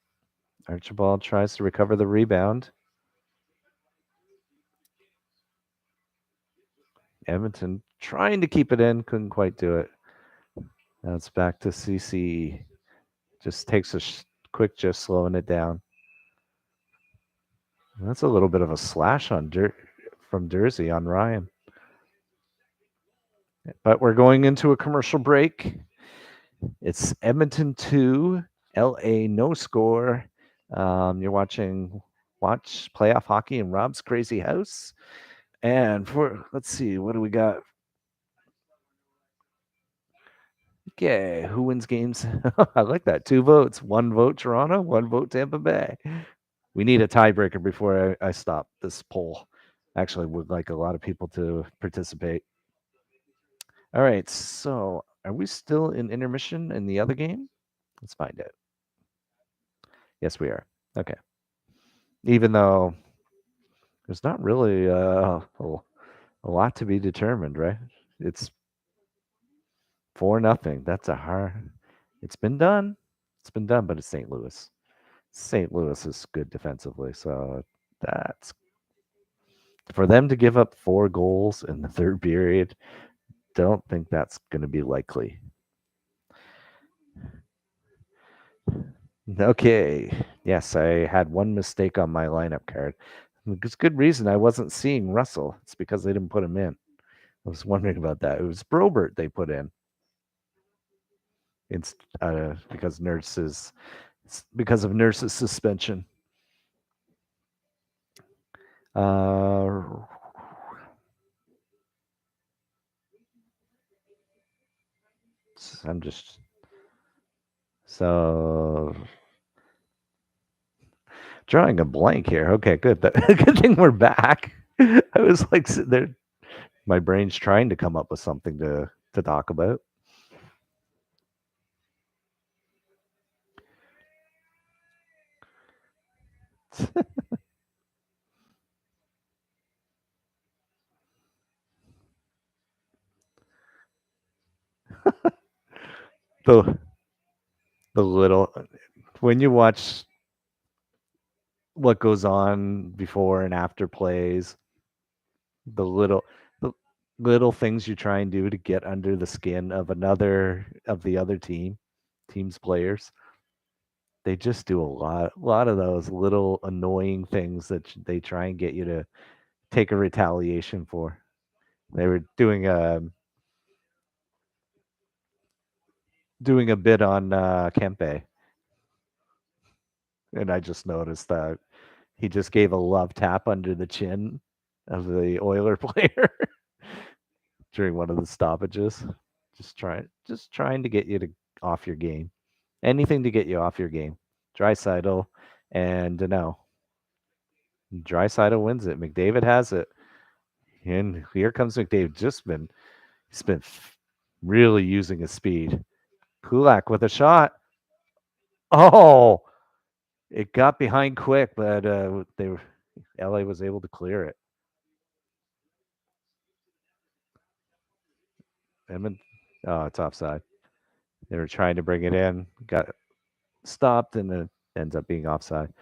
A: Archibald tries to recover the rebound. Edmonton trying to keep it in, couldn't quite do it. Now it's back to Ceci. Just takes a quick, just slowing it down. That's a little bit of a slash on from Dursey on Ryan. But we're going into a commercial break. It's Edmonton 2, LA no score. You're watching playoff hockey in Rob's Crazy House. And let's see, what do we got? Okay, who wins games? I like that. 2 votes. 1 vote Toronto, 1 vote Tampa Bay. We need a tiebreaker before I stop this poll. Actually, would like a lot of people to participate. All right, so are we still in intermission in the other game? Let's find out. Yes, we are. Okay. Even though there's not really a lot to be determined, right? It's 4-0. That's a hard. It's been done. It's been done, but it's St. Louis. St. Louis is good defensively, so that's for them to give up 4 goals in the third period. Don't think that's going to be likely. Okay. Yes, I had one mistake on my lineup card. It's good reason I wasn't seeing Russell. It's because they didn't put him in. I was wondering about that. It was Probert they put in. It's because of Nurse's suspension. I'm just so drawing a blank here. Okay, good. Good thing we're back. I was like sitting there, my brain's trying to come up with something to talk about. the the little when you watch what goes on before and after plays, the little things you try and do to get under the skin of the other team's players. They just do a lot of those little annoying things that they try and get you to take a retaliation for. They were doing a bit on Kempe, and I just noticed that he just gave a love tap under the chin of the Oiler player during one of the stoppages. Just trying to get you to off your game. Anything to get you off your game. Draisaitl and Danault. Draisaitl wins it. McDavid has it. And here comes McDavid. He's been really using his speed. Kulak with a shot. Oh, it got behind quick, but LA was able to clear it. Edmonton, it's offside. They were trying to bring it in, got stopped, and it ends up being offside.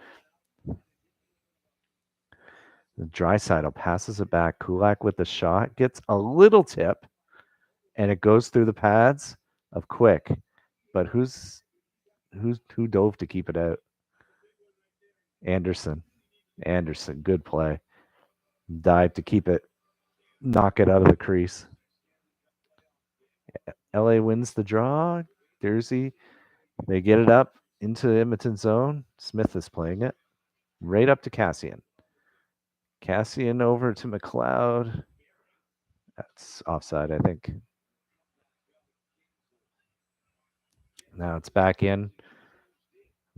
A: Draisaitl passes it back. Kulak with the shot gets a little tip, and it goes through the pads of Quick. But who dove to keep it out? Anderson, good play. Dive to keep it, knock it out of the crease. LA wins the draw. Jersey, they get it up into Edmonton zone. Smith is playing it right up to Kassian. Kassian over to McLeod. That's offside, I think. Now it's back in.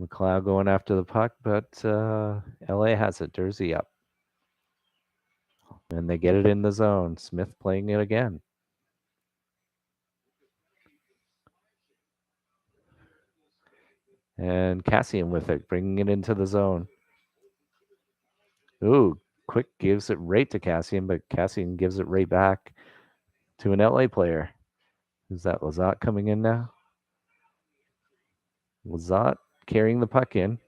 A: McLeod going after the puck, but LA has it. Jersey up. And they get it in the zone. Smith playing it again. And Kassian with it, bringing it into the zone. Ooh, Quick gives it right to Kassian, but Kassian gives it right back to an LA player. Is that Lizotte coming in now? Lizotte carrying the puck in,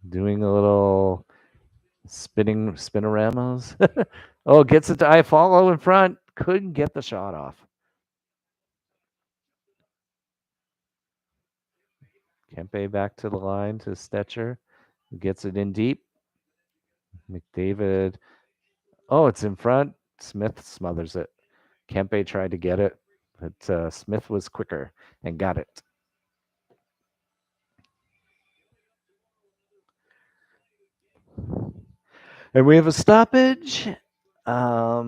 A: doing a little spinoramos. Oh, gets it to Iafallo in front. Couldn't get the shot off. Kempe back to the line to Stetcher. Gets it in deep. McDavid. Oh, it's in front. Smith smothers it. Kempe tried to get it, but Smith was quicker and got it. And we have a stoppage. How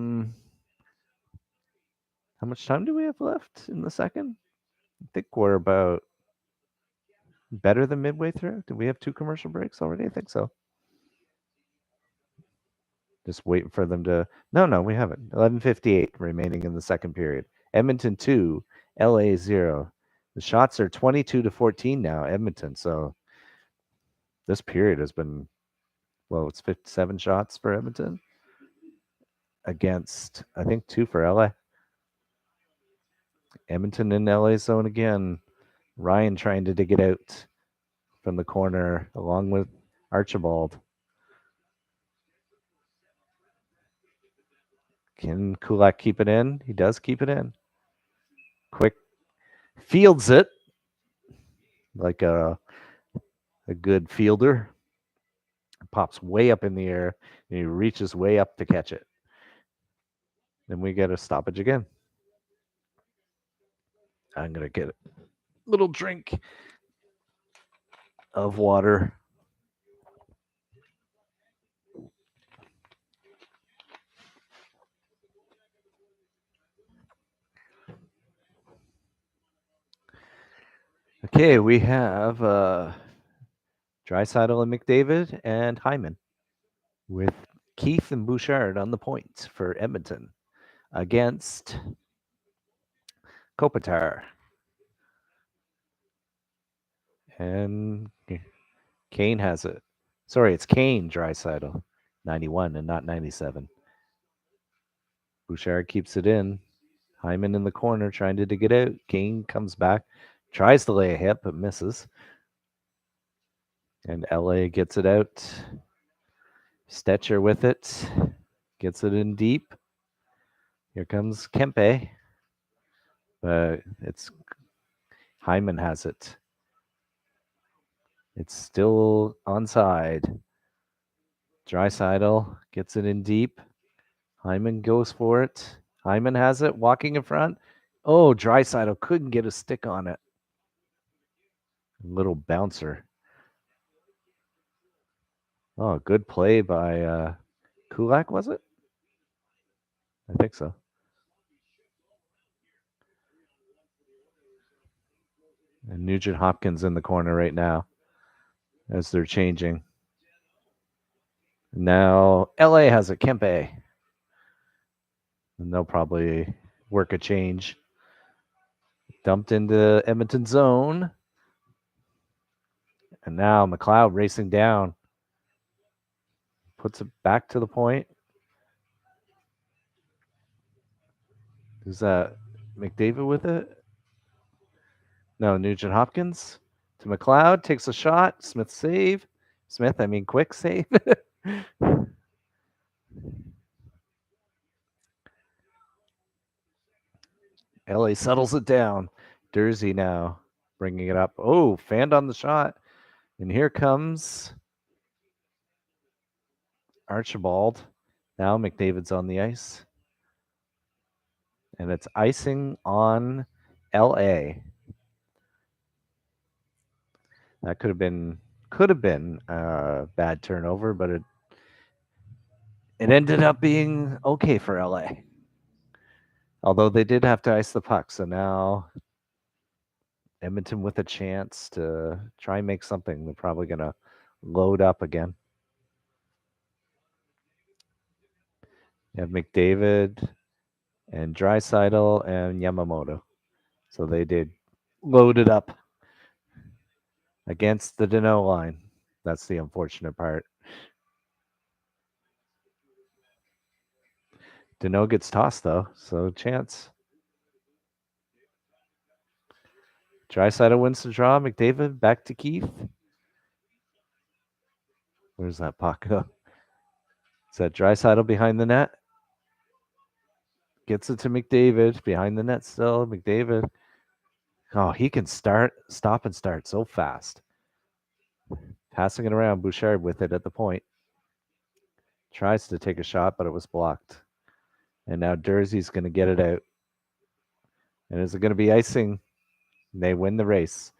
A: much time do we have left in the second? think we're about better than midway through. Did we have 2 commercial breaks already? I think so. Just waiting for them to. No, we haven't. 11:58 remaining in the second period. Edmonton 2, LA 0. The shots are 22-14 now, Edmonton. So this period has been, well, it's 57 shots for Edmonton against, I think, 2 for LA. Edmonton in LA zone again. Ryan trying to dig it out from the corner along with Archibald. Can Kulak keep it in? He does keep it in. Quick fields it like a good fielder. Pops way up in the air and he reaches way up to catch it. Then we get a stoppage again. I'm going to get a little drink of water. Okay, we have Draisaitl and McDavid and Hyman with Keith and Bouchard on the point for Edmonton against Kopitar. And Kane has it. Sorry, it's Kane Draisaitl, 91 and not 97. Bouchard keeps it in. Hyman in the corner trying to dig it out. Kane comes back, tries to lay a hit, but misses. And LA gets it out. Stetcher with it. Gets it in deep. Here comes Kempe. But it's Hyman has it. It's still onside. Draisaitl gets it in deep. Hyman goes for it. Hyman has it, walking in front. Oh, Draisaitl couldn't get a stick on it. Little bouncer. Oh, good play by Kulak, was it? I think so. And Nugent Hopkins in the corner right now as they're changing. Now LA has a Kempe. And they'll probably work a change. Dumped into Edmonton zone. And now McLeod racing down. Puts it back to the point. Is that McDavid with it? No, Nugent Hopkins to McLeod. Takes a shot. Smith save. Quick save. LA settles it down. Dursey now bringing it up. Oh, fanned on the shot. And here comes Archibald. Now McDavid's on the ice. And it's icing on LA. That could have been a bad turnover, but it ended up being okay for LA. Although they did have to ice the puck, so now Edmonton with a chance to try and make something. They're probably going to load up again. You have McDavid and Draisaitl and Yamamoto. So they did load it up against the Danault line. That's the unfortunate part. Danault gets tossed, though, so chance. Draisaitl wins the draw. McDavid back to Keith. Where's that puck go? Is that Draisaitl behind the net? Gets it to McDavid. Behind the net still. McDavid. Oh, he can stop and start so fast. Passing it around. Bouchard with it at the point. Tries to take a shot, but it was blocked. And now Dursey's going to get it out. And is it going to be icing? They win the race.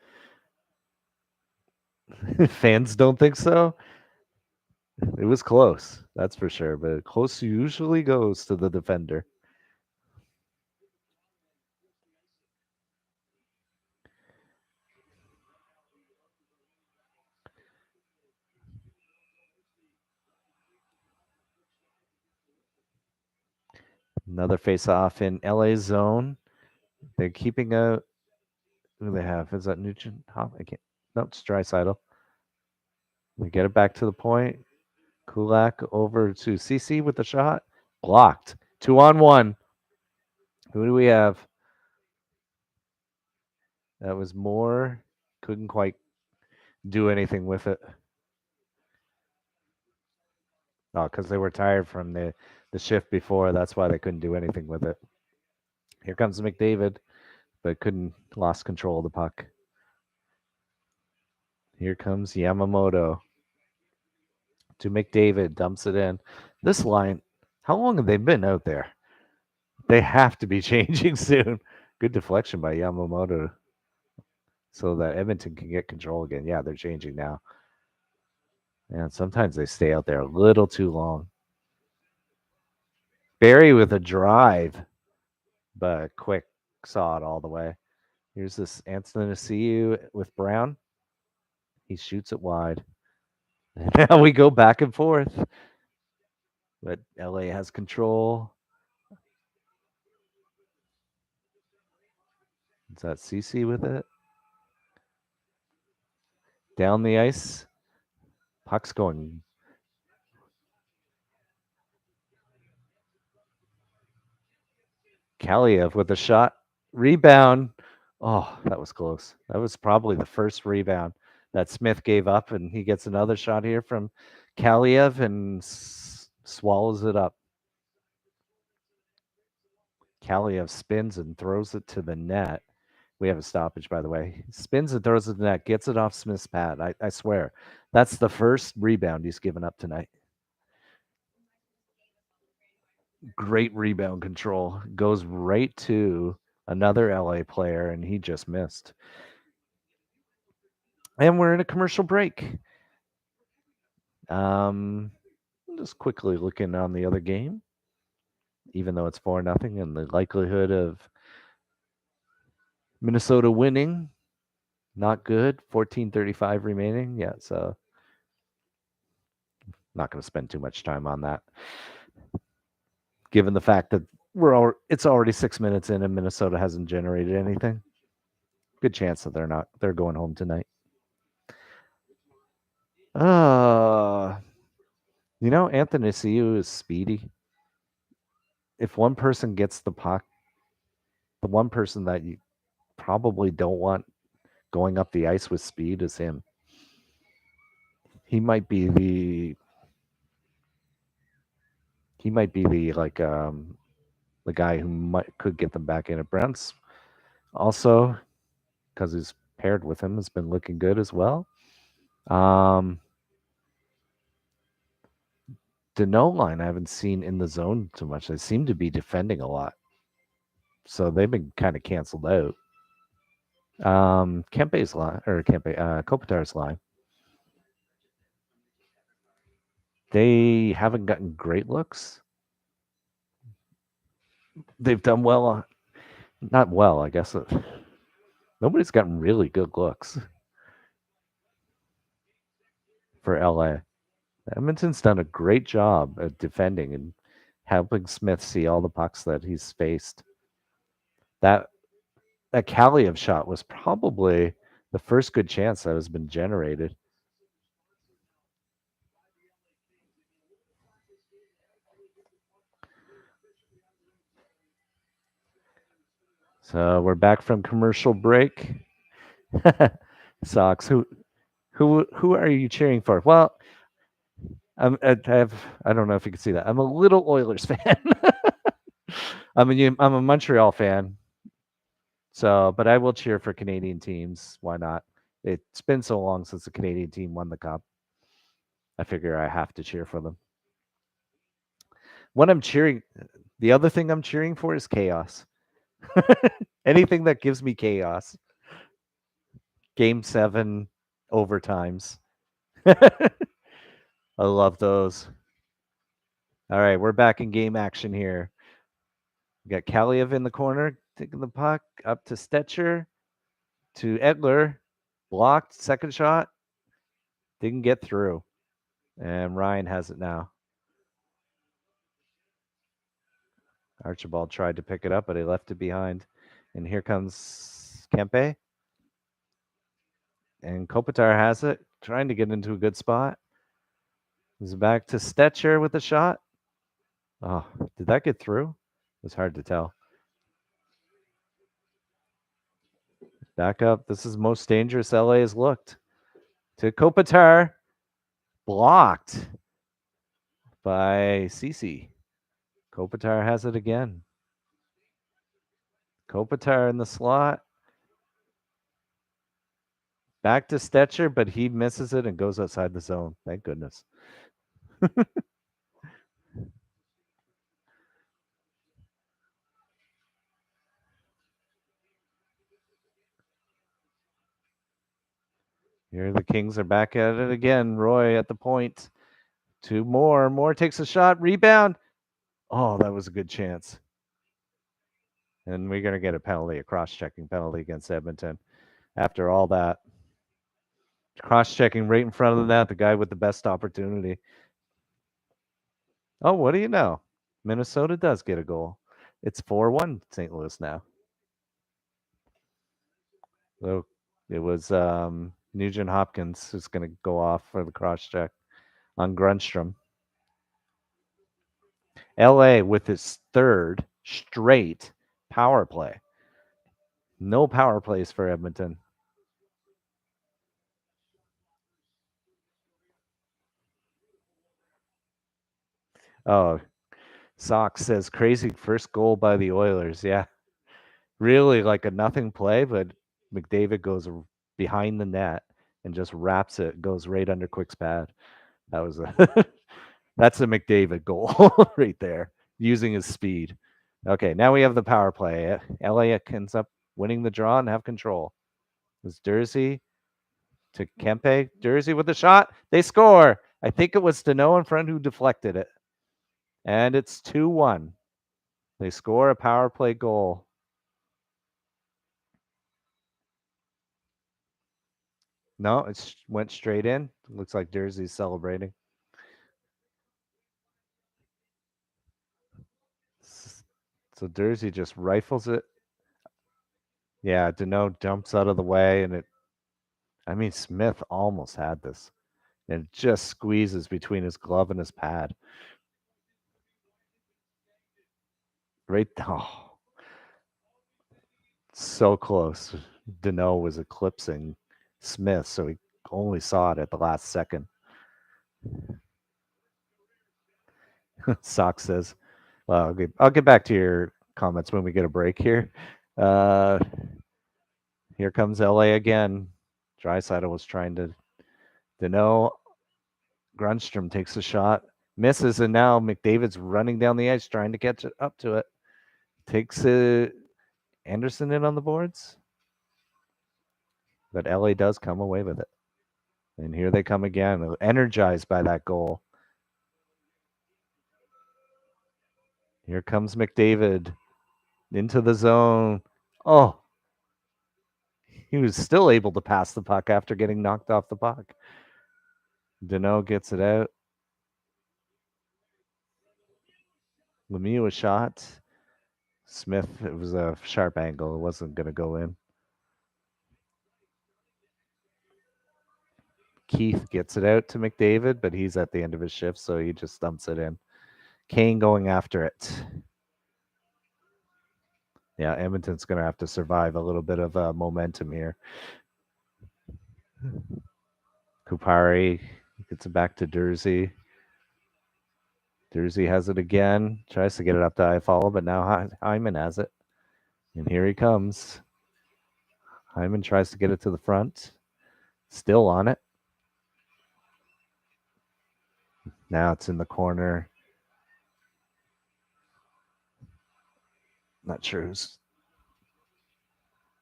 A: Fans don't think so. It was close, that's for sure. But close usually goes to the defender. Another face-off in LA zone. They're keeping a. Who do they have? Is that Nugent? I can't. Nope, it's Draisaitl. They get it back to the point. Kulak over to Ceci with the shot. Blocked. 2-on-1. Who do we have? That was Moore. Couldn't quite do anything with it. Oh, because they were tired from the shift before. That's why they couldn't do anything with it. Here comes McDavid, but couldn't lost control of the puck. Here comes Yamamoto to McDavid, dumps it in. This line, how long have they been out there? They have to be changing soon. Good deflection by Yamamoto so that Edmonton can get control again. Yeah, they're changing now. And sometimes they stay out there a little too long. Barry with a drive, but quick saw it all the way. Here's this Anthony with Brown. He shoots it wide. And now we go back and forth. But LA has control. Is that Ceci with it? Down the ice. Puck's going. Kaliev with a shot. Rebound. Oh, that was close. That was probably the first rebound that Smith gave up, and he gets another shot here from Kaliev and swallows it up. Kaliev spins and throws it to the net. We have a stoppage, by the way. Spins and throws it to the net, gets it off Smith's pad. I swear. That's the first rebound he's given up tonight. Great rebound control. Goes right to another LA player, and he just missed. And we're in a commercial break. Just quickly looking on the other game, even though it's 4-0, and the likelihood of Minnesota winning, not good. 14:35 remaining. Yeah, so not going to spend too much time on that. Given the fact that it's already 6 minutes in and Minnesota hasn't generated anything, good chance that they're going home tonight. Anthony Ciu is speedy. If one person gets the puck, the one person that you probably don't want going up the ice with speed is him. He might be the the guy who could get them back in at Brent's. Also, because he's paired with him, has been looking good as well. Danault line I haven't seen in the zone too much. They seem to be defending a lot, so they've been kind of canceled out. Kempe's line or Kopitar's line. They haven't gotten great looks. They've done well. Not well, I guess. Nobody's gotten really good looks for LA. Edmonton's done a great job at defending and helping Smith see all the pucks that he's faced. That Kaliev shot was probably the first good chance that has been generated. So we're back from commercial break. Sox, who are you cheering for? Well, I don't know if you can see that. I'm a little Oilers fan. I'm a Montreal fan. So, but I will cheer for Canadian teams. Why not? It's been so long since the Canadian team won the cup. I figure I have to cheer for them. The other thing I'm cheering for is chaos. Anything that gives me chaos. Game 7 overtimes. I love those. All right, we're back in game action here. We got Kaliev in the corner, taking the puck up to Stetcher, to Edler, blocked, second shot, didn't get through. And Ryan has it now. Archibald tried to pick it up, but he left it behind. And here comes Kempe. And Kopitar has it, trying to get into a good spot. He's back to Stetcher with a shot. Oh, did that get through? It was hard to tell. Back up. This is the most dangerous LA has looked. To Kopitar. Blocked by Ceci. Kopitar has it again. Kopitar in the slot. Back to Stetcher, but he misses it and goes outside the zone. Thank goodness. Here the Kings are back at it again. Roy at the point. Two more. Moore takes a shot. Rebound. Oh, that was a good chance. And we're going to get a penalty, a cross-checking penalty against Edmonton. After all that, cross-checking right in front of the net, the guy with the best opportunity. Oh, what do you know? Minnesota does get a goal. It's 4-1 St. Louis now. So it was Nugent Hopkins who's going to go off for the cross-check on Grundstrom. LA with its third straight power play. No power plays for Edmonton. Oh, Sox says crazy first goal by the Oilers. Yeah. Really like a nothing play, but McDavid goes behind the net and just wraps it, goes right under Quick's pad. That was a that's a McDavid goal right there, using his speed. Okay, now we have the power play. LA ends up winning the draw and have control. It's Jersey to Kempe. Jersey with the shot. They score. I think it was Danault in front who deflected it. And it's 2-1. They score a power play goal. No, it went straight in. Looks like Jersey's celebrating. So Jersey just rifles it. Yeah, Danault jumps out of the way, and Smith almost had this. And it just squeezes between his glove and his pad. Right. Oh, so close. Danault was eclipsing Smith, so he only saw it at the last second. Sock says, well, I'll get back to your comments when we get a break here. Here comes LA again. Draisaitl was trying to Danault. Grundstrom takes a shot, misses, and now McDavid's running down the ice trying to catch it up to it. Takes Anderson in on the boards. But LA does come away with it. And here they come again, energized by that goal. Here comes McDavid into the zone. Oh, he was still able to pass the puck after getting knocked off the puck. Danault gets it out. Lemieux a shot. Smith, it was a sharp angle. It wasn't going to go in. Keith gets it out to McDavid, but he's at the end of his shift, so he just dumps it in. Kane going after it. Yeah, Edmonton's going to have to survive a little bit of momentum here. Kupari gets it back to Jersey. Jersey has it again. Tries to get it up to Iafallo, but now Hyman has it. And here he comes. Hyman tries to get it to the front. Still on it. Now it's in the corner. Not sure who's.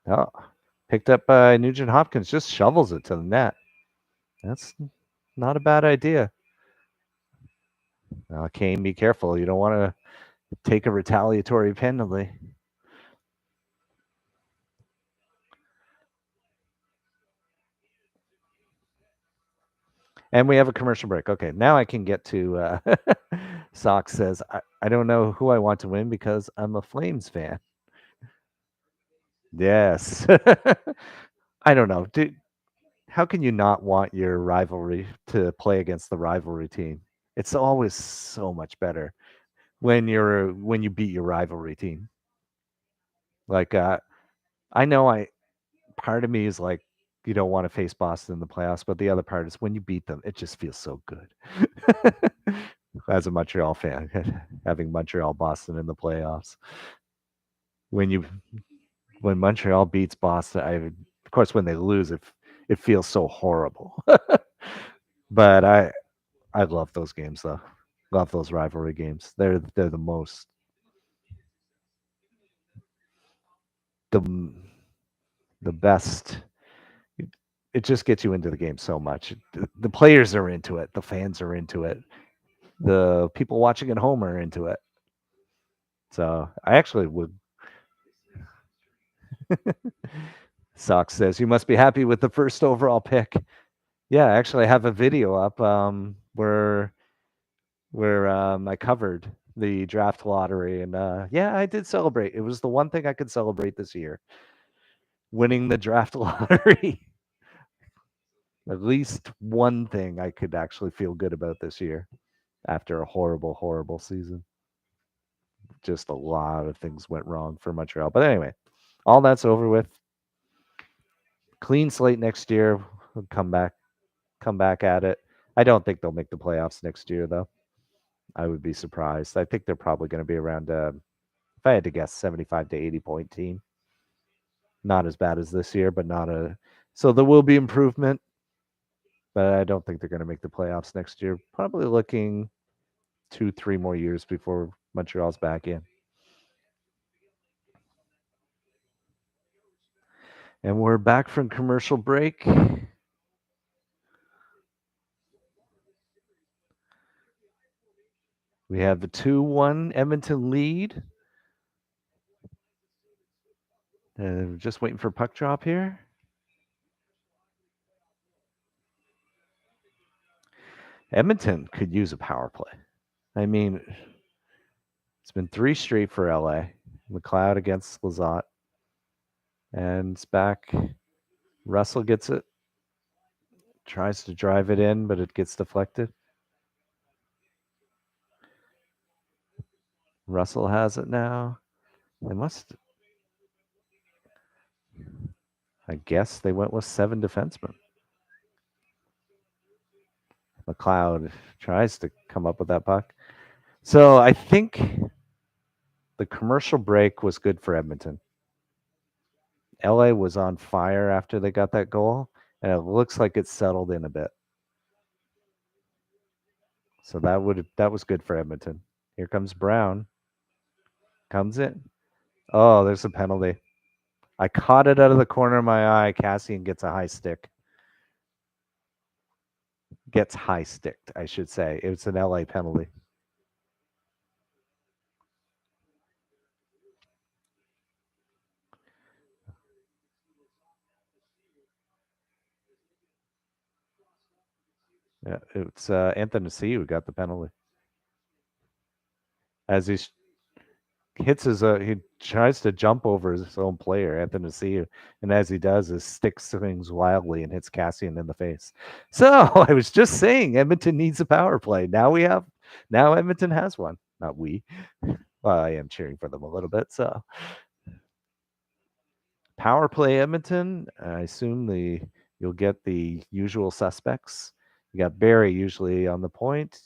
A: Oh, picked up by Nugent Hopkins. Just shovels it to the net. That's not a bad idea. Kane, be careful. You don't want to take a retaliatory penalty. And we have a commercial break. Okay, now I can get to Sock says, I don't know who I want to win because I'm a Flames fan. Yes. I don't know. How can you not want your rivalry to play against the rivalry team? It's always so much better when you beat your rivalry team. Like I know I part of me is like you don't want to face Boston in the playoffs, but the other part is when you beat them, it just feels so good. As a Montreal fan, having Montreal Boston in the playoffs. When you when Montreal beats Boston, of course when they lose it feels so horrible. But I love those games though. Love those rivalry games. They're the the best. It just gets you into the game so much. The players are into it. The fans are into it. The people watching at home are into it. So I actually would. Sox says you must be happy with the first overall pick. Yeah, actually, I have a video up where I covered the draft lottery, and yeah, I did celebrate. It was the one thing I could celebrate this year, winning the draft lottery. At least one thing I could actually feel good about this year after a horrible, horrible season. Just a lot of things went wrong for Montreal. But anyway, all that's over with. Clean slate next year. We'll come back at it. I don't think they'll make the playoffs next year, though. I would be surprised. I think they're probably going to be around, if I had to guess, 75 to 80 point team. Not as bad as this year, but not a. So there will be improvement, but I don't think they're going to make the playoffs next year. Probably looking 2, 3 more years before Montreal's back in. And we're back from commercial break. We have the 2-1 Edmonton lead. Just waiting for puck drop here. Edmonton could use a power play. I mean, it's been 3 straight for LA. McLeod against Lizotte. And it's back. Russell gets it. Tries to drive it in, but it gets deflected. Russell has it now. They must. I guess they went with 7 defensemen. McLeod tries to come up with that puck. So I think the commercial break was good for Edmonton. LA was on fire after they got that goal, and it looks like it settled in a bit. So that was good for Edmonton. Here comes Brown. Comes in. Oh, there's a penalty. I caught it out of the corner of my eye. Cassian gets a high stick. Gets high sticked, I should say. It was an LA penalty. Yeah, it's Anthony C who got the penalty. As he hits he tries to jump over his own player, Anthony C, and as he does, his stick swings wildly and hits Cassian in the face. So I was just saying, Edmonton needs a power play. Now Edmonton has one. Not we. Well, I am cheering for them a little bit. So power play Edmonton. I assume you'll get the usual suspects. You got Barry usually on the point.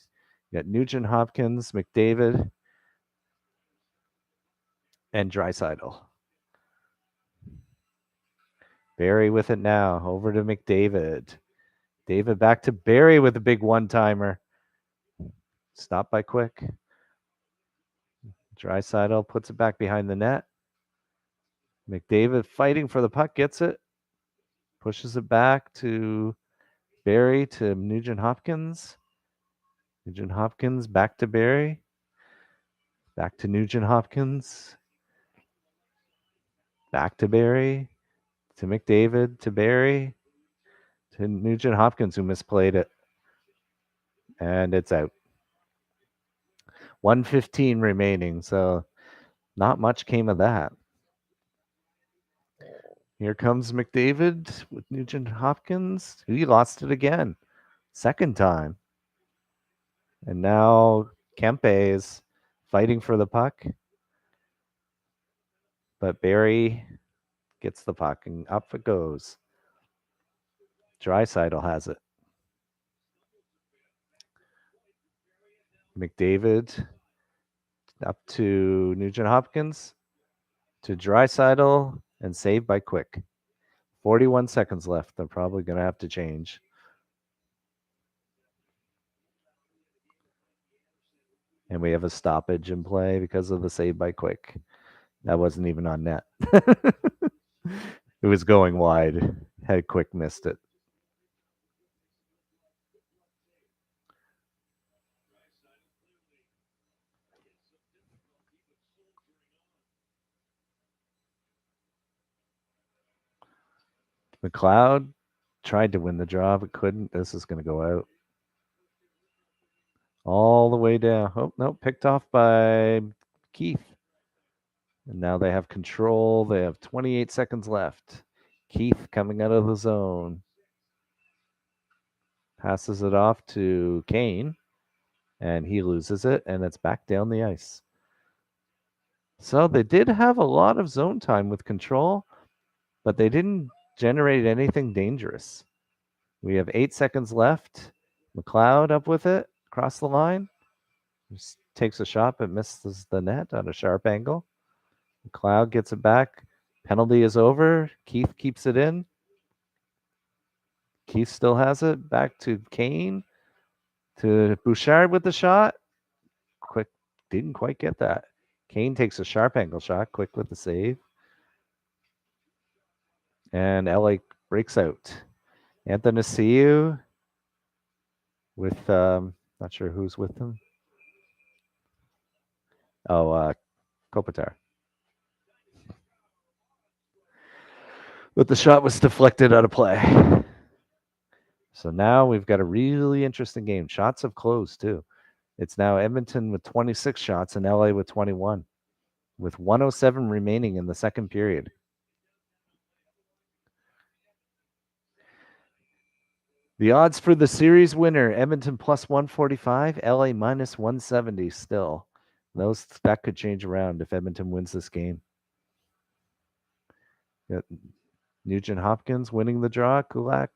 A: You got Nugent Hopkins, McDavid, and Draisaitl. Barry with it now. Over to McDavid. David back to Barry with a big one-timer. Stopped by Quick. Draisaitl puts it back behind the net. McDavid fighting for the puck, gets it. Pushes it back to Barry to Nugent Hopkins. Nugent Hopkins back to Barry. Back to Nugent Hopkins. Back to Barry. To McDavid. To Barry. To Nugent Hopkins, who misplayed it. And it's out. 1:15 remaining, so not much came of that. Here comes McDavid with Nugent Hopkins. He lost it again. Second time. And now Kempe is fighting for the puck. But Barry gets the puck and up it goes. Draisaitl has it. McDavid up to Nugent Hopkins, to Draisaitl, and saved by Quick. 41 seconds left. They're probably going to have to change. And we have a stoppage in play because of the save by Quick. That wasn't even on net. It was going wide. Had Quick missed it. McLeod tried to win the draw, but couldn't. This is going to go out. All the way down. Oh, no, picked off by Keith. And now they have control. They have 28 seconds left. Keith coming out of the zone. Passes it off to Kane. And he loses it, and it's back down the ice. So they did have a lot of zone time with control, but they didn't generate anything dangerous. We have 8 seconds left. McLeod up with it, across the line. Just takes a shot, but misses the net on a sharp angle. McLeod gets it back. Penalty is over. Keith keeps it in. Keith still has it. Back to Kane. To Bouchard with the shot. Quick didn't quite get that. Kane takes a sharp angle shot. Quick with the save. And LA breaks out. Anthony Ciu with, not sure who's with them. Oh, Kopitar. But the shot was deflected out of play. So now we've got a really interesting game. Shots have closed, too. It's now Edmonton with 26 shots and LA with 21, with 107 remaining in the second period. The odds for the series winner, Edmonton plus 145, LA minus 170 still. That could change around if Edmonton wins this game. Nugent Hopkins winning the draw. Kulak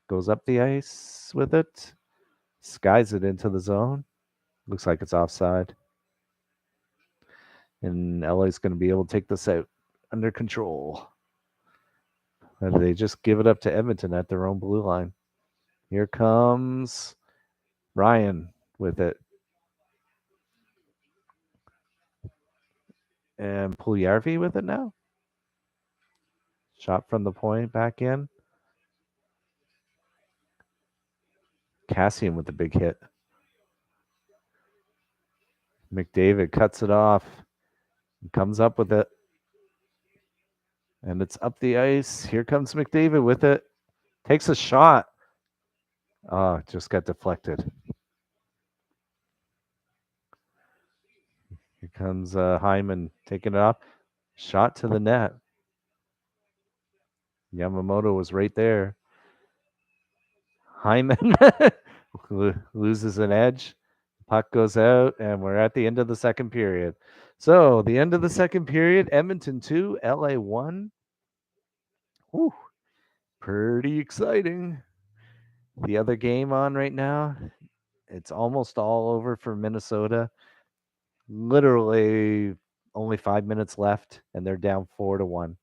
A: goes up the ice with it. Skies it into the zone. Looks like it's offside. And LA's going to be able to take this out under control. And they just give it up to Edmonton at their own blue line. Here comes Ryan with it. And Puljujarvi with it now. Shot from the point, back in. Cassian with the big hit. McDavid cuts it off. Comes up with it. And it's up the ice. Here comes McDavid with it. Takes a shot. Oh, just got deflected. Here comes Hyman taking it off. Shot to the net. Yamamoto was right there. Hyman loses an edge. Puck goes out, and we're at the end of the second period. So, the end of the second period, Edmonton 2, LA 1. Whew, pretty exciting. The other game on right now, it's almost all over for Minnesota. Literally only 5 minutes left, and they're down 4-1.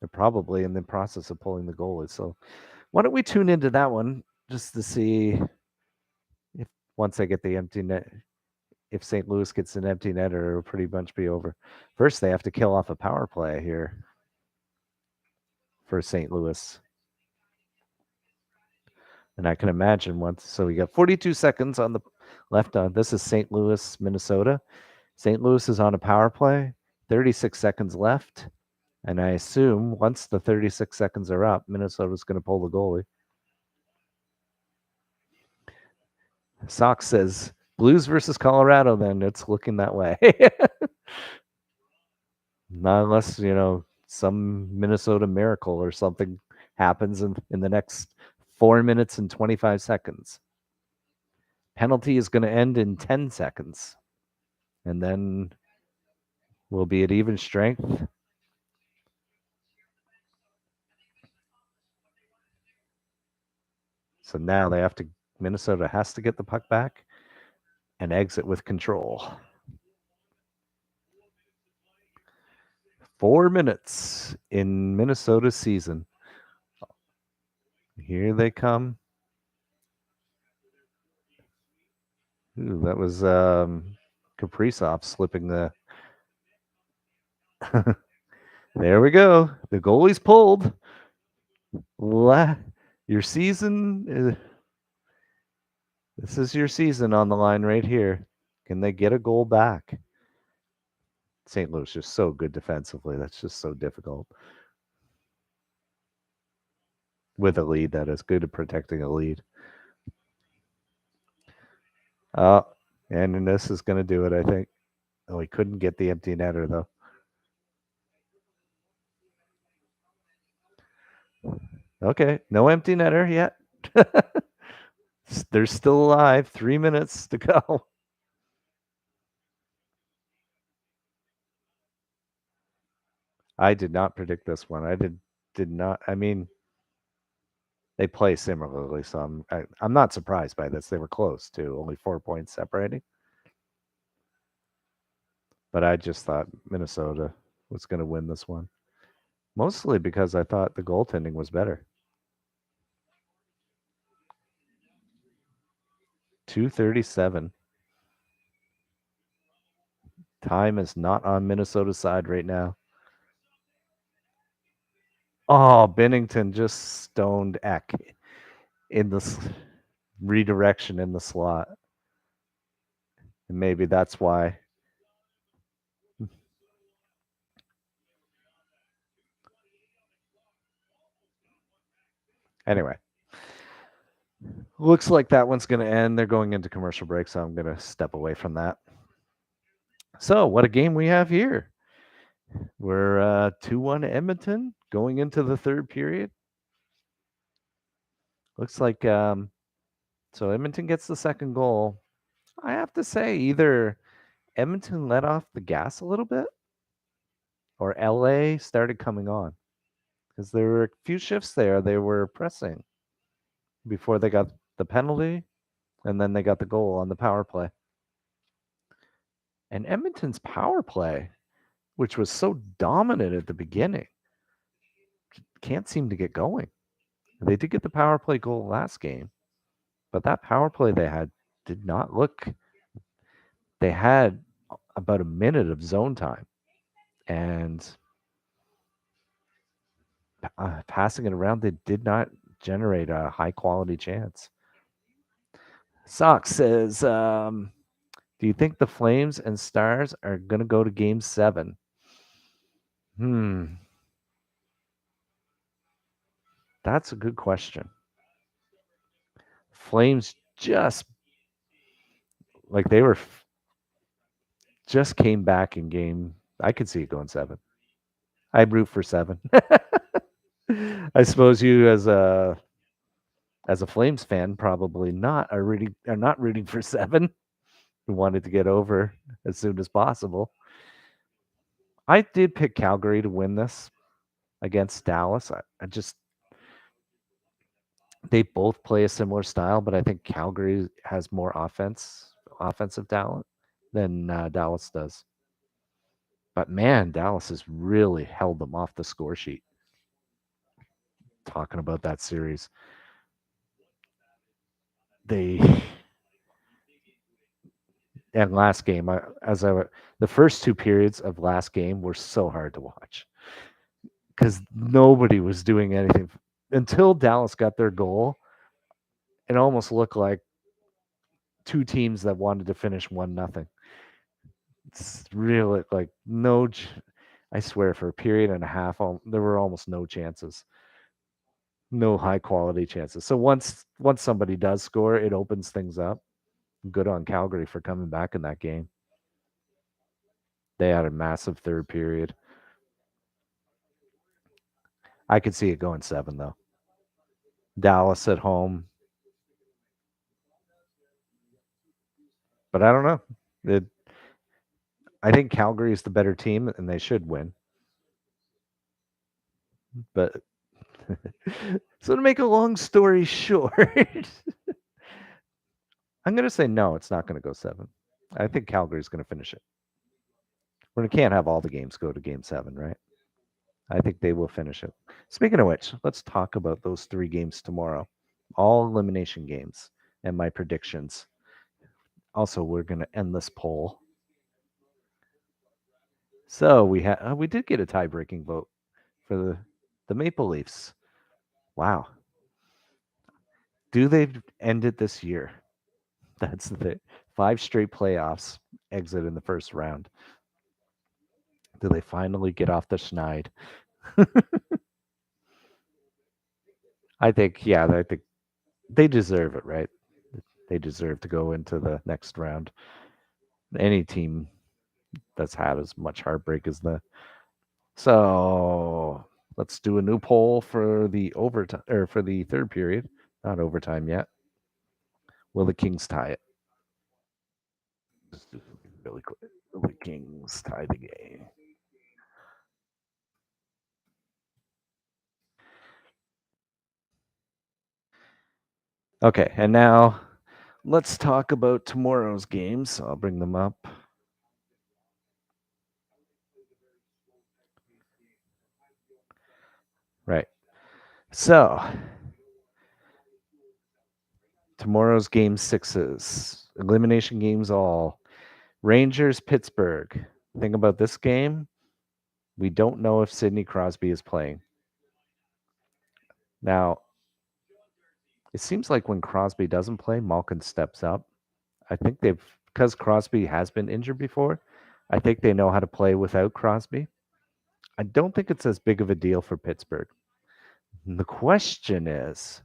A: They're probably in the process of pulling the goalie. So, why don't we tune into that one just to see if once they get the empty net, if St. Louis gets an empty netter, it'll pretty much be over. First, they have to kill off a power play here for St. Louis. And I can imagine once. So we got 42 seconds on the left on. This is St. Louis, Minnesota. St. Louis is on a power play. 36 seconds left. And I assume once the 36 seconds are up, Minnesota's going to pull the goalie. Sox says Blues versus Colorado, then it's looking that way. Not unless, some Minnesota miracle or something happens in the next 4 minutes and 25 seconds. Penalty is going to end in 10 seconds. And then we'll be at even strength. So now Minnesota has to get the puck back and exit with control. 4 minutes in Minnesota's season. Here they come. Ooh, that was Kaprizov slipping the. There we go. The goalie's pulled. Your season. This is your season on the line right here. Can they get a goal back? St. Louis just so good defensively. That's just so difficult. With a lead, that is good at protecting a lead. And this is going to do it, I think. Oh, he couldn't get the empty netter, though. Okay, no empty netter yet. They're still alive. 3 minutes to go. I did not predict this one. I did not. I mean, they play similarly, so I'm not surprised by this. They were close too, only 4 points separating. But I just thought Minnesota was going to win this one, mostly because I thought the goaltending was better. 2:37. Time is not on Minnesota's side right now. Oh, Bennington just stoned Eck in the redirection in the slot. And maybe that's why. Anyway, looks like that one's going to end. They're going into commercial break, so I'm going to step away from that. So, what a game we have here. We're 2-1 Edmonton going into the third period. Looks like so Edmonton gets the second goal. I have to say, either Edmonton let off the gas a little bit or LA started coming on, because there were a few shifts there. They were pressing before they got the penalty, and then they got the goal on the power play. And Edmonton's power play, which was so dominant at the beginning, can't seem to get going. They did get the power play goal last game, but that power play they had did not look. They had about a minute of zone time, and passing it around, they did not generate a high quality chance. Sox says, do you think the Flames and Stars are going to go to Game 7? That's a good question. Flames just just came back in game. I could see it going 7. I root for 7. I suppose you as a Flames fan probably are not rooting for 7. You wanted to get over as soon as possible. I did pick Calgary to win this against Dallas. They both play a similar style, but I think Calgary has more offensive talent than Dallas does. But man, Dallas has really held them off the score sheet. Talking about that series, and last game, the first 2 periods of last game were so hard to watch because nobody was doing anything until Dallas got their goal. It almost looked like 2 teams that wanted to finish 1-0. It's really like no. I swear, for a period and a half, there were almost no chances, no high quality chances. So once somebody does score, it opens things up. good on Calgary for coming back in that game. They had a massive third period. I could see it going 7 though. Dallas at home, but I don't know. It, I think Calgary is the better team and they should win. But so to make a long story short, I'm going to say no, it's not going to go 7. I think Calgary's going to finish it. We can't have all the games go to game 7, right? I think they will finish it. Speaking of which, let's talk about those 3 games tomorrow. All elimination games and my predictions. Also, we're going to end this poll. So we did get a tie-breaking vote for the Maple Leafs. Wow. Do they end it this year? That's the 5 straight playoffs, exit in the first round. Do they finally get off the schneid? I think they deserve it, right? They deserve to go into the next round. Any team that's had as much heartbreak as the. So let's do a new poll for the overtime or for the third period. Not overtime yet. Will the Kings tie it? Just do really quick. Will the Kings tie the game? Okay, and now let's talk about tomorrow's games. I'll bring them up. Right. So tomorrow's game 6s, elimination games all. Rangers, Pittsburgh. Thing about this game, we don't know if Sidney Crosby is playing. Now, it seems like when Crosby doesn't play, Malkin steps up. I think because Crosby has been injured before, I think they know how to play without Crosby. I don't think it's as big of a deal for Pittsburgh. And the question is,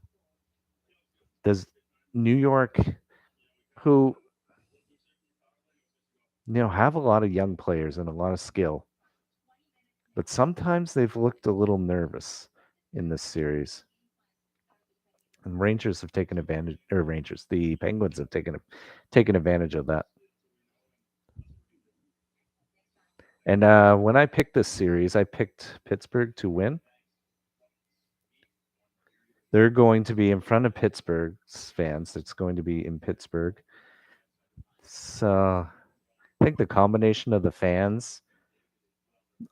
A: does New York, who have a lot of young players and a lot of skill, but sometimes they've looked a little nervous in this series. And Rangers have taken advantage, or the Penguins have taken advantage of that. And when I picked this series, I picked Pittsburgh to win. They're going to be in front of Pittsburgh's fans. It's going to be in Pittsburgh. So I think the combination of the fans,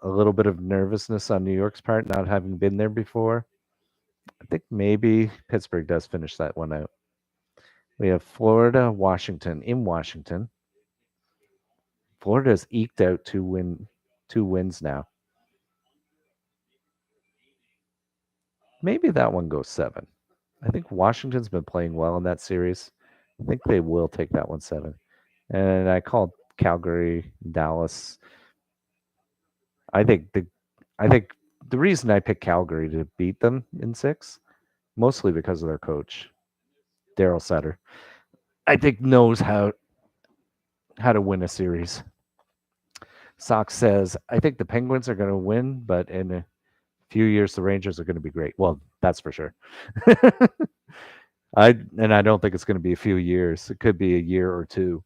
A: a little bit of nervousness on New York's part, not having been there before, I think maybe Pittsburgh does finish that one out. We have Florida, Washington in Washington. Florida's eked out 2 wins now. Maybe that one goes 7. I think Washington's been playing well in that series. I think they will take that one 7. And I called Calgary, Dallas. I think the reason I picked Calgary to beat them in 6, mostly because of their coach, Daryl Sutter. I think knows how to win a series. Sox says, I think the Penguins are going to win, but in a few years the Rangers are going to be great. Well, that's for sure. I don't think it's going to be a few years. It could be a year or 2.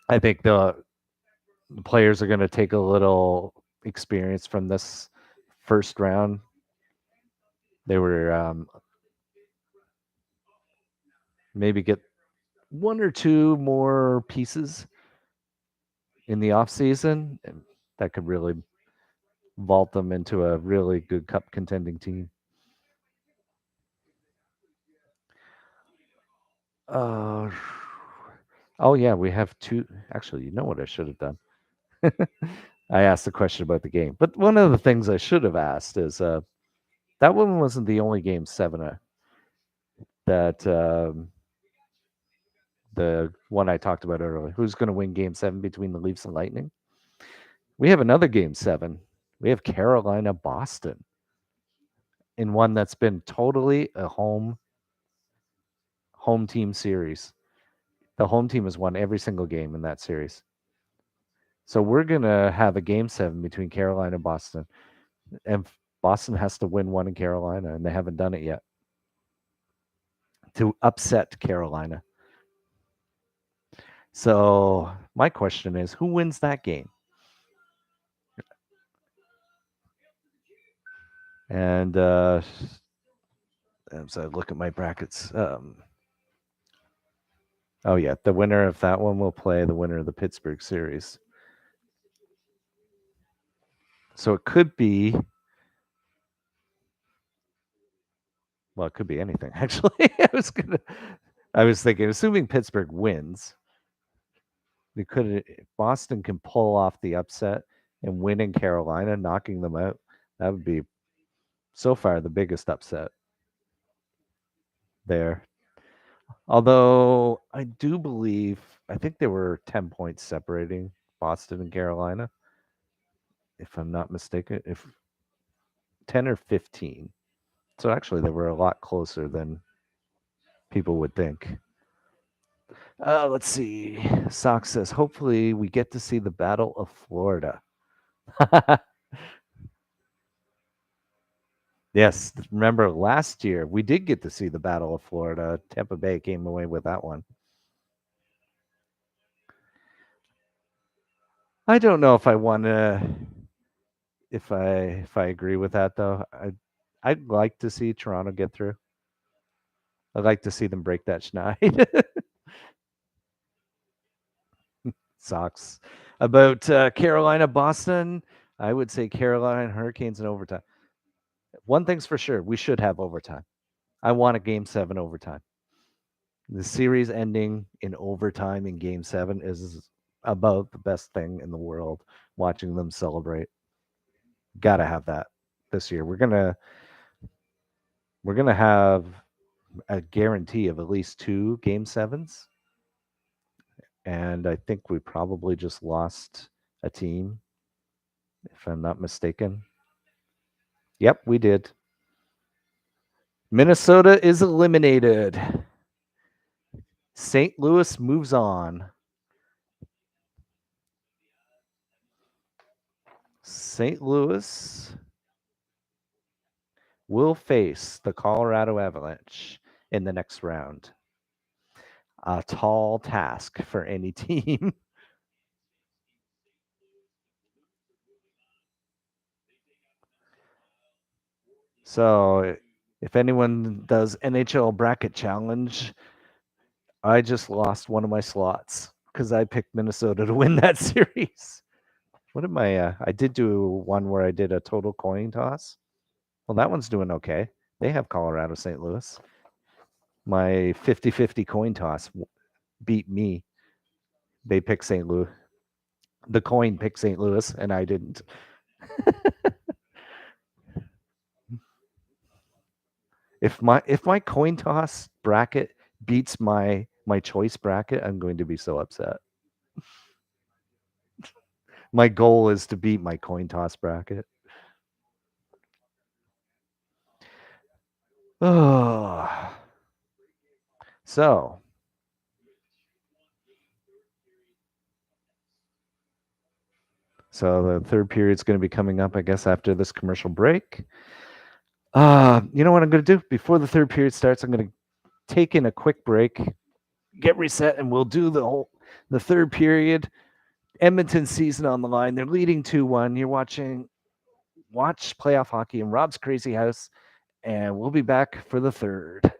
A: I think the players are going to take a little experience from this first round. They were maybe get 1 or 2 more pieces in the off season, and that could really vault them into a really good cup contending team. Oh yeah, we have 2. Actually, you know what I should have done? I asked a question about the game, but one of the things I should have asked is that one wasn't the only game 7 that the one I talked about earlier. Who's going to win game 7 between the Leafs and Lightning? We have another game 7. We have Carolina, Boston, in one that's been totally a home home team series. The home team has won every single game in that series. So we're going to have a game 7 between Carolina and Boston. And Boston has to win one in Carolina, and they haven't done it yet to upset Carolina. So my question is, who wins that game? And as I look at my brackets, oh yeah, the winner of that one will play the winner of the Pittsburgh series. So it could be, well, it could be anything actually. I was thinking, assuming Pittsburgh wins, Boston can pull off the upset and win in Carolina, knocking them out. That would be so far the biggest upset there. Although I do believe, I think there were 10 points separating Boston and Carolina, if I'm not mistaken, if 10 or 15. So actually, they were a lot closer than people would think. Let's see. Sox says, hopefully we get to see the Battle of Florida. Yes, remember last year we did get to see the Battle of Florida. Tampa Bay came away with that one. I don't know if I want to, if I agree with that though. I'd like to see Toronto get through. I'd like to see them break that schneid. Sox. About Carolina, Boston, I would say Carolina Hurricanes in overtime. One thing's for sure, we should have overtime. I want a game 7 overtime. The series ending in overtime in game 7 is about the best thing in the world. Watching them celebrate. Gotta have that this year. We're gonna have a guarantee of at least 2 game 7s. And I think we probably just lost a team, if I'm not mistaken. Yep, we did. Minnesota is eliminated. St. Louis moves on. St. Louis will face the Colorado Avalanche in the next round. A tall task for any team. So, if anyone does NHL bracket challenge, I just lost one of my slots because I picked Minnesota to win that series. What am I did do one where I did a total coin toss. Well, that one's doing okay. They have Colorado, St. Louis. My 50-50 coin toss beat me. They picked St. Louis. The coin picked St. Louis, and I didn't. If my coin toss bracket beats my choice bracket, I'm going to be so upset. My goal is to beat my coin toss bracket. Oh. So the third period is going to be coming up, I guess, after this commercial break. You know what I'm going to do? Before the third period starts, I'm going to take in a quick break, get reset, and we'll do the third period. Edmonton season on the line. They're leading 2-1. You're watch playoff hockey in Rob's Crazy House, and we'll be back for the third.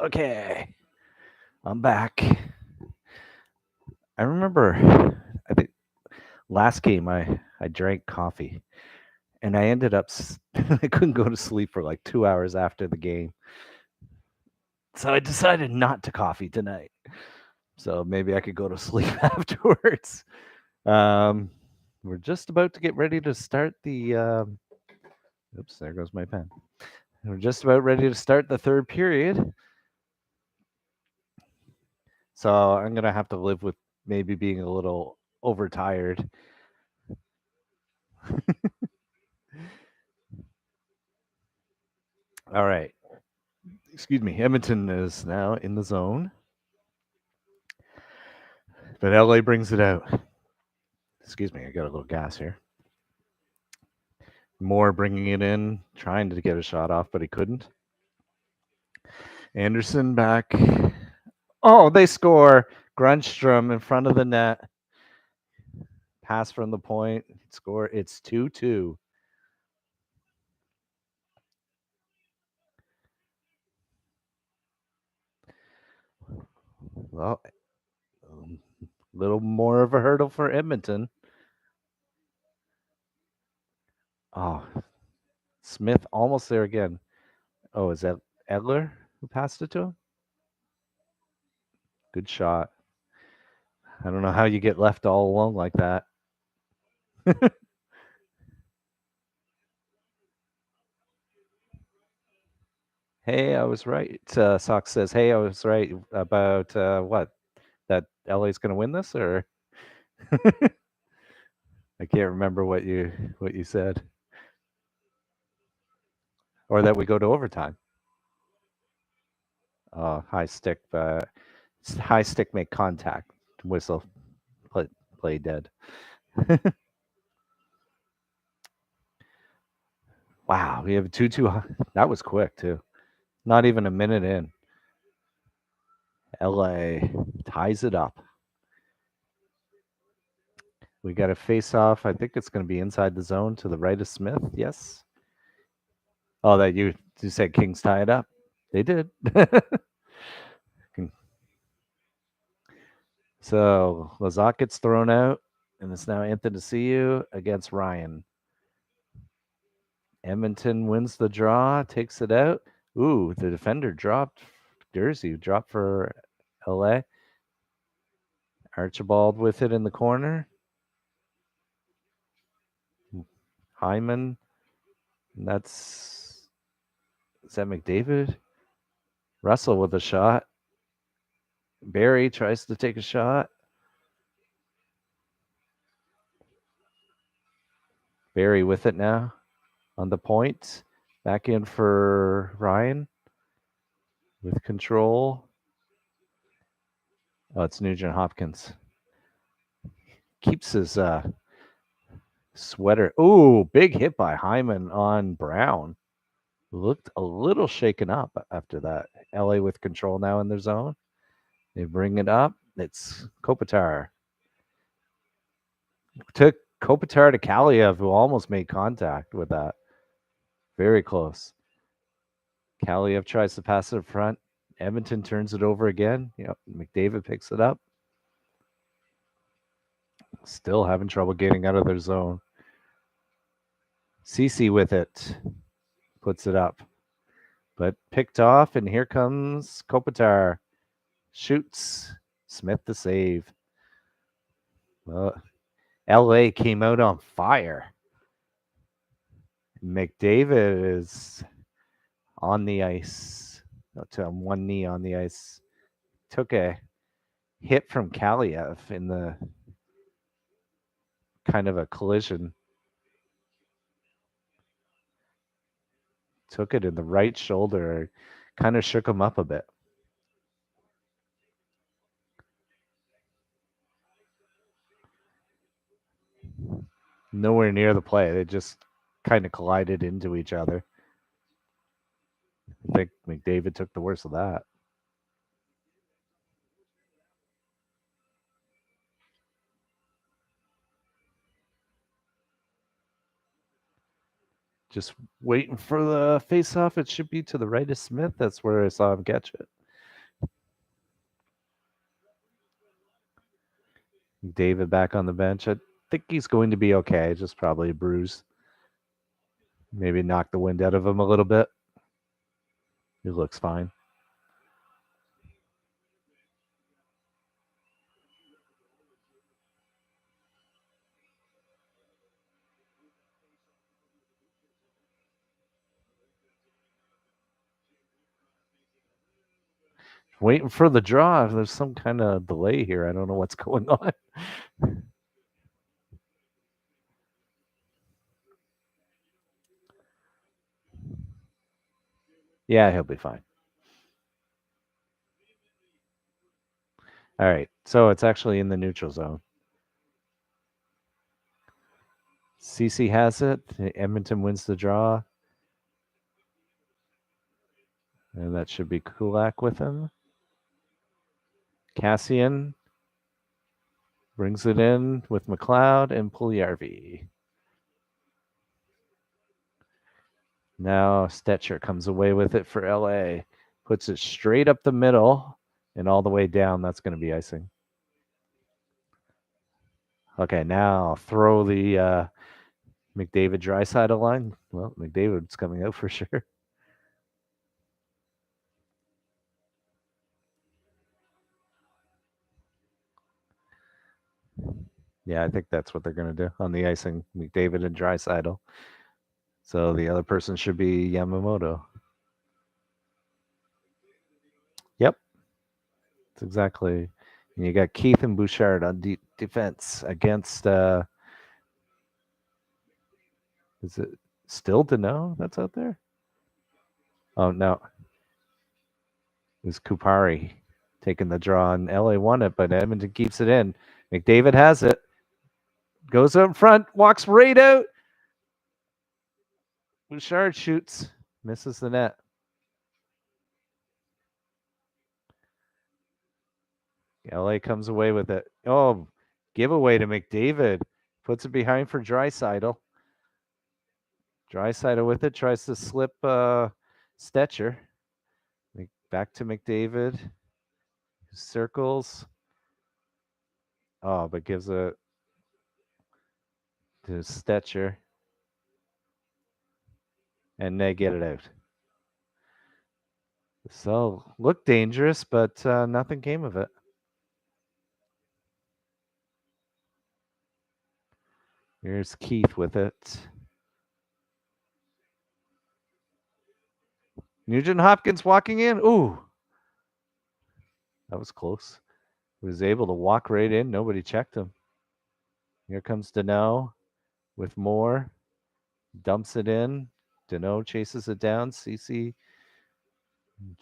A: Okay, I'm back. I remember, I think last game I drank coffee, and I ended up I couldn't go to sleep for like 2 hours after the game, so I decided not to coffee tonight. So maybe I could go to sleep afterwards. Um, we're just about to get ready to start the. Oops, there goes my pen. We're just about ready to start the third period. So I'm gonna have to live with maybe being a little overtired. All right. Excuse me. Edmonton is now in the zone, but LA brings it out. Excuse me. I got a little gas here. Moore bringing it in, trying to get a shot off, but he couldn't. Anderson back. Oh, they score. Grunstrom in front of the net. Pass from the point. Score. It's 2-2. Well, a little more of a hurdle for Edmonton. Oh, Smith almost there again. Oh, is that Edler who passed it to him? Good shot. I don't know how you get left all alone like that. Hey, I was right. Sox says, "Hey, I was right about what? That LA's going to win this, or I can't remember what you said, or that we go to overtime." High stick, high stick make contact. Whistle, play dead. Wow, we have a 2-2. That was quick too. Not even a minute in. LA ties it up. We got a face off. I think it's going to be inside the zone to the right of Smith. Yes. Oh, that you said Kings tie it up. They did. So Lazat gets thrown out, and it's now Anthony Ciu against Ryan. Edmonton wins the draw, takes it out. Ooh, the defender dropped. Jersey dropped for LA. Archibald with it in the corner. Hyman. Is that McDavid? Russell with a shot. Barry tries to take a shot. Barry with it now on the point. Back in for Ryan with control. Oh, it's Nugent Hopkins. Keeps his sweater. Ooh, big hit by Hyman on Brown. Looked a little shaken up after that. LA with control now in their zone. They bring it up. It's Kopitar. Took Kopitar to Kaliev, who almost made contact with that. Very close. Kaliev tries to pass it in front. Edmonton turns it over again. Yep, McDavid picks it up. Still having trouble getting out of their zone. Ceci with it. Puts it up. But picked off, and here comes Kopitar. Shoots. Smith the save. Well, LA came out on fire. McDavid is on the ice. To one knee on the ice. Took a hit from Kaliev in the kind of a collision. Took it in the right shoulder. Kind of shook him up a bit. Nowhere near the play. They just kind of collided into each other. I think McDavid took the worst of that. Just waiting for the face-off. It should be to the right of Smith. That's where I saw him catch it. McDavid back on the bench. I think he's going to be okay. Just probably a bruise. Maybe knock the wind out of him a little bit. He looks fine. Waiting for the draw. There's some kind of delay here. I don't know what's going on. Yeah, he'll be fine. All right. So it's actually in the neutral zone. Ceci has it. Edmonton wins the draw. And that should be Kulak with him. Cassian brings it in with McLeod and Puljärvi. Now Stetcher comes away with it for LA. Puts it straight up the middle and all the way down. That's going to be icing. Okay, now throw the McDavid Draisaitl line. Well, McDavid's coming out for sure. Yeah, I think that's what they're going to do on the icing. McDavid and Draisaitl. So the other person should be Yamamoto. Yep. That's exactly. And you got Keith and Bouchard on defense against. Is it still Danault that's out there? Oh, no. It was Kupari taking the draw, and LA won it, but Edmonton keeps it in. McDavid has it. Goes up front, walks right out. Bouchard shoots, misses the net. LA comes away with it. Oh, giveaway to McDavid. Puts it behind for Draisaitl. Draisaitl with it, tries to slip Stetcher. Back to McDavid. Circles. Oh, but gives it to Stetcher. And they get it out. So, looked dangerous, but nothing came of it. Here's Keith with it. Nugent Hopkins walking in. Ooh. That was close. He was able to walk right in. Nobody checked him. Here comes Danault with more. Dumps it in. Danault chases it down. Ceci.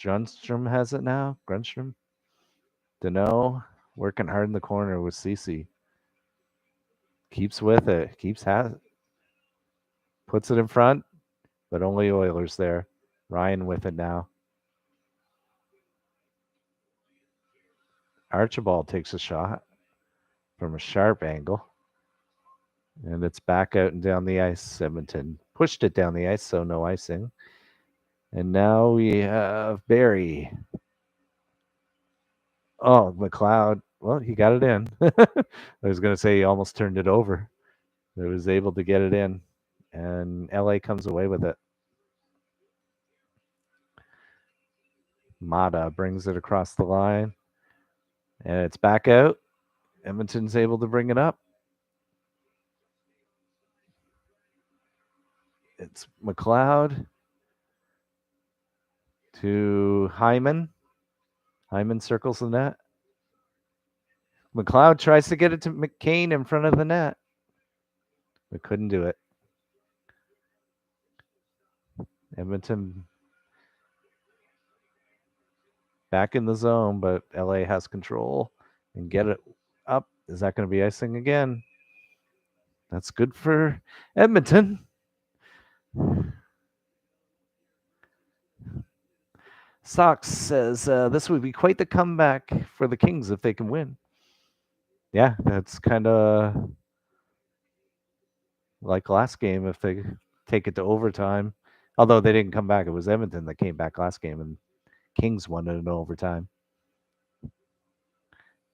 A: Grundstrom has it now. Grundstrom. Danault working hard in the corner with Ceci. Keeps with it. Puts it in front, but only Oilers there. Ryan with it now. Archibald takes a shot from a sharp angle. And it's back out and down the ice. Edmonton pushed it down the ice, so no icing. And now we have Barry. Oh, McLeod. Well, he got it in. I was going to say he almost turned it over. He was able to get it in. And LA comes away with it. Mata brings it across the line. And it's back out. Edmonton's able to bring it up. It's McLeod to Hyman. Hyman circles the net. McLeod tries to get it to McCain in front of the net, but couldn't do it. Edmonton back in the zone, but LA has control and get it up. Is that going to be icing again? That's good for Edmonton. Sox says this would be quite the comeback for the Kings if they can win. Yeah, that's kind of like last game if they take it to overtime. Although they didn't come back. It was Edmonton that came back last game, and Kings won it in overtime.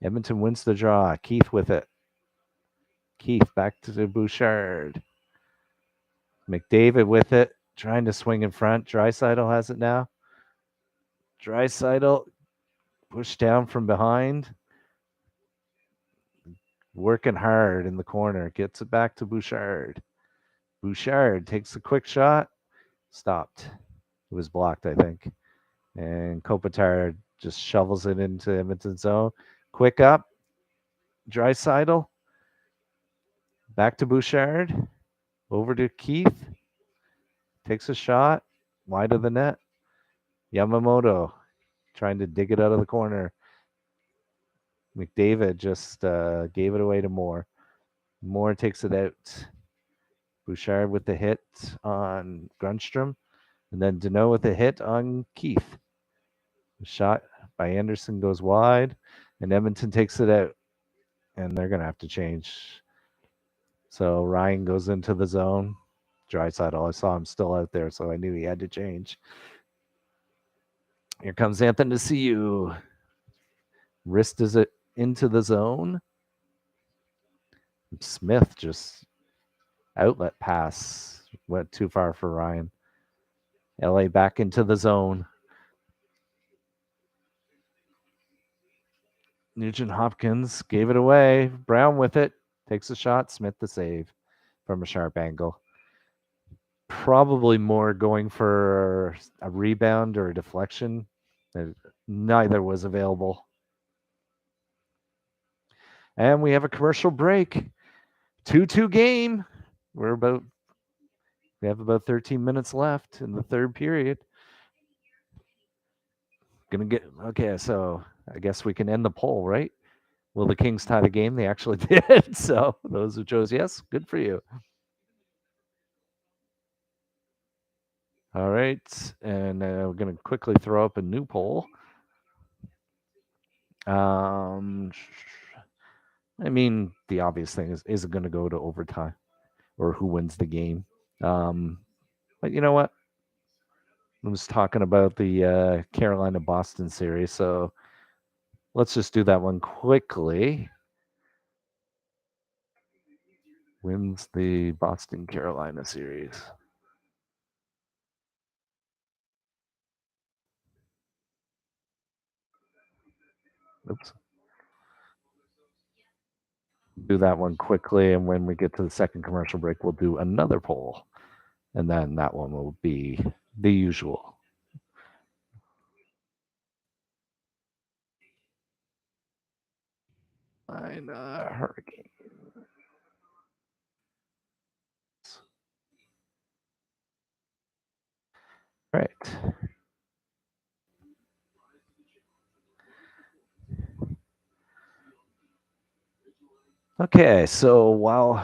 A: Edmonton wins the draw. Keith with it. Keith back to Bouchard. McDavid with it, trying to swing in front. Draisaitl has it now. Draisaitl pushed down from behind. Working hard in the corner. Gets it back to Bouchard. Bouchard takes a quick shot. Stopped. It was blocked, I think. And Kopitar just shovels it into Edmonton zone. Quick up. Draisaitl. Back to Bouchard. Over to Keith. Takes a shot. Wide of the net. Yamamoto trying to dig it out of the corner. McDavid just gave it away to Moore. Moore takes it out. Bouchard with the hit on Grundstrom. And then Danault with a hit on Keith. The shot by Anderson goes wide. And Edmonton takes it out. And they're going to have to change. So Ryan goes into the zone. Draisaitl, I saw him still out there, so I knew he had to change. Here comes Anthony to see you. Wrist is it into the zone. Smith just outlet pass. Went too far for Ryan. LA back into the zone. Nugent Hopkins gave it away. Brown with it. Takes a shot. Smith the save from a sharp angle. Probably more going for a rebound or a deflection. Neither was available. And we have a commercial break. 2-2 game. We have about 13 minutes left in the third period. Okay, so I guess we can end the poll, right? Will the Kings tie the game? They actually did. So those who chose yes, good for you. All right, and we're going to quickly throw up a new poll. I mean, the obvious thing is it going to go to overtime or who wins the game? But you know what? I was talking about the Carolina-Boston series, so let's just do that one quickly. Wins the Boston-Carolina series. Oops. Do that one quickly, and when we get to the second commercial break, we'll do another poll. And then that one will be the usual. Hurricane. Right. Okay, so while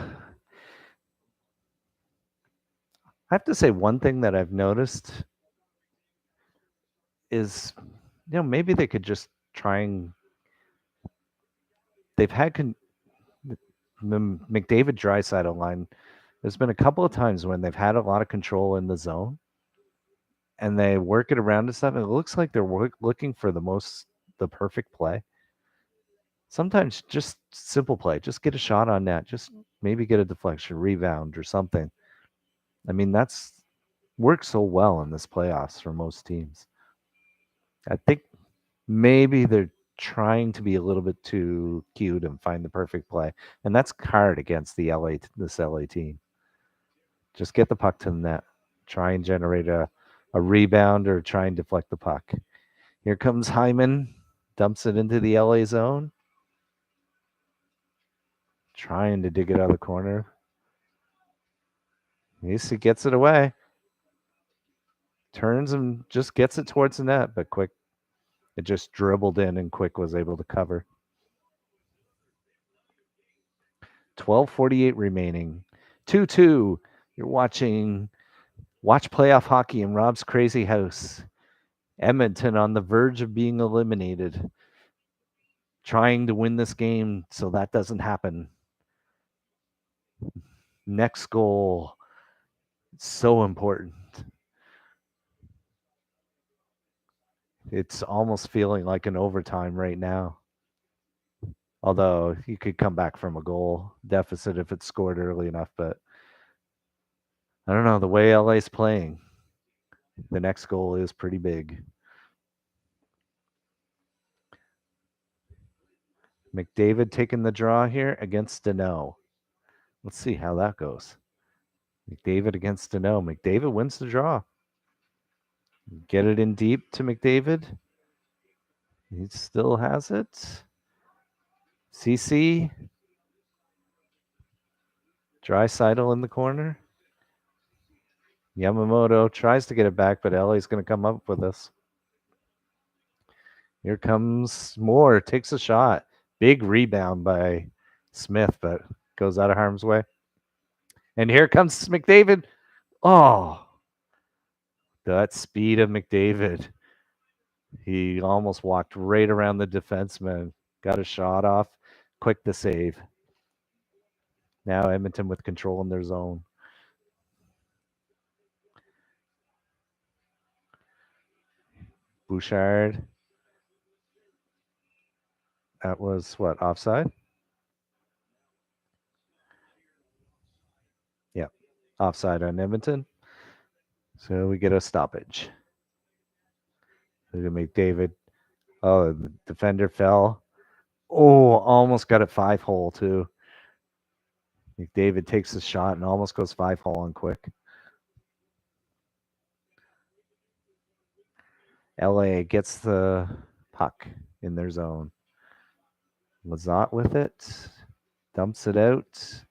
A: I have to say one thing that I've noticed is, maybe they could just try and they've had the McDavid Draisaitl line. There's been a couple of times when they've had a lot of control in the zone, and they work it around and stuff. And it looks like they're looking for the perfect play. Sometimes just simple play, just get a shot on net, just maybe get a deflection, rebound, or something. I mean, that's worked so well in this playoffs for most teams. I think maybe they're trying to be a little bit too cute and find the perfect play, and that's hard against this LA team. Just get the puck to the net, try and generate a rebound or try and deflect the puck. Here comes Hyman, dumps it into the LA zone, trying to dig it out of the corner. Ceci gets it away, turns and just gets it towards the net, but Quick, it just dribbled in and Quick was able to cover. 12:48 remaining. 2-2. You're watching Watch Playoff Hockey in Rob's Crazy House. Edmonton on the verge of being eliminated. Trying to win this game so that doesn't happen. Next goal. So important. It's almost feeling like an overtime right now. Although you could come back from a goal deficit if it's scored early enough, but I don't know. The way LA's playing, the next goal is pretty big. McDavid taking the draw here against Danault. Let's see how that goes. McDavid against Danault. McDavid wins the draw. Get it in deep to McDavid. He still has it. Ceci. Draisaitl in the corner. Yamamoto tries to get it back, but LA's going to come up with this. Here comes Moore. Takes a shot. Big rebound by Smith, but goes out of harm's way. And here comes McDavid. Oh, that speed of McDavid. He almost walked right around the defenseman. Got a shot off. Quick to save. Now Edmonton with control in their zone. Bouchard. That was what, offside? Yeah, offside on Edmonton. So we get a stoppage. Look at McDavid. Oh, the defender fell. Oh, almost got a 5-hole too. McDavid takes the shot and almost goes 5-hole on quick. LA gets the puck in their zone. Lizotte with it. Dumps it out.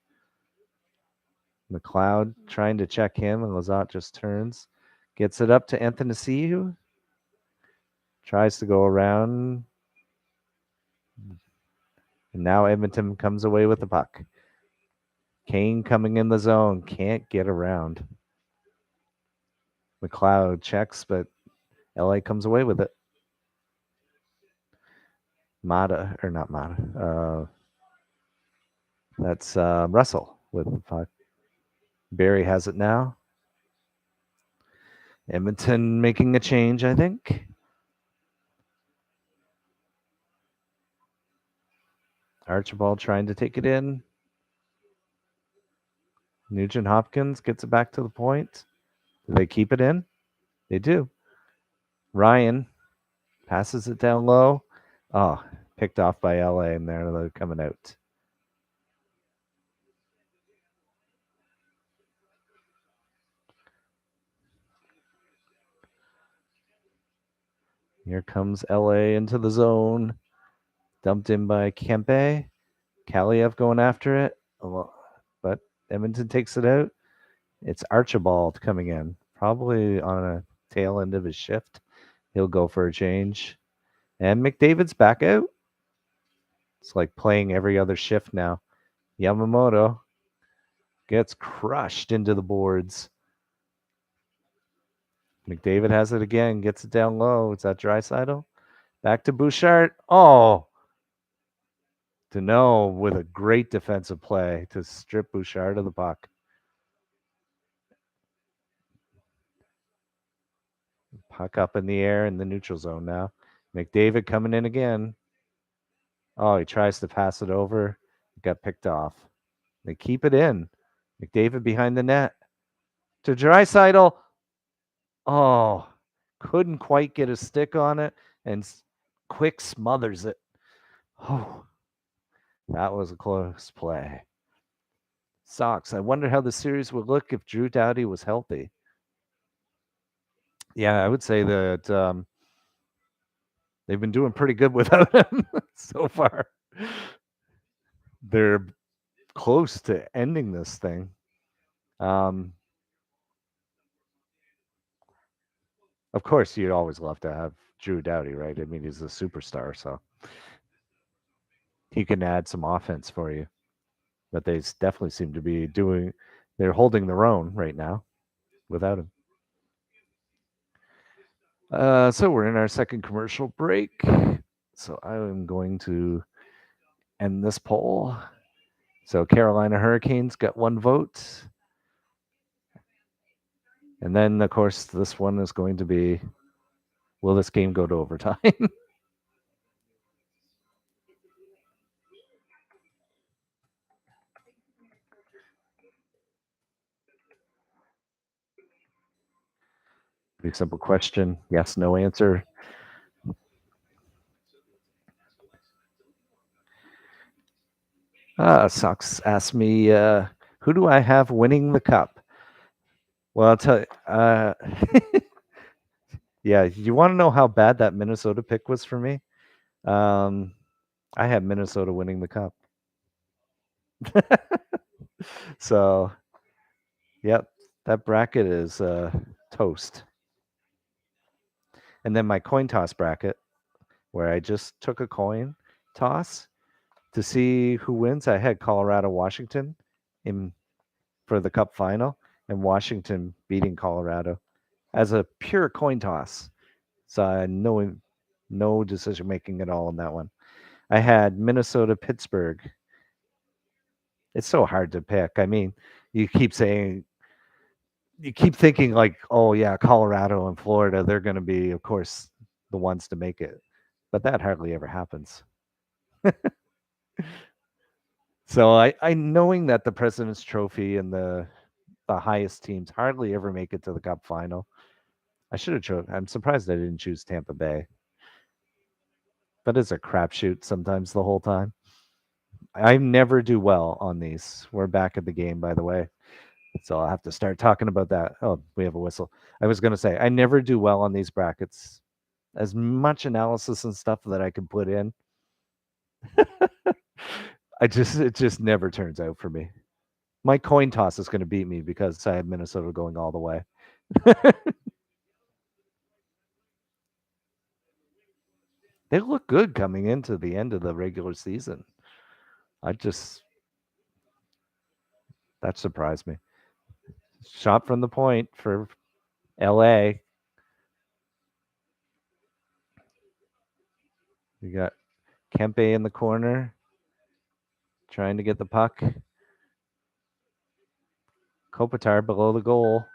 A: McLeod trying to check him, and Lizotte just turns. Gets it up to Athanasiou. Tries to go around. And now Edmonton comes away with the puck. Kane coming in the zone. Can't get around. McLeod checks, but LA comes away with it. Mata, or not Mata. That's Russell with the puck. Barry has it now. Edmonton making a change, I think. Archibald trying to take it in. Nugent Hopkins gets it back to the point. Do they keep it in? They do. Ryan passes it down low. Oh, picked off by LA, and they're coming out. Here comes LA into the zone. Dumped in by Kempe. Kaliev going after it. But Edmonton takes it out. It's Archibald coming in. Probably on a tail end of his shift. He'll go for a change. And McDavid's back out. It's like playing every other shift now. Yamamoto gets crushed into the boards. McDavid has it again. Gets it down low. Is that Draisaitl? Back to Bouchard. Oh, Danault with a great defensive play to strip Bouchard of the puck. Puck up in the air in the neutral zone now. McDavid coming in again. Oh, he tries to pass it over. Got picked off. They keep it in. McDavid behind the net. To Draisaitl. Oh, couldn't quite get a stick on it, and Quick smothers it. Oh, that was a close play. Sox. I wonder how the series would look if Drew Doughty was healthy. Yeah, I would say that they've been doing pretty good without him so far. They're close to ending this thing. Of course, you'd always love to have Drew Doughty, right? I mean, he's a superstar, so he can add some offense for you. But they definitely seem to be they're holding their own right now without him. So we're in our second commercial break. So I am going to end this poll. So Carolina Hurricanes got 1 vote. And then, of course, this one is going to be, will this game go to overtime? Pretty simple question. Yes, no answer. Sox asked me, who do I have winning the cup? Well, I'll tell you. Yeah, you want to know how bad that Minnesota pick was for me? I had Minnesota winning the cup. So, yep, that bracket is toast. And then my coin toss bracket, where I just took a coin toss to see who wins. I had Colorado, Washington in for the Cup final, and Washington beating Colorado as a pure coin toss. So I had no decision making at all in that one. I had Minnesota, Pittsburgh. It's so hard to pick. I mean, you keep saying, you keep thinking like, oh yeah, Colorado and Florida, they're going to be, of course, the ones to make it, but that hardly ever happens. So I knowing that the President's Trophy and the highest teams hardly ever make it to the Cup final. I should have chosen. I'm surprised I didn't choose Tampa Bay, but it's a crapshoot sometimes the whole time. I never do well on these. We're back at the game, by the way. So I'll have to start talking about that. Oh, we have a whistle. I was going to say, I never do well on these brackets. As much analysis and stuff that I can put in, it just never turns out for me. My coin toss is going to beat me because I have Minnesota going all the way. They look good coming into the end of the regular season. That surprised me. Shot from the point for LA. You got Kempe in the corner trying to get the puck. Kopitar below the goal.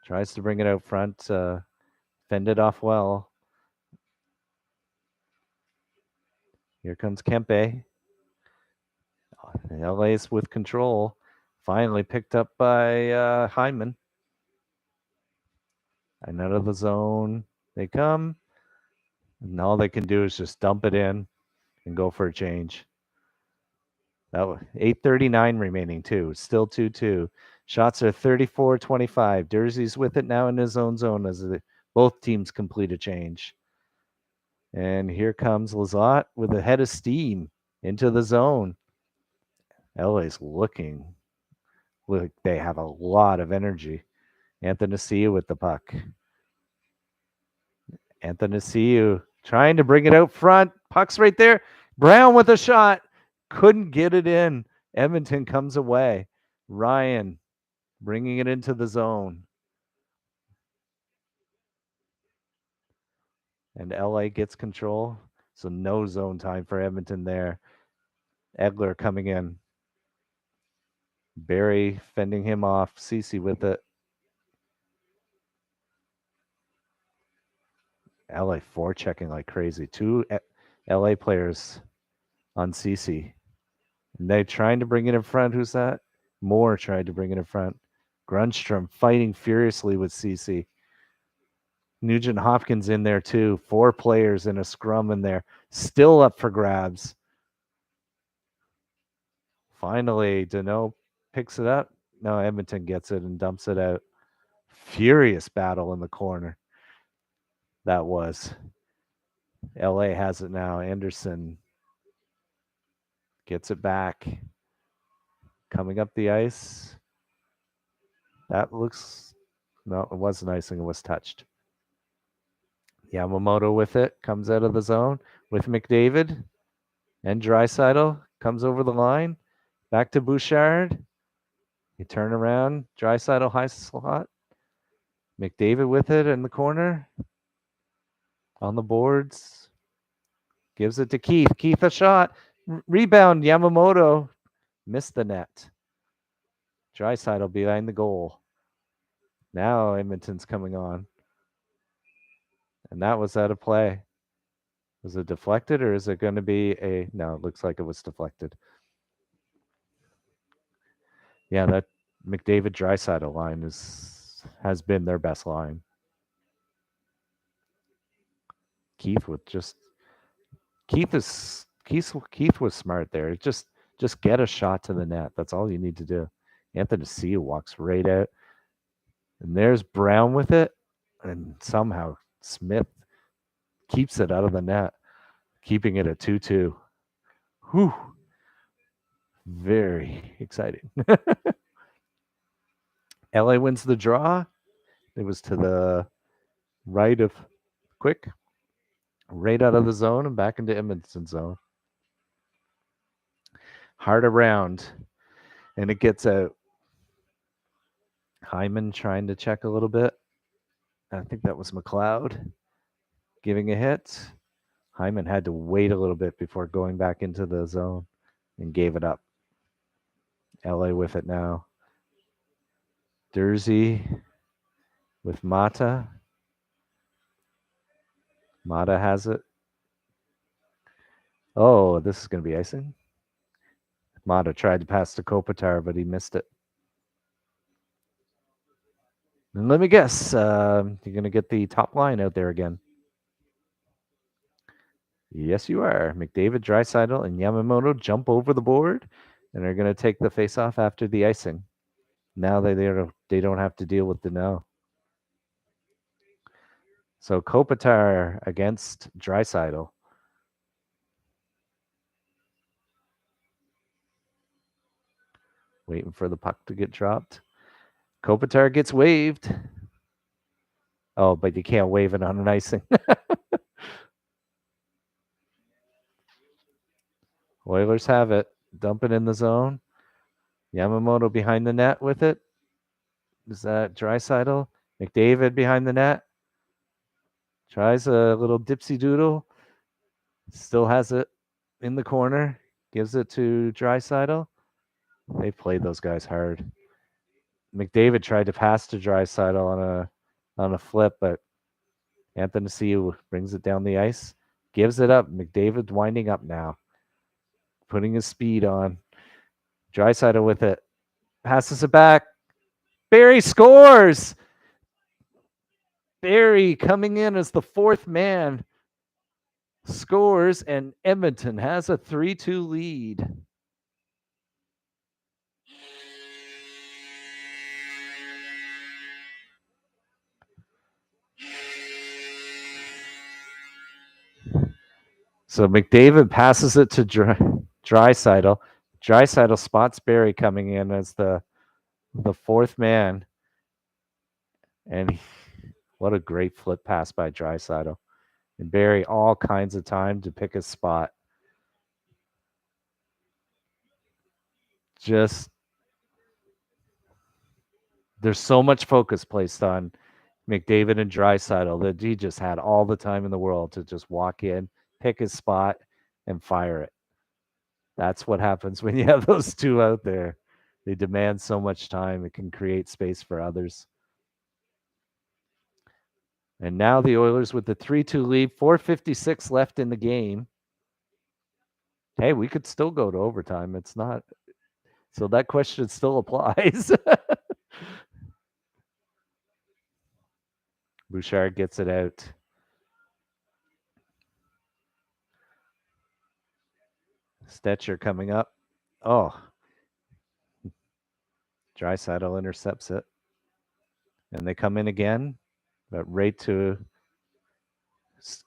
A: Tries to bring it out front. Fended off well. Here comes Kempe. LA's with control. Finally picked up by Hyman. And out of the zone they come. And all they can do is just dump it in and go for a change. That was 8:39 remaining too. Still 2-2. Shots are 34-25. Jersey's with it now in his own zone as both teams complete a change. And here comes Lizotte with a head of steam into the zone. LA's looking like they have a lot of energy. Anthony with the puck. Anthony trying to bring it out front. Puck's right there. Brown with a shot. Couldn't get it in. Edmonton comes away. Ryan bringing it into the zone. And LA gets control. So no zone time for Edmonton there. Edler coming in. Barry fending him off. Ceci with it. LA forechecking like crazy. Two LA players on Ceci. And they're trying to bring it in front. Who's that? Moore tried to bring it in front. Grunstrom fighting furiously with Ceci. Nugent Hopkins in there too. 4 players in a scrum in there. Still up for grabs. Finally, Danault picks it up. No, Edmonton gets it and dumps it out. Furious battle in the corner. That was. LA has it now. Anderson gets it back. Coming up the ice. That looks. No, it wasn't icing. It was touched. Yamamoto with it. Comes out of the zone with McDavid. And Draisaitl comes over the line. Back to Bouchard. You turn around. Draisaitl high slot. McDavid with it in the corner. On the boards. Gives it to Keith. Keith a shot. Rebound. Yamamoto missed the net. Draisaitl behind the goal. Now Edmonton's coming on. And that was out of play. Was it deflected or is it going to be a... No, it looks like it was deflected. Yeah, that McDavid Draisaitl line has been their best line. Keith was smart there. Just get a shot to the net. That's all you need to do. Anthony C walks right out, and there's Brown with it, and somehow Smith keeps it out of the net, keeping it at 2-2. Whew. Very exciting. LA wins the draw. It was to the right of Quick, right out of the zone and back into Edmonton zone. Hard around, and it gets out. Hyman trying to check a little bit. I think that was McLeod giving a hit. Hyman had to wait a little bit before going back into the zone and gave it up. LA with it now. Dursey with Mata. Mata has it. Oh, this is going to be icing. Mata tried to pass to Kopitar, but he missed it. And let me guess, you're going to get the top line out there again. Yes, you are. McDavid, Draisaitl, and Yamamoto jump over the board and are going to take the face-off after the icing. Now they don't have to deal with Danault. So Kopitar against Draisaitl. Waiting for the puck to get dropped. Kopitar gets waved. Oh, but you can't wave it on an icing. Oilers have it. Dump it in the zone. Yamamoto behind the net with it. Is that Draisaitl? McDavid behind the net. Tries a little dipsy doodle. Still has it in the corner. Gives it to Draisaitl. They played those guys hard. McDavid tried to pass to Draisaitl on a flip, but Anthony C brings it down the ice. Gives it up. McDavid winding up now. Putting his speed on. Draisaitl with it. Passes it back. Barrie scores! Barrie coming in as the fourth man. Scores, and Edmonton has a 3-2 lead. So McDavid passes it to Draisaitl. Draisaitl spots Barrie coming in as the fourth man. And what a great flip pass by Draisaitl. And Barrie all kinds of time to pick his spot. Just there's so much focus placed on McDavid and Draisaitl that he just had all the time in the world to just walk in, pick his spot, and fire it. That's what happens when you have those two out there. They demand so much time. It can create space for others. And now the Oilers with the 3-2 lead, 4:56 left in the game. Hey, we could still go to overtime. It's not. So that question still applies. Bouchard gets it out. Stetcher coming up. Oh. Draisaitl intercepts it. And they come in again, but right to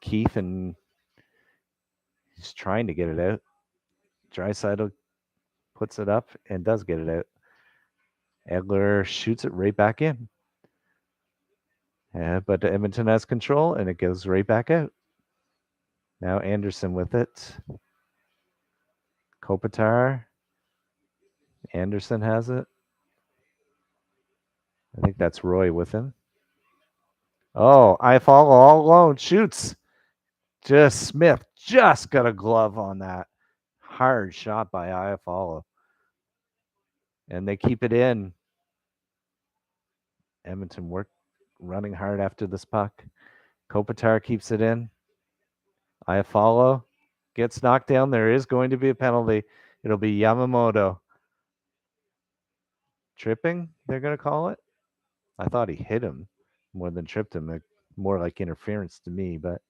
A: Keith, and he's trying to get it out. Draisaitl puts it up and does get it out. Edler shoots it right back in. But Edmonton has control, and it goes right back out. Now Anderson with it. Kopitar. Anderson has it. I think that's Roy with him. Oh, I follow all alone. Shoots. Just Smith just got a glove on that. Hard shot by Iafallo. And they keep it in. Edmonton running hard after this puck. Kopitar keeps it in. Iafallo gets knocked down. There is going to be a penalty. It'll be Yamamoto. Tripping, they're going to call it. I thought he hit him more than tripped him. More like interference to me, but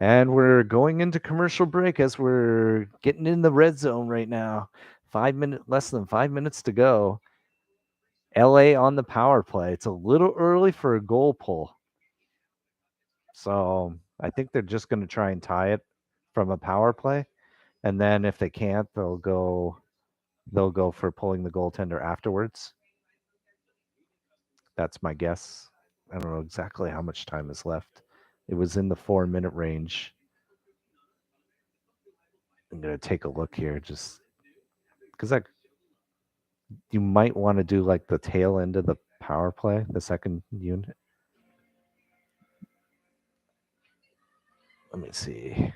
A: And we're going into commercial break as we're getting in the red zone right now. Less than 5 minutes to go. LA on the power play. It's a little early for a goal pull. So I think they're just going to try and tie it from a power play. And then if they can't, they'll go for pulling the goaltender afterwards. That's my guess. I don't know exactly how much time is left. It was in the 4-minute range. I'm going to take a look here just because you might want to do like the tail end of the power play, the second unit. Let me see.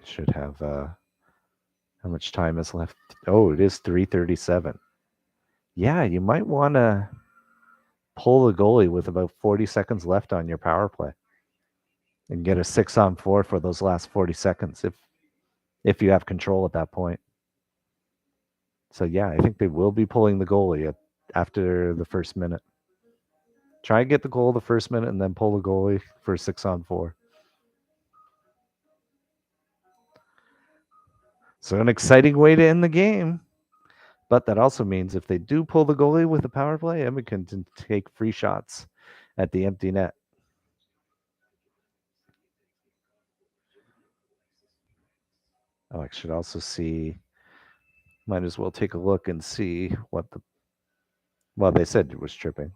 A: Should have how much time is left? Oh, it is 3:37. Yeah, you might want to pull the goalie with about 40 seconds left on your power play and get a 6-on-4 for those last 40 seconds if you have control at that point. So yeah, I think they will be pulling the goalie after the first minute. Try and get the goal the first minute and then pull the goalie for 6-on-4. So an exciting way to end the game. But that also means if they do pull the goalie with a power play, Edmonton can take free shots at the empty net. Oh, I should also see. Might as well take a look and see what well, they said it was tripping.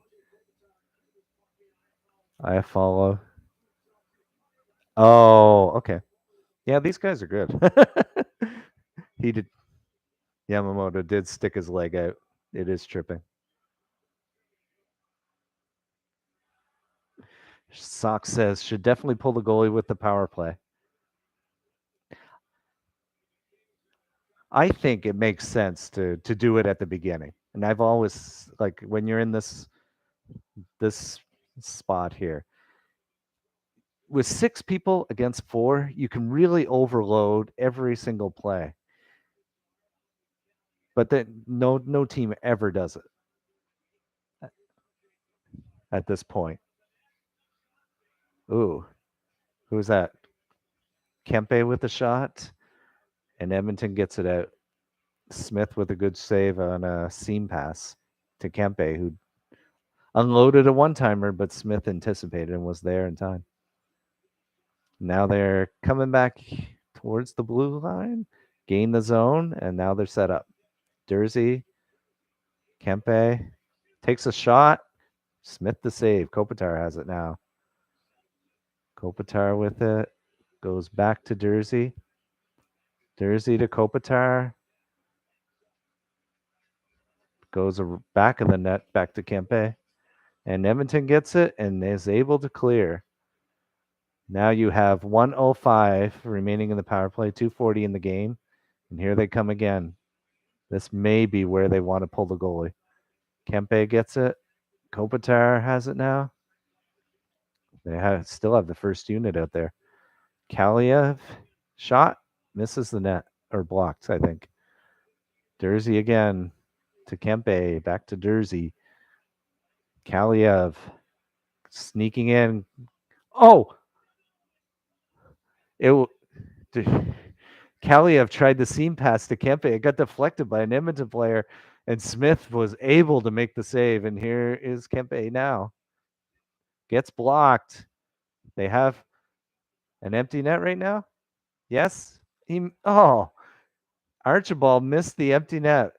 A: I follow. Oh, okay. Yeah, these guys are good. He did. Yamamoto did stick his leg out. It is tripping. Sock says should definitely pull the goalie with the power play. I think it makes sense to do it at the beginning. And I've always like when you're in this spot here with 6 people against 4, you can really overload every single play. But then no team ever does it at this point. Ooh, who's that? Kempe with the shot, and Edmonton gets it out. Smith with a good save on a seam pass to Kempe, who unloaded a one-timer, but Smith anticipated and was there in time. Now they're coming back towards the blue line, gain the zone, and now they're set up. Jersey, Kempe takes a shot. Smith the save. Kopitar has it now. Kopitar with it. Goes back to Jersey. Jersey to Kopitar. Goes back of the net, back to Kempe. And Edmonton gets it and is able to clear. Now you have 1:05 remaining in the power play, 2:40 in the game. And here they come again. This may be where they want to pull the goalie. Kempe gets it. Kopitar has it now. They still have the first unit out there. Kaliev shot, misses the net, or blocked, I think. Jersey again to Kempe, back to Jersey. Kaliev sneaking in. Oh! Kaliev tried the seam pass to Kempe. It got deflected by an Edmonton player, and Smith was able to make the save. And here is Kempe now. Gets blocked. They have an empty net right now? Yes? Archibald missed the empty net.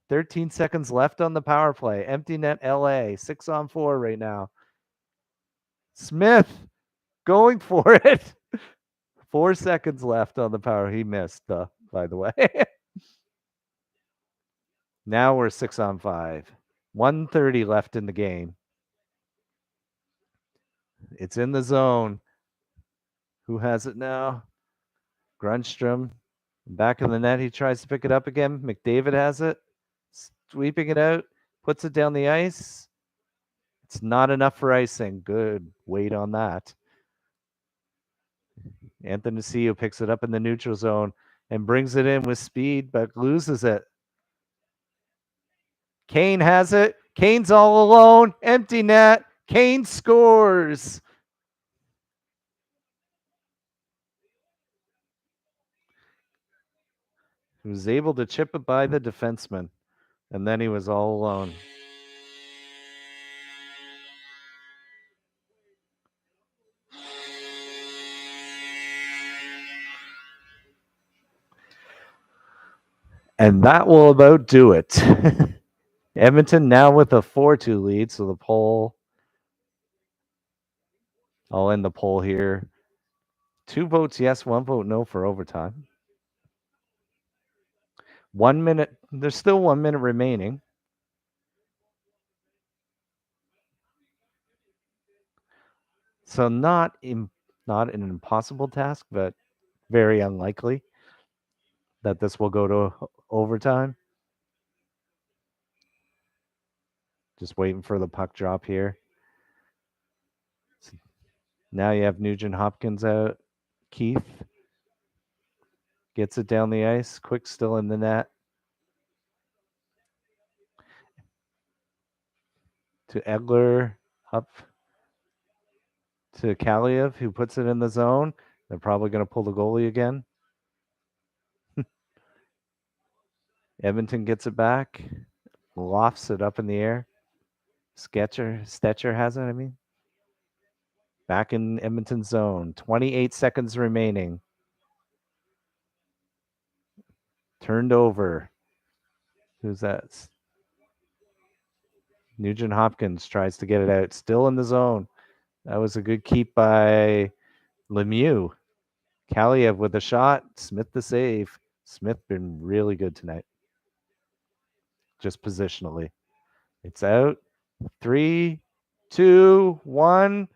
A: 13 seconds left on the power play. Empty net LA. 6-on-4 right now. Smith going for it. 4 seconds left on the power. He missed, by the way. Now we're 6-on-5. 1:30 left in the game. It's in the zone. Who has it now? Grunstrom. Back in the net. He tries to pick it up again. McDavid has it. Sweeping it out. Puts it down the ice. It's not enough for icing. Good weight on that. Anthony Ceci picks it up in the neutral zone and brings it in with speed, but loses it. Kane has it. Kane's all alone. Empty net. Kane scores. He was able to chip it by the defenseman, and then he was all alone. And that will about do it. Edmonton now with a 4-2 lead, so the poll. I'll end the poll here. 2 votes yes, 1 vote no for overtime. 1 minute. There's still 1 minute remaining. So not an impossible task, but very unlikely that this will go to overtime. Just waiting for the puck drop here. Now you have Nugent Hopkins out. Keith gets it down the ice. Quick still in the net. To Edler. Up to Kaliev, who puts it in the zone. They're probably going to pull the goalie again. Edmonton gets it back. Lofts it up in the air. Stetcher has it, I mean. Back in Edmonton zone. 28 seconds remaining. Turned over. Who's that? Nugent Hopkins tries to get it out. Still in the zone. That was a good keep by Lemieux. Kaliev with a shot. Smith the save. Smith been really good tonight. Just positionally. It's out. 3, 2, 1.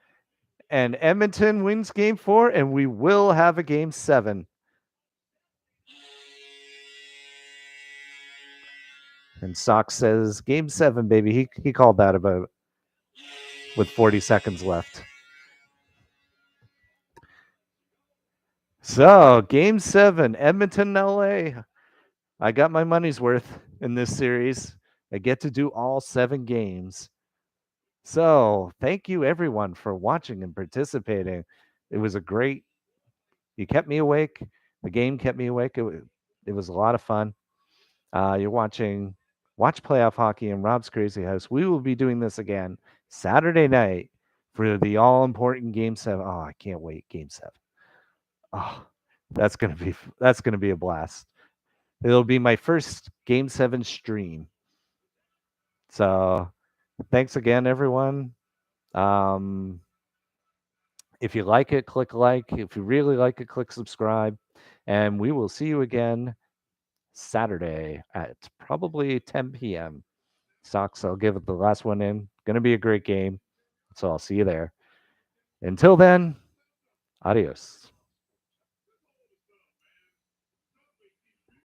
A: And Edmonton wins game 4, and we will have a game 7. And Sox says, game 7, baby. He called that about with 40 seconds left. So, game 7, Edmonton, LA. I got my money's worth in this series. I get to do all 7 games. So, thank you everyone for watching and participating. It was you kept me awake. The game kept me awake. It was a lot of fun. You're Watch Playoff Hockey in Rob's Crazy House. We will be doing this again Saturday night for the all-important Game 7. Oh, I can't wait. Game 7. Oh, that's gonna be a blast. It'll be my first Game 7 stream. So thanks again, everyone. If you like it, click like. If you really like it, click subscribe. And we will see you again Saturday at probably 10 p.m. Sox, I'll give it the last one in. Going to be a great game. So I'll see you there. Until then, adios.